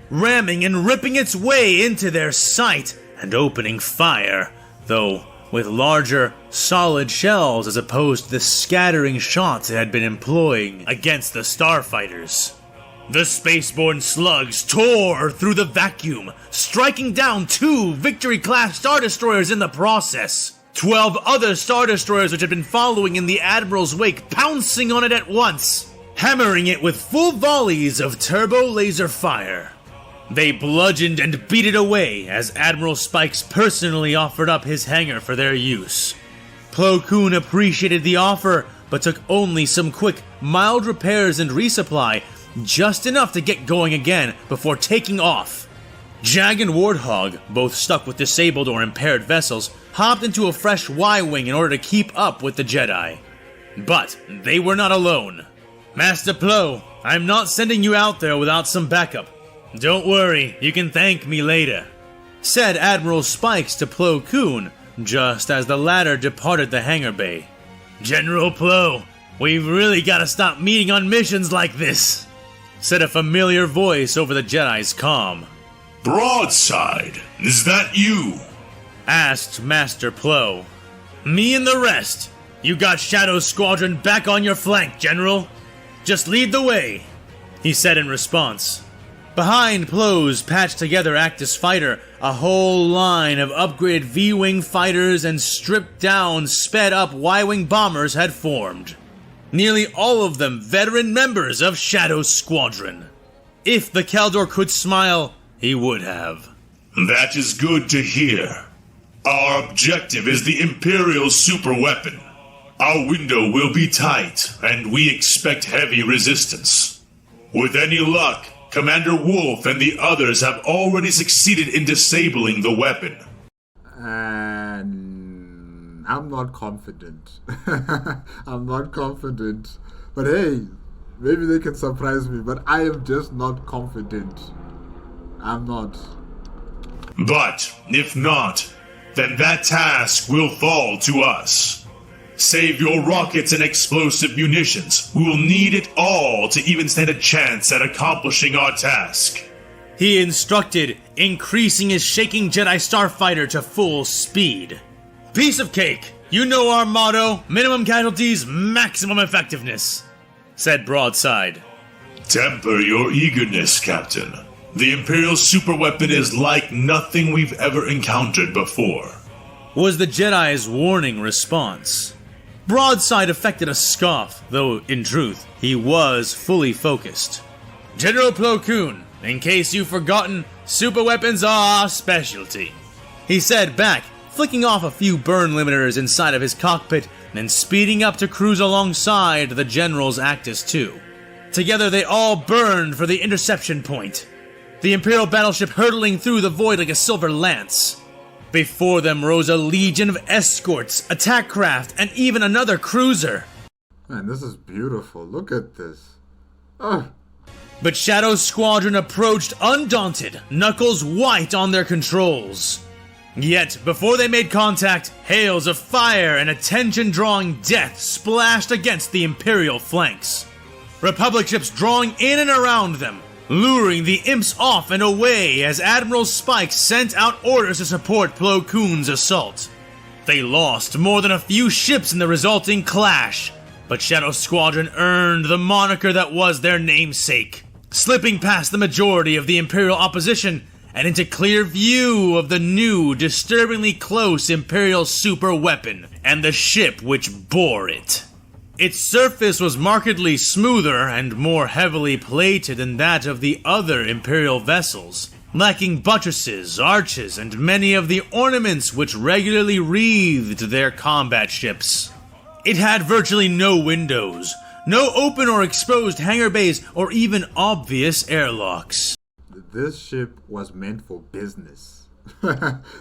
ramming and ripping its way into their sight and opening fire, though with larger, solid shells as opposed to the scattering shots it had been employing against the starfighters. The spaceborne slugs tore through the vacuum, striking down 2 Victory-class Star Destroyers in the process. 12 other Star Destroyers which had been following in the Admiral's wake pouncing on it at once, hammering it with full volleys of turbo laser fire. They bludgeoned and beat it away as Admiral Spikes personally offered up his hangar for their use. Plo Koon appreciated the offer, but took only some quick, mild repairs and resupply, just enough to get going again before taking off. Jag and Warthog, both stuck with disabled or impaired vessels, hopped into a fresh Y-Wing in order to keep up with the Jedi. But they were not alone. Master Plo, I'm not sending you out there without some backup. Don't worry, you can thank me later, said Admiral Spikes to Plo Koon, just as the latter departed the hangar bay. General Plo, we've really got to stop meeting on missions like this, said a familiar voice over the Jedi's comm. Broadside, is that you? Asked Master Plo. Me and the rest. You got Shadow Squadron back on your flank, General. Just lead the way, he said in response. Behind Plo's patched-together Actis fighter, a whole line of upgraded V-Wing fighters and stripped-down, sped-up Y-Wing bombers had formed. Nearly all of them veteran members of Shadow Squadron. If the Keldor could smile, he would have. That is good to hear. Our objective is the Imperial superweapon. Our window will be tight, and we expect heavy resistance. With any luck, Commander Wolf and the others have already succeeded in disabling the weapon. And I'm not confident. I'm not confident. But hey, maybe they can surprise me, but I am just not confident. I'm not. But if not, then that task will fall to us. Save your rockets and explosive munitions. We will need it all to even stand a chance at accomplishing our task. He instructed, increasing his shaking Jedi starfighter to full speed. Piece of cake. You know our motto, minimum casualties, maximum effectiveness, said Broadside. Temper your eagerness, Captain. The Imperial superweapon is like nothing we've ever encountered before, was the Jedi's warning response. Broadside affected a scoff, though, in truth, he was fully focused. General Plo Koon, in case you've forgotten, superweapons are our specialty, he said back, flicking off a few burn limiters inside of his cockpit and speeding up to cruise alongside the General's Actis II. Together they all burned for the interception point, the Imperial battleship hurtling through the void like a silver lance. Before them rose a legion of escorts, attack craft, and even another cruiser. Man, this is beautiful. Look at this. Oh. But Shadow Squadron approached undaunted, knuckles white on their controls. Yet, before they made contact, hails of fire and attention-drawing death splashed against the Imperial flanks. Republic ships drawing in and around them, luring the imps off and away as Admiral Spike sent out orders to support Plo Koon's assault. They lost more than a few ships in the resulting clash, but Shadow Squadron earned the moniker that was their namesake, slipping past the majority of the Imperial opposition and into clear view of the new, disturbingly close Imperial super weapon and the ship which bore it. Its surface was markedly smoother and more heavily plated than that of the other Imperial vessels, lacking buttresses, arches, and many of the ornaments which regularly wreathed their combat ships. It had virtually no windows, no open or exposed hangar bays, or even obvious airlocks. This ship was meant for business.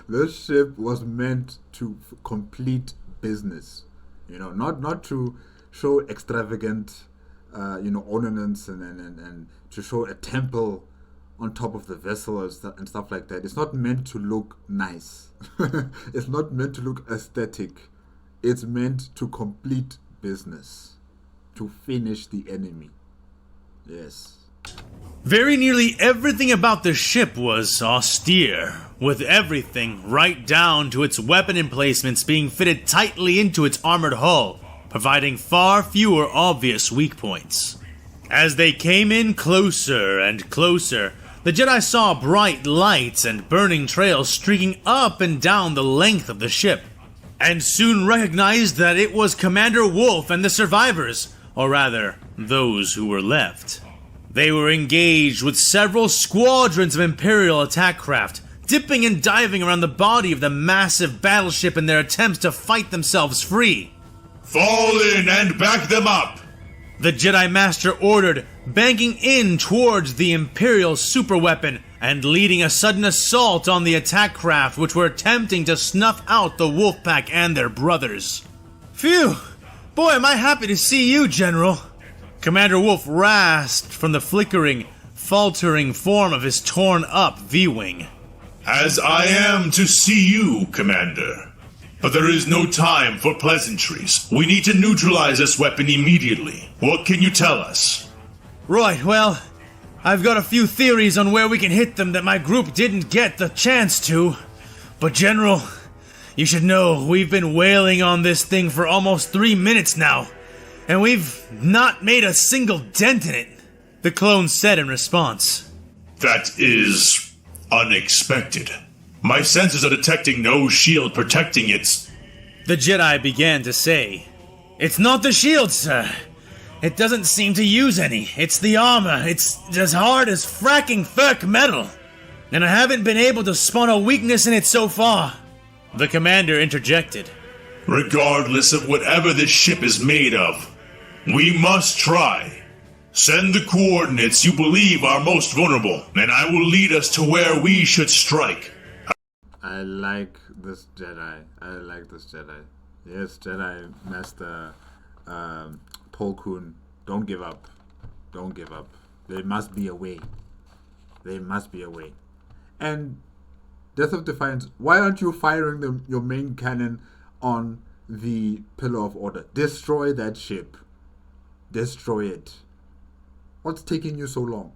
This ship was meant to complete business. Not to show extravagant, ornaments and to show a temple on top of the vessel and stuff like that. It's not meant to look nice. It's not meant to look aesthetic. It's meant to complete business, to finish the enemy. Yes. Very nearly everything about the ship was austere, with everything right down to its weapon emplacements being fitted tightly into its armored hull, providing far fewer obvious weak points. As they came in closer and closer, the Jedi saw bright lights and burning trails streaking up and down the length of the ship, and soon recognized that it was Commander Wolf and the survivors, or rather, those who were left. They were engaged with several squadrons of Imperial attack craft, dipping and diving around the body of the massive battleship in their attempts to fight themselves free. Fall in and back them up! The Jedi Master ordered, banking in towards the Imperial superweapon and leading a sudden assault on the attack craft which were attempting to snuff out the Wolfpack and their brothers. Phew! Boy, am I happy to see you, General! Commander Wolf rasped from the flickering, faltering form of his torn-up V-Wing. As I am to see you, Commander. But there is no time for pleasantries. We need to neutralize this weapon immediately. What can you tell us? Right, well, I've got a few theories on where we can hit them that my group didn't get the chance to. But General, you should know we've been wailing on this thing for almost 3 minutes now, and we've not made a single dent in it, the clone said in response. That is unexpected. My sensors are detecting no shield protecting it. The Jedi began to say. It's not the shield, sir. It doesn't seem to use any. It's the armor. It's as hard as fracking Ferk metal. And I haven't been able to spawn a weakness in it so far. The commander interjected. Regardless of whatever this ship is made of, we must try. Send the coordinates you believe are most vulnerable, and I will lead us to where we should strike. I like this Jedi. Yes, Jedi Master Koon. Don't give up. Don't give up. There must be a way. There must be a way. And Death of Defiance, why aren't you firing your main cannon on the Pillar of Order? Destroy that ship. Destroy it. What's taking you so long?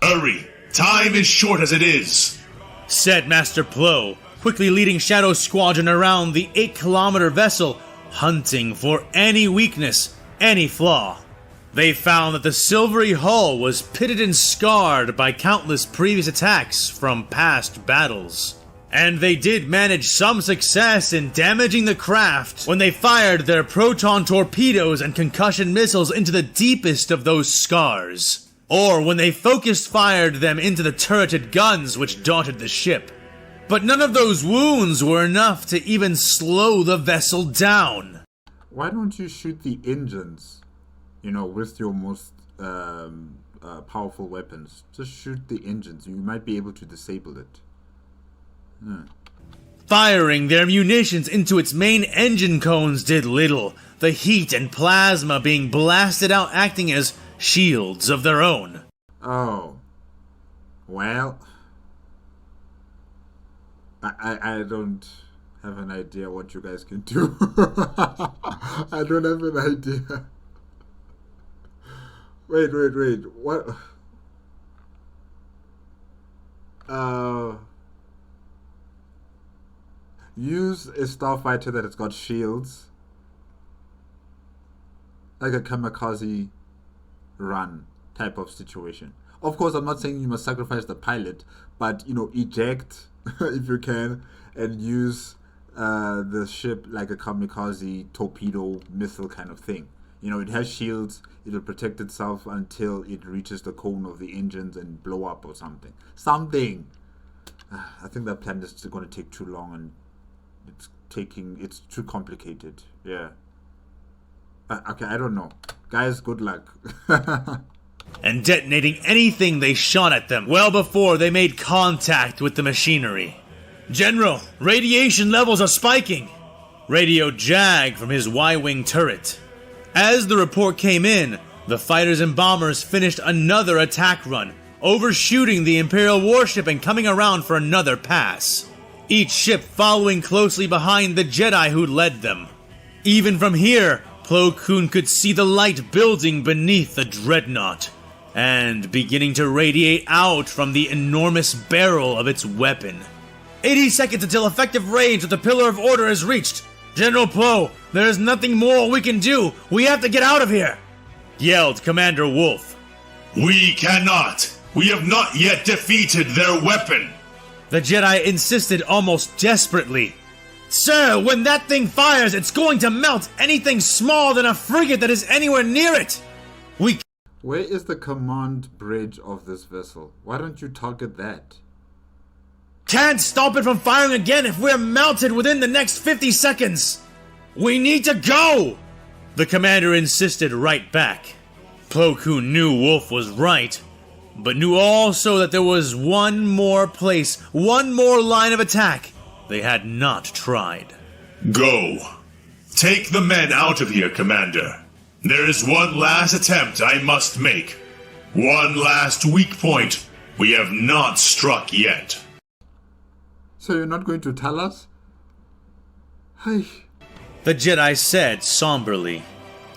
Hurry! Time is short as it is, said Master Plo, quickly leading Shadow Squadron around the 8-kilometer vessel, hunting for any weakness, any flaw. They found that the silvery hull was pitted and scarred by countless previous attacks from past battles. And they did manage some success in damaging the craft when they fired their proton torpedoes and concussion missiles into the deepest of those scars, or when they focused fired them into the turreted guns which dotted the ship. But none of those wounds were enough to even slow the vessel down. Why don't you shoot the engines, with your most powerful weapons? Just shoot the engines. You might be able to disable it. Firing their munitions into its main engine cones did little, the heat and plasma being blasted out acting as shields of their own. Oh. Well, I don't have an idea what you guys can do. I don't have an idea. Wait. What? Use a starfighter that has got shields. Like a kamikaze run type of situation. Of course, I'm not saying you must sacrifice the pilot, but, eject if you can and use the ship like a kamikaze torpedo missile kind of thing. It has shields. It'll protect itself until it reaches the cone of the engines and blow up or something. I think that plan is going to take too long and it's too complicated. Yeah. Okay, I don't know. Guys, good luck. And detonating anything they shot at them well before they made contact with the machinery. General, radiation levels are spiking, radioed Jag from his Y-wing turret. As the report came in, the fighters and bombers finished another attack run, overshooting the Imperial warship and coming around for another pass. Each ship following closely behind the Jedi who led them. Even from here, Plo Koon could see the light building beneath the dreadnought, and beginning to radiate out from the enormous barrel of its weapon. 80 seconds until effective range of the Pillar of Order is reached. General Plo, there is nothing more we can do. We have to get out of here, yelled Commander Wolf. We cannot. We have not yet defeated their weapon. The Jedi insisted almost desperately. Sir, when that thing fires, it's going to melt anything smaller than a frigate that is anywhere near it. Where is the command bridge of this vessel? Why don't you target that? Can't stop it from firing again if we're melted within the next 50 seconds! We need to go! The commander insisted right back. Plo Koon knew Wolf was right, but knew also that there was one more place, one more line of attack they had not tried. Go. Take the men out of here, Commander. There is one last attempt I must make. One last weak point we have not struck yet. So you're not going to tell us? Hey. The Jedi said somberly.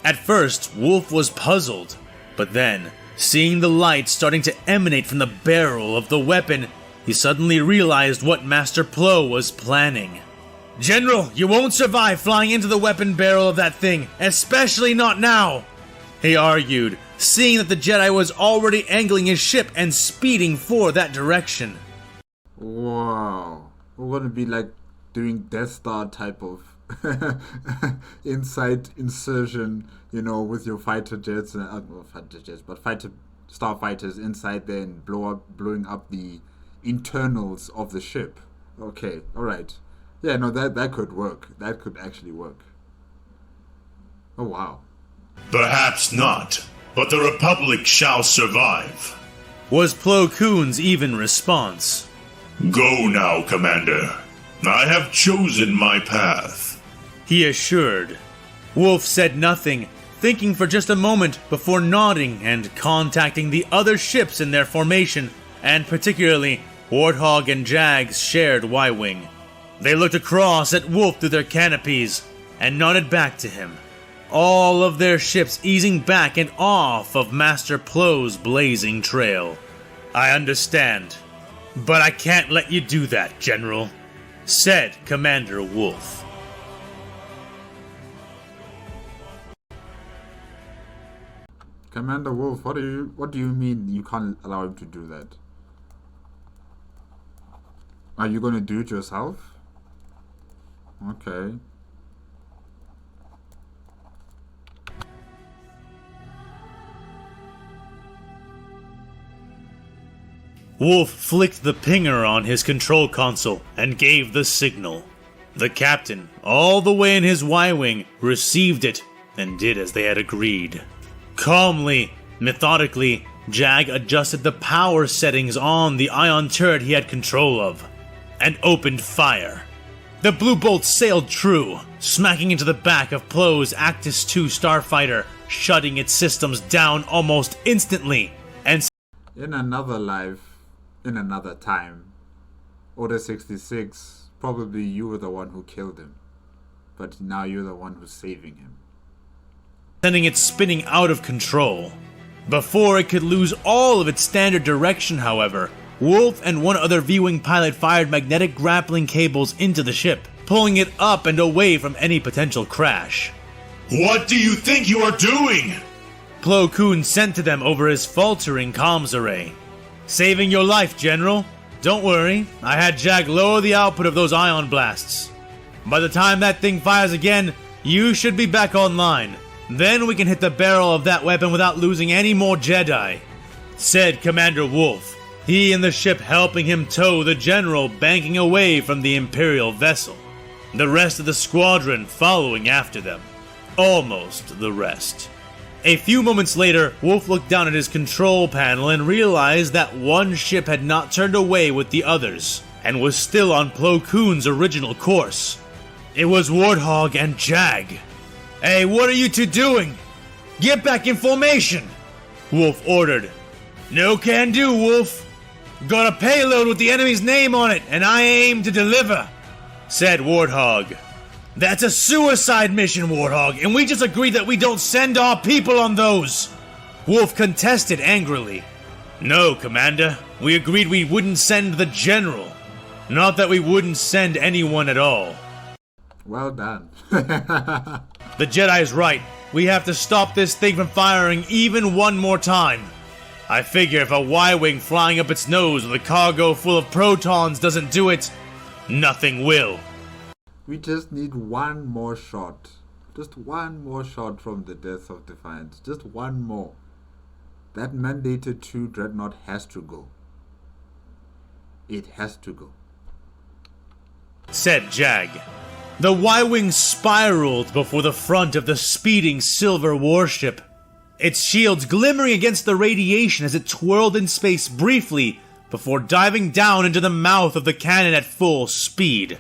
At first, Wolf was puzzled, but then, seeing the light starting to emanate from the barrel of the weapon, he suddenly realized what Master Plo was planning. General, you won't survive flying into the weapon barrel of that thing, especially not now, he argued, seeing that the Jedi was already angling his ship and speeding for that direction. Wow. We're gonna be like doing Death Star type of inside insertion, with your fighter jets, not fighter jets, but starfighters inside there and blowing up the internals of the ship. Okay, alright. Yeah, no, that could work. That could actually work. Oh, wow. Perhaps not, but the Republic shall survive, was Plo Koon's even response. Go now, Commander. I have chosen my path, he assured. Wolf said nothing, thinking for just a moment before nodding and contacting the other ships in their formation, and particularly Warthog and Jag's shared Y-Wing. They looked across at Wolf through their canopies and nodded back to him, all of their ships easing back and off of Master Plo's blazing trail. I understand, but I can't let you do that, General, said Commander Wolf. Commander Wolf, what do you mean you can't allow him to do that? Are you going to do it yourself? Okay. Wolf flicked the pinger on his control console and gave the signal. The captain, all the way in his Y-Wing, received it and did as they had agreed. Calmly, methodically, Jag adjusted the power settings on the ion turret he had control of and opened fire. The blue bolt sailed true, smacking into the back of Plo's Actis II starfighter, shutting its systems down almost instantly, and in another life, in another time, Order 66, probably you were the one who killed him, but now you're the one who's saving him. Sending it spinning out of control. Before it could lose all of its standard direction, however, Wolf and one other V-Wing pilot fired magnetic grappling cables into the ship, pulling it up and away from any potential crash. What do you think you are doing? Plo Koon sent to them over his faltering comms array. Saving your life, General. Don't worry, I had Jag lower the output of those ion blasts. By the time that thing fires again, you should be back online. Then we can hit the barrel of that weapon without losing any more Jedi, said Commander Wolf, he and the ship helping him tow the General banking away from the Imperial vessel. The rest of the squadron following after them. Almost the rest. A few moments later, Wolf looked down at his control panel and realized that one ship had not turned away with the others, and was still on Plo Koon's original course. It was Warthog and Jag. Hey, what are you two doing? Get back in formation, Wolf ordered. No can do, Wolf. Got a payload with the enemy's name on it, and I aim to deliver, said Warthog. That's a suicide mission, Warthog, and we just agreed that we don't send our people on those. Wolf contested angrily. No, Commander. We agreed we wouldn't send the General. Not that we wouldn't send anyone at all. Well done. The Jedi's right. We have to stop this thing from firing even one more time. I figure if a Y-Wing flying up its nose with a cargo full of protons doesn't do it, nothing will. We just need one more shot. Just one more shot from the Death of Defiance. Just one more. That mandated 2 Dreadnought has to go. It has to go. Said Jag. The Y-Wing spiraled before the front of the speeding silver warship, its shields glimmering against the radiation as it twirled in space briefly before diving down into the mouth of the cannon at full speed.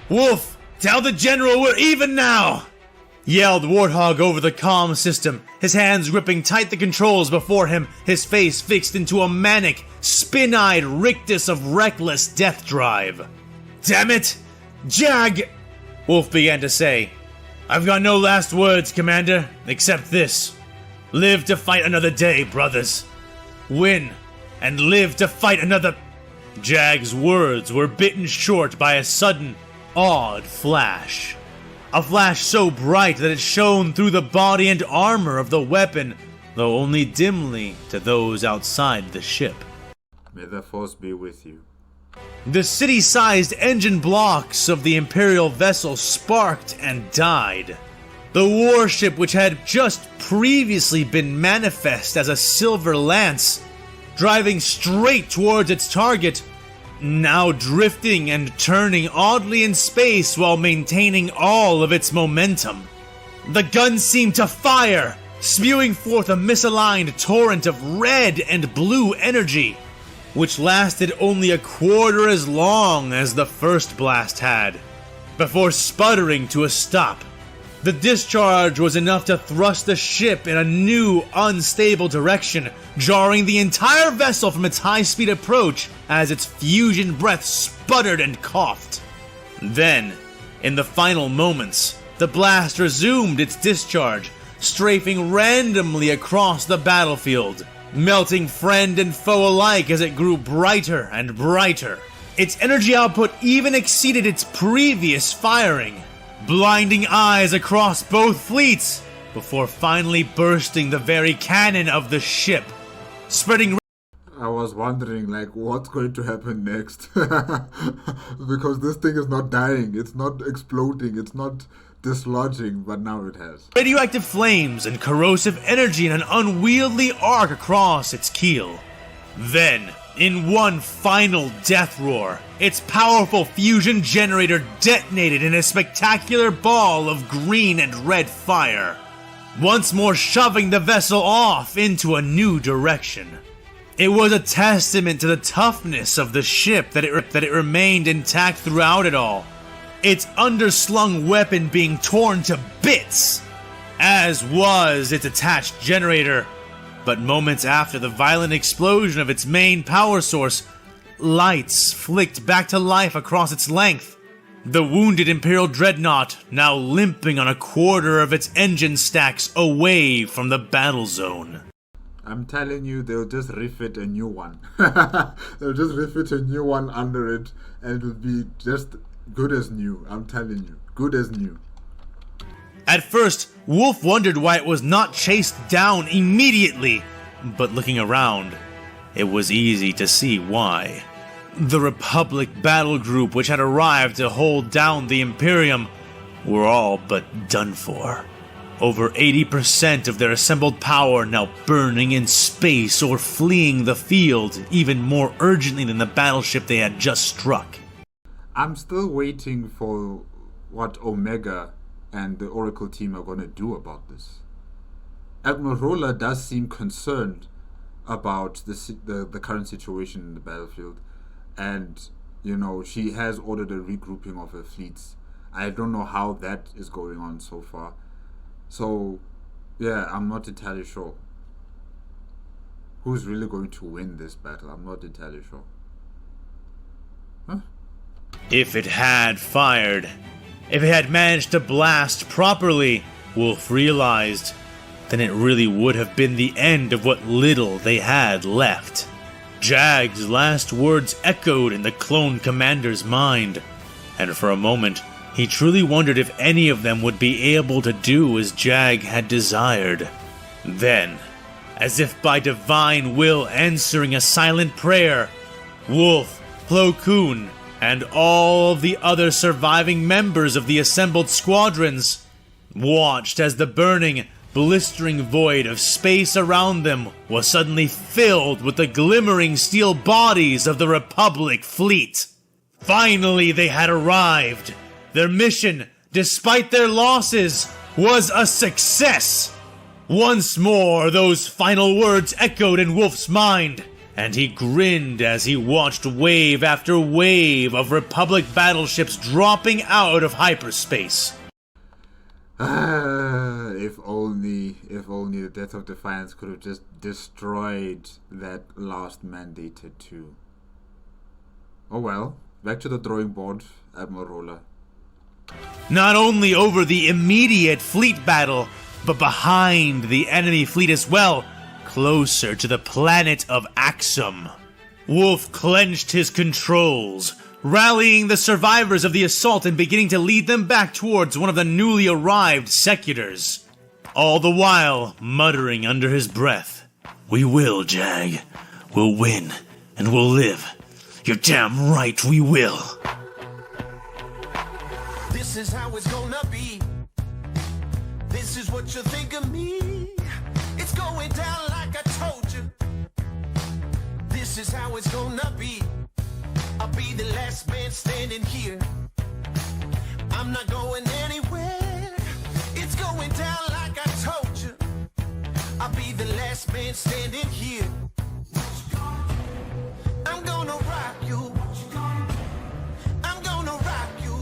"Wolf, tell the General we're even now!" yelled Warthog over the comm system, his hands gripping tight the controls before him, his face fixed into a manic, spin-eyed rictus of reckless death drive. "Damn it! Jag!" Wolf began to say. "I've got no last words, Commander, except this. Live to fight another day, brothers. Win, and live to fight another..." Jag's words were bitten short by a sudden, odd flash. A flash so bright that it shone through the body and armor of the weapon, though only dimly to those outside the ship. May the Force be with you. The city-sized engine blocks of the Imperial vessel sparked and died. The warship, which had just previously been manifest as a silver lance, driving straight towards its target, now drifting and turning oddly in space while maintaining all of its momentum. The gun seemed to fire, spewing forth a misaligned torrent of red and blue energy, which lasted only a quarter as long as the first blast had, before sputtering to a stop. The discharge was enough to thrust the ship in a new, unstable direction, jarring the entire vessel from its high-speed approach as its fusion breath sputtered and coughed. Then, in the final moments, the blast resumed its discharge, strafing randomly across the battlefield, melting friend and foe alike as it grew brighter and brighter. Its energy output even exceeded its previous firing, blinding eyes across both fleets before finally bursting the very cannon of the ship, spreading... I was wondering, like, what's going to happen next? Because this thing is not dying, it's not exploding, it's not dislodging, but now it has. radioactive flames and corrosive energy in an unwieldy arc across its keel. Then, in one final death roar, its powerful fusion generator detonated in a spectacular ball of green and red fire, once more shoving the vessel off into a new direction. It was a testament to the toughness of the ship that it remained intact throughout it all, its underslung weapon being torn to bits, as was its attached generator. But moments after the violent explosion of its main power source, lights flicked back to life across its length. The wounded Imperial Dreadnought now limping on a quarter of its engine stacks away from the battle zone. I'm telling you, they'll just refit a new one. They'll just refit a new one under it, and it'll be just good as new. I'm telling you, good as new. At first, Wolf wondered why it was not chased down immediately, but looking around, it was easy to see why. The Republic battle group which had arrived to hold down the Imperium were all but done for. Over 80% of their assembled power now burning in space or fleeing the field even more urgently than the battleship they had just struck. I'm still waiting for what Omega and the Oracle team are going to do about this. Admiral Roller does seem concerned about the current situation in the battlefield, and you know, she has ordered a regrouping of her fleets. I don't know how that is going on so far. So yeah, I'm not entirely sure who's really going to win this battle. I'm not entirely sure. Huh? If it had fired, if it had managed to blast properly, Wolf realized, then it really would have been the end of what little they had left. Jag's last words echoed in the clone commander's mind, and for a moment, he truly wondered if any of them would be able to do as Jag had desired. Then, as if by divine will answering a silent prayer, Wolf, Plo Koon, and all of the other surviving members of the assembled squadrons watched as the burning, blistering void of space around them was suddenly filled with the glimmering steel bodies of the Republic fleet. Finally, they had arrived. Their mission, despite their losses, was a success. Once more, those final words echoed in Wolf's mind, and he grinned as he watched wave after wave of Republic battleships dropping out of hyperspace. If only the Death of Defiance could have just destroyed that last mandated too. Oh well, back to the drawing board, Admiral Roller. Not only over the immediate fleet battle, but behind the enemy fleet as well, closer to the planet of Axum. Wolf clenched his controls, rallying the survivors of the assault and beginning to lead them back towards one of the newly arrived secutors. All the while muttering under his breath, "We will, Jag. We'll win, and we'll live. You're damn right we will." This is how it's gonna be. This is what you think of me. It's going down like I told you. This is how it's gonna be. I'll be the last man standing here. I'm not going anywhere. It's going down like I told you. I'll be the last man standing here. I'm gonna rock you. I'm gonna rock you.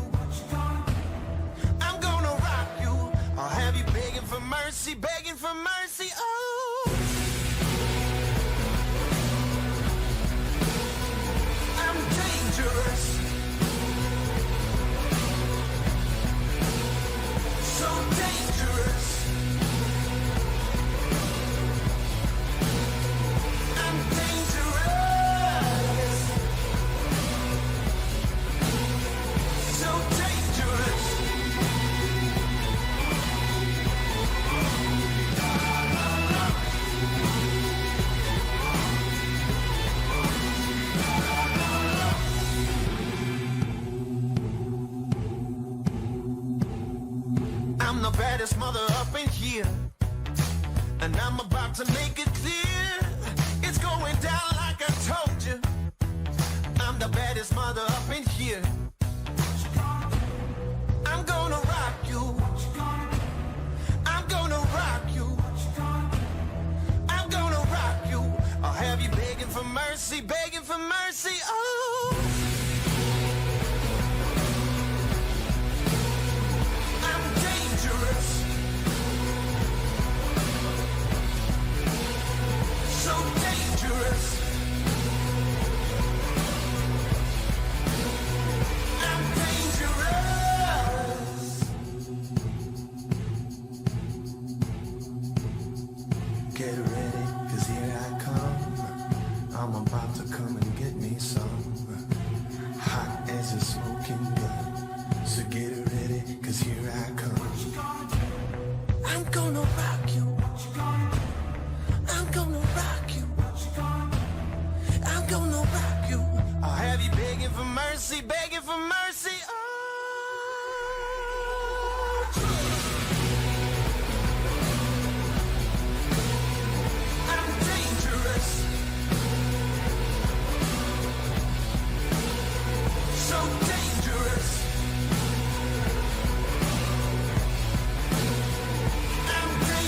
I'm gonna rock you. I'll have you begging for mercy, begging for mercy. Oh, I'm dangerous. So dangerous. I'm dangerous. So dangerous. I'm the baddest mother up in here, and I'm about to make it clear. It's going down like I told you. I'm the baddest mother up in here. I'm gonna rock you. I'm gonna rock you. I'm gonna rock you. I'll have you begging for mercy, begging for mercy. Oh, I'm dangerous. So dangerous. I'm dangerous. Get ready, 'cause here I come. I'm about to come and get me some. Hot as a smoking gun. So get ready, 'cause here I come. I'm gonna rock you. I'm gonna rock you. I'm gonna rock you. I'll have you begging for mercy, begging for mercy. Oh. I'm dangerous. So dangerous. I'm dangerous.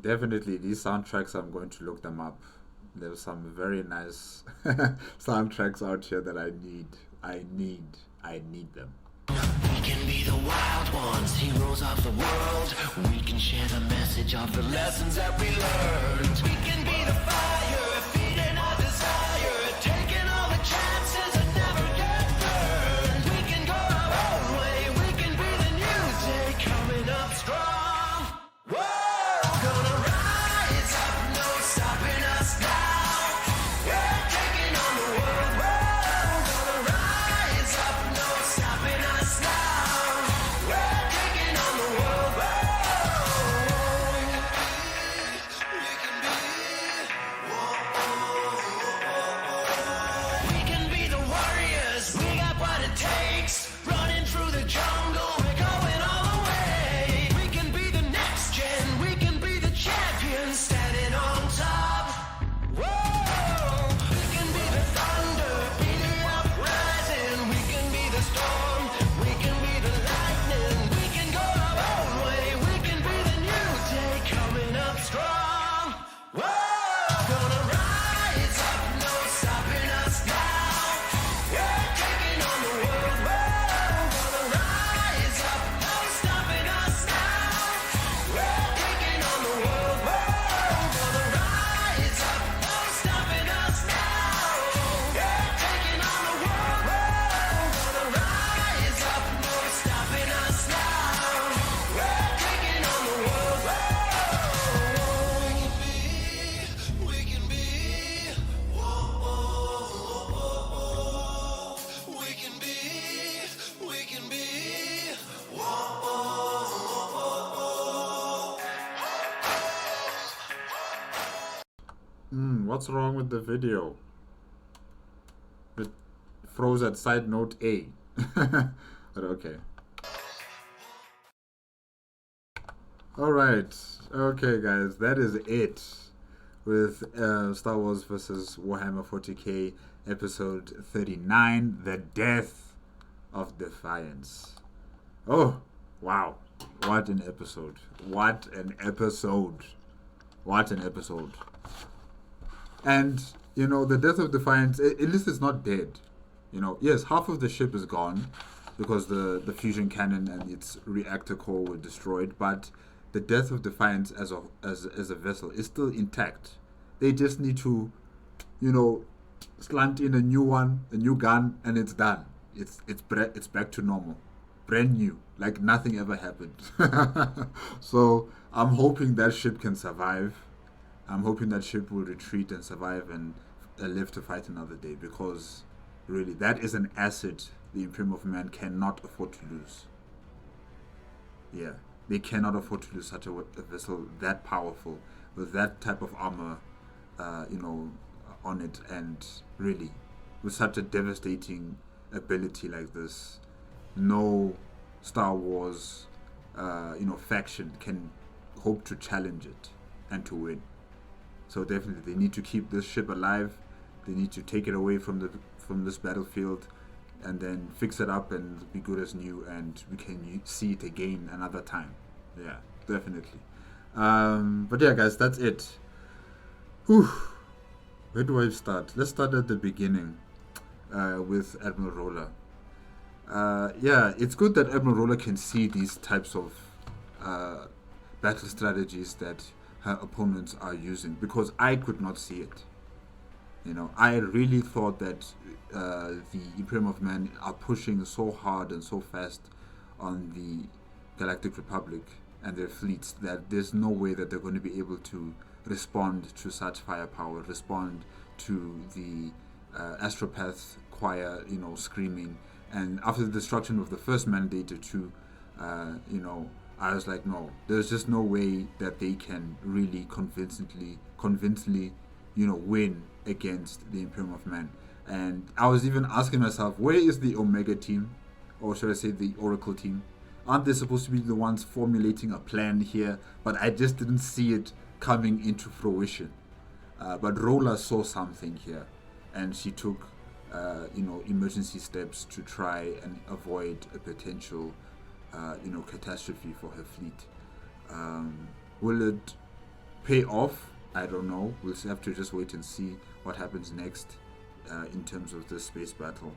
Definitely, these soundtracks, I'm going to look them up. There's some very nice soundtracks out here that I need. I need them. We can be the wild ones, heroes of the world. We can share the message of the lessons that we learned. We can be the fire, feeding our desire, taking all the chances and never get burned. We can go our own way, we can be the new day, coming up strong. Whoa, gonna rise up, no stopping us now. We're taking on the world. Whoa, gonna rise up, no stopping us now. We're taking on the world. We can be the warriors, we got what it takes. Running through the jungle, we're going all the way. We can be the next gen, we can be the champions, standing on top. Whoa! We can be the thunder, be the uprising. We can be the storm, we can be the lightning. We can go our own way, we can be the new day, coming up strong. Whoa! Gonna rise up, no stopping us now. We're taking on the world. Whoa! Gonna rise up, no stopping us now. We're taking on the world. Whoa! Gonna rise up, no stopping us now. We're taking on the world. Whoa! Gonna rise up, no stopping us now. We're taking on the world. We can be. We can be. We can be. What's wrong with the video? It froze at side note A. But okay. Alright. Okay, guys. That is it with Star Wars vs. Warhammer 40K episode 39, The Death of Defiance. Oh, wow. What an episode. What an episode. What an episode. And, you know, the Death of Defiance, at least it's not dead. You know, yes, half of the ship is gone because the fusion cannon and its reactor core were destroyed, but the Death of Defiance as a vessel is still intact. They just need to, you know, slant in a new one, a new gun, and it's done. It's back to normal. Brand new, like nothing ever happened. So I'm hoping that ship can survive. I'm hoping that ship will retreat and survive and live to fight another day, because really that is an asset the Imperium of Man cannot afford to lose. Yeah, they cannot afford to lose such a vessel that powerful with that type of armor, you know, on it, and really with such a devastating ability like this. No Star Wars, you know, faction can hope to challenge it and to win. So definitely, they need to keep this ship alive. They need to take it away from this battlefield, and then fix it up and be good as new, and we can see it again another time. Yeah, definitely. But yeah, guys, that's it. Whew. Where do I start? Let's start at the beginning with Admiral Roller. Yeah, it's good that Admiral Roller can see these types of battle strategies that her opponents are using, because I could not see it. You know, I really thought that the Imperium of Man are pushing so hard and so fast on the Galactic Republic and their fleets that there's no way that they're going to be able to respond to such firepower, respond to the Astropath choir, you know, screaming. And after the destruction of the first Mandator 2, you know, I was like, no, there's just no way that they can really convincingly, you know, win against the Imperium of Man. And I was even asking myself, where is the Omega team? Or should I say the Oracle team? Aren't they supposed to be the ones formulating a plan here? But I just didn't see it coming into fruition. But Rolla saw something here, and she took, you know, emergency steps to try and avoid a potential, you know, catastrophe for her fleet. Will it pay off, I don't know. We'll have to just wait and see what happens next in terms of this space battle.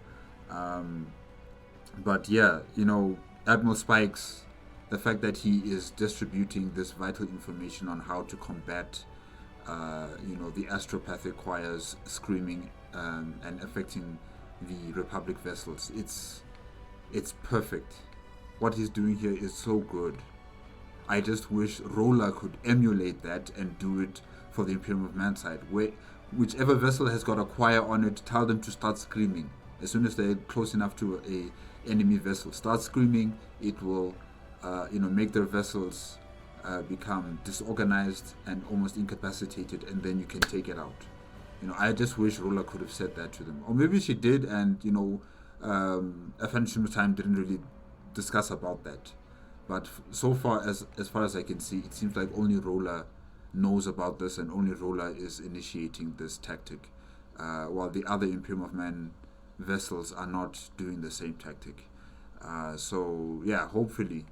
But yeah, Admiral Spikes, the fact that he is distributing this vital information on how to combat, the astropathic choirs screaming and affecting the Republic vessels, it's perfect. What he's doing here is so good. I just wish Roller could emulate that and do it for the Imperium of Man side. Whichever vessel has got a choir on it, tell them to start screaming. As soon as they're close enough to a enemy vessel, start screaming. It will, make their vessels become disorganized and almost incapacitated, and then you can take it out. I just wish Roller could have said that to them, or maybe she did, and AFanWithTooMuchTime didn't really discuss about that. But so far, as far as I can see, it seems like only Roller knows about this, and only Roller is initiating this tactic, while the other Imperium of Man vessels are not doing the same tactic. So yeah, hopefully,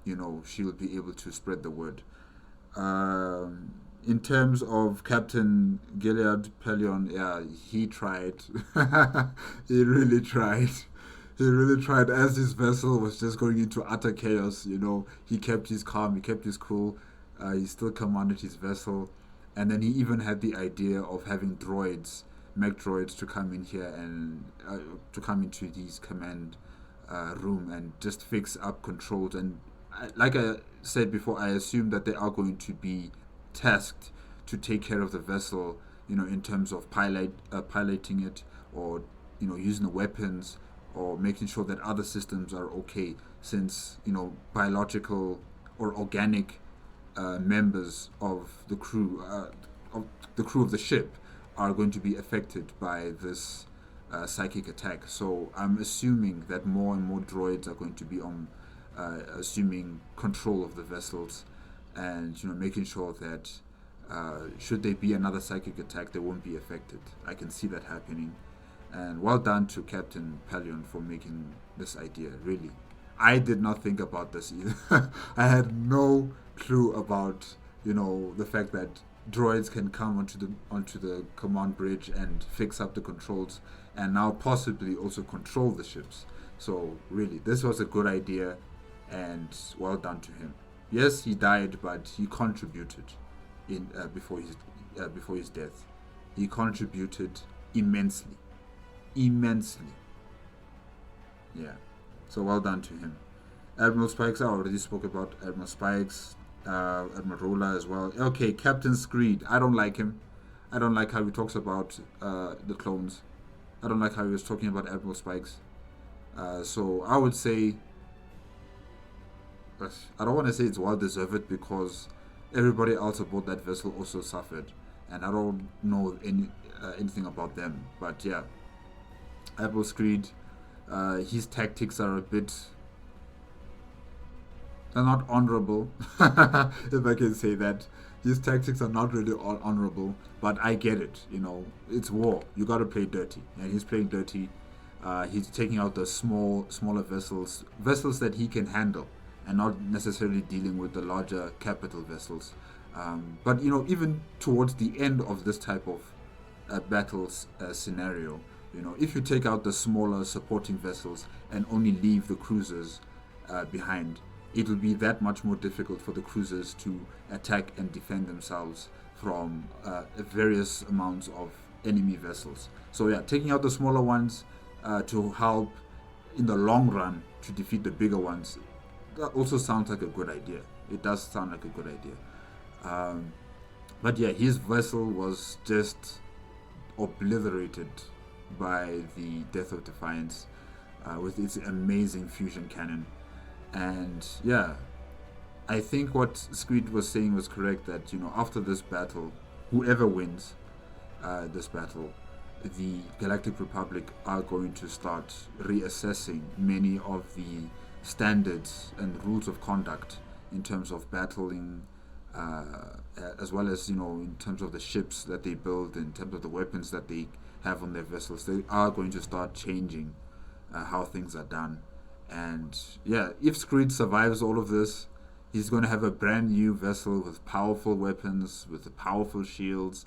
she'll be able to spread the word. In terms of Captain Gilad Pellaeon, yeah, he tried. He really tried. He really tried. As his vessel was just going into utter chaos, he kept his calm, he kept his cool. He still commanded his vessel. And then he even had the idea of having mech droids, to come in here and to come into his command room and just fix up controls. And like I said before, I assume that they are going to be tasked to take care of the vessel, in terms of piloting it, or using the weapons, or making sure that other systems are okay, since biological or organic members of the crew of the ship are going to be affected by this psychic attack. So I'm assuming that more and more droids are going to be assuming control of the vessels, and making sure that should there be another psychic attack, they won't be affected. I can see that happening. And well done to Captain Pellaeon for making this idea. Really, I did not think about this either. I had no clue about the fact that droids can come onto the command bridge and fix up the controls, and now possibly also control the ships. So really, this was a good idea, and well done to him. Yes, he died, but he contributed before his death. He contributed immensely. Yeah. So well done to him. Admiral Spikes, I already spoke about Admiral Spikes. Admiral Roller as well. Okay, Captain Screed. I don't like him. I don't like how he talks about the clones. I don't like how he was talking about Admiral Spikes. So I would say, I don't want to say it's well deserved, because everybody else aboard that vessel also suffered, and I don't know anything about them. But yeah, Admiral Screed, his tactics are a bit, they're not honorable, if I can say that. His tactics are not really all honorable, but I get it. It's war. You got to play dirty, and he's playing dirty. He's taking out the smaller vessels that he can handle, and not necessarily dealing with the larger capital vessels. But even towards the end of this type of battles scenario, if you take out the smaller supporting vessels and only leave the cruisers behind, it will be that much more difficult for the cruisers to attack and defend themselves from various amounts of enemy vessels. So yeah, taking out the smaller ones to help in the long run to defeat the bigger ones, that also sounds like a good idea. It does sound like a good idea. But yeah, his vessel was just obliterated by the Death of Defiance with its amazing fusion cannon. And yeah, I think what Screed was saying was correct, that after this battle, whoever wins this battle, the Galactic Republic are going to start reassessing many of the standards and rules of conduct in terms of battling, as well as in terms of the ships that they build, in terms of the weapons that they have on their vessels. They are going to start changing how things are done. And yeah, if Screed survives all of this, He's going to have a brand new vessel with powerful weapons, with powerful shields.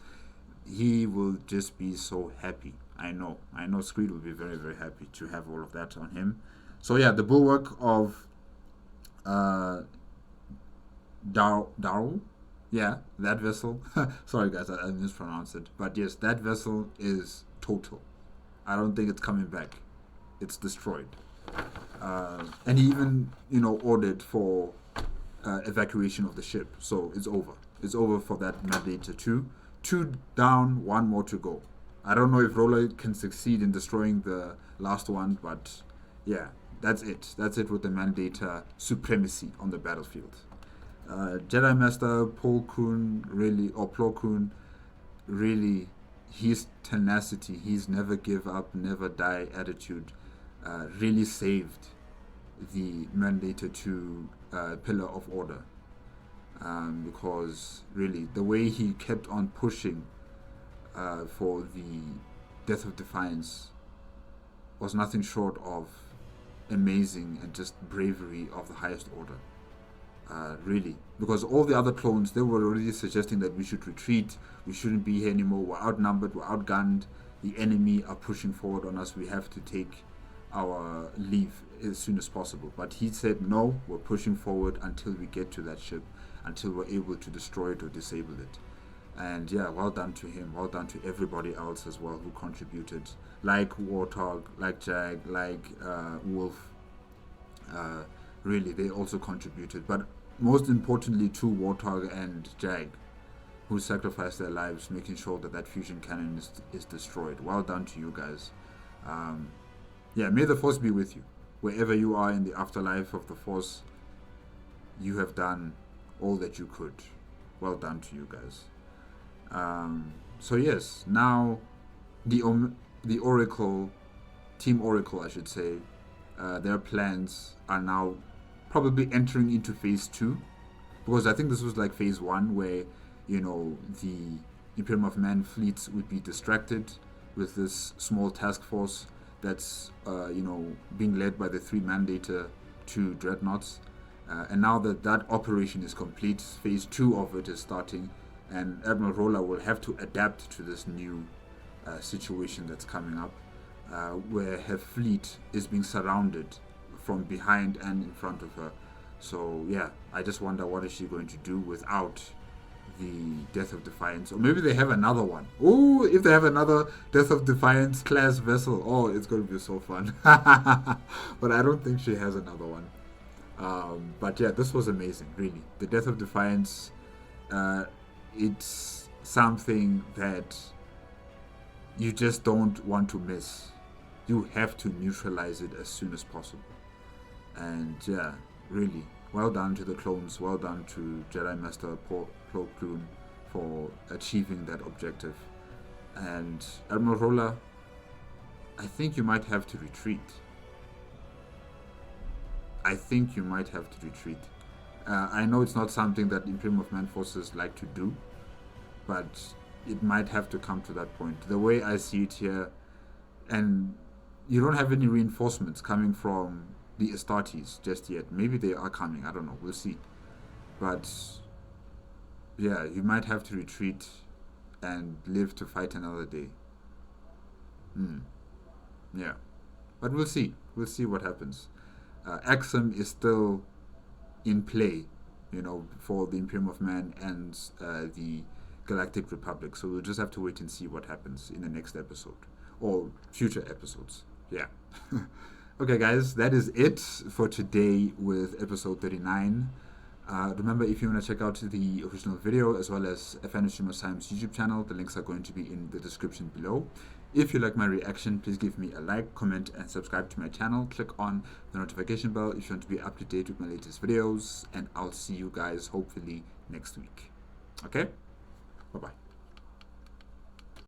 He will just be so happy. I know Screed will be very, very happy to have all of that on him. So yeah, the bulwark of Darl. Yeah, that vessel. Sorry guys, I mispronounced it. But yes, that vessel is total. I don't think it's coming back. It's destroyed. And he even, ordered for evacuation of the ship. So it's over. It's over for that Mandator 2. 2 down, 1 more to go. I don't know if Roller can succeed in destroying the last one, but yeah, that's it. That's it with the Mandator supremacy on the battlefield. Jedi Master Koon, Plo Koon, really, his tenacity, his never give up, never die attitude, really saved the Mandator 2 Pillar of Order. Because really, the way he kept on pushing for the Death of Defiance was nothing short of amazing and just bravery of the highest order. Really, because all the other clones, they were already suggesting that we should retreat, we shouldn't be here anymore, we're outnumbered, we're outgunned, the enemy are pushing forward on us, we have to take our leave as soon as possible. But he said no, we're pushing forward until we get to that ship, until we're able to destroy it or disable it. And yeah, well done to him, well done to everybody else as well who contributed, like Warthog, like Jag, like Wolf. Really, they also contributed, but most importantly to Warthog and Jag, who sacrificed their lives making sure that that fusion cannon is destroyed. Well done to you guys. Yeah, may the Force be with you. Wherever you are in the afterlife of the Force, you have done all that you could. Well done to you guys. So yes, now the Oracle, Team Oracle I should say, their plans are now probably entering into phase 2, because I think this was like phase 1 where the Imperium of Man fleets would be distracted with this small task force that's being led by the 3 Mandator 2 dreadnoughts, and now that operation is complete, phase 2 of it is starting, and Admiral Rolla will have to adapt to this new situation that's coming up, where her fleet is being surrounded from behind and in front of her. So yeah, I just wonder what is she going to do without the Death of Defiance, or maybe they have another one. Oh, if they have another Death of Defiance class vessel, oh, it's going to be so fun. But I don't think she has another one. But yeah, this was amazing, really. The Death of Defiance, it's something that you just don't want to miss. You have to neutralize it as soon as possible. And yeah, really, well done to the clones, well done to Jedi Master Plo Koon for achieving that objective. And Admiral Rolla, I think you might have to retreat. I know it's not something that Imperium of Man forces like to do, but it might have to come to that point. The way I see it here, and you don't have any reinforcements coming from the Astartes just yet. Maybe they are coming, I don't know, we'll see. But yeah, you might have to retreat and live to fight another day. Yeah, but we'll see what happens. Axum is still in play, for the Imperium of Man and the Galactic Republic, so we'll just have to wait and see what happens in the next episode or future episodes. Yeah. Okay guys, that is it for today with episode 39. Remember, if you want to check out the original video as well as AFanWithTooMuchTime's YouTube channel, the links are going to be in the description below. If you like my reaction, please give me a like, comment and subscribe to my channel. Click on the notification bell if you want to be up to date with my latest videos, and I'll see you guys hopefully next week. Okay? Bye-bye.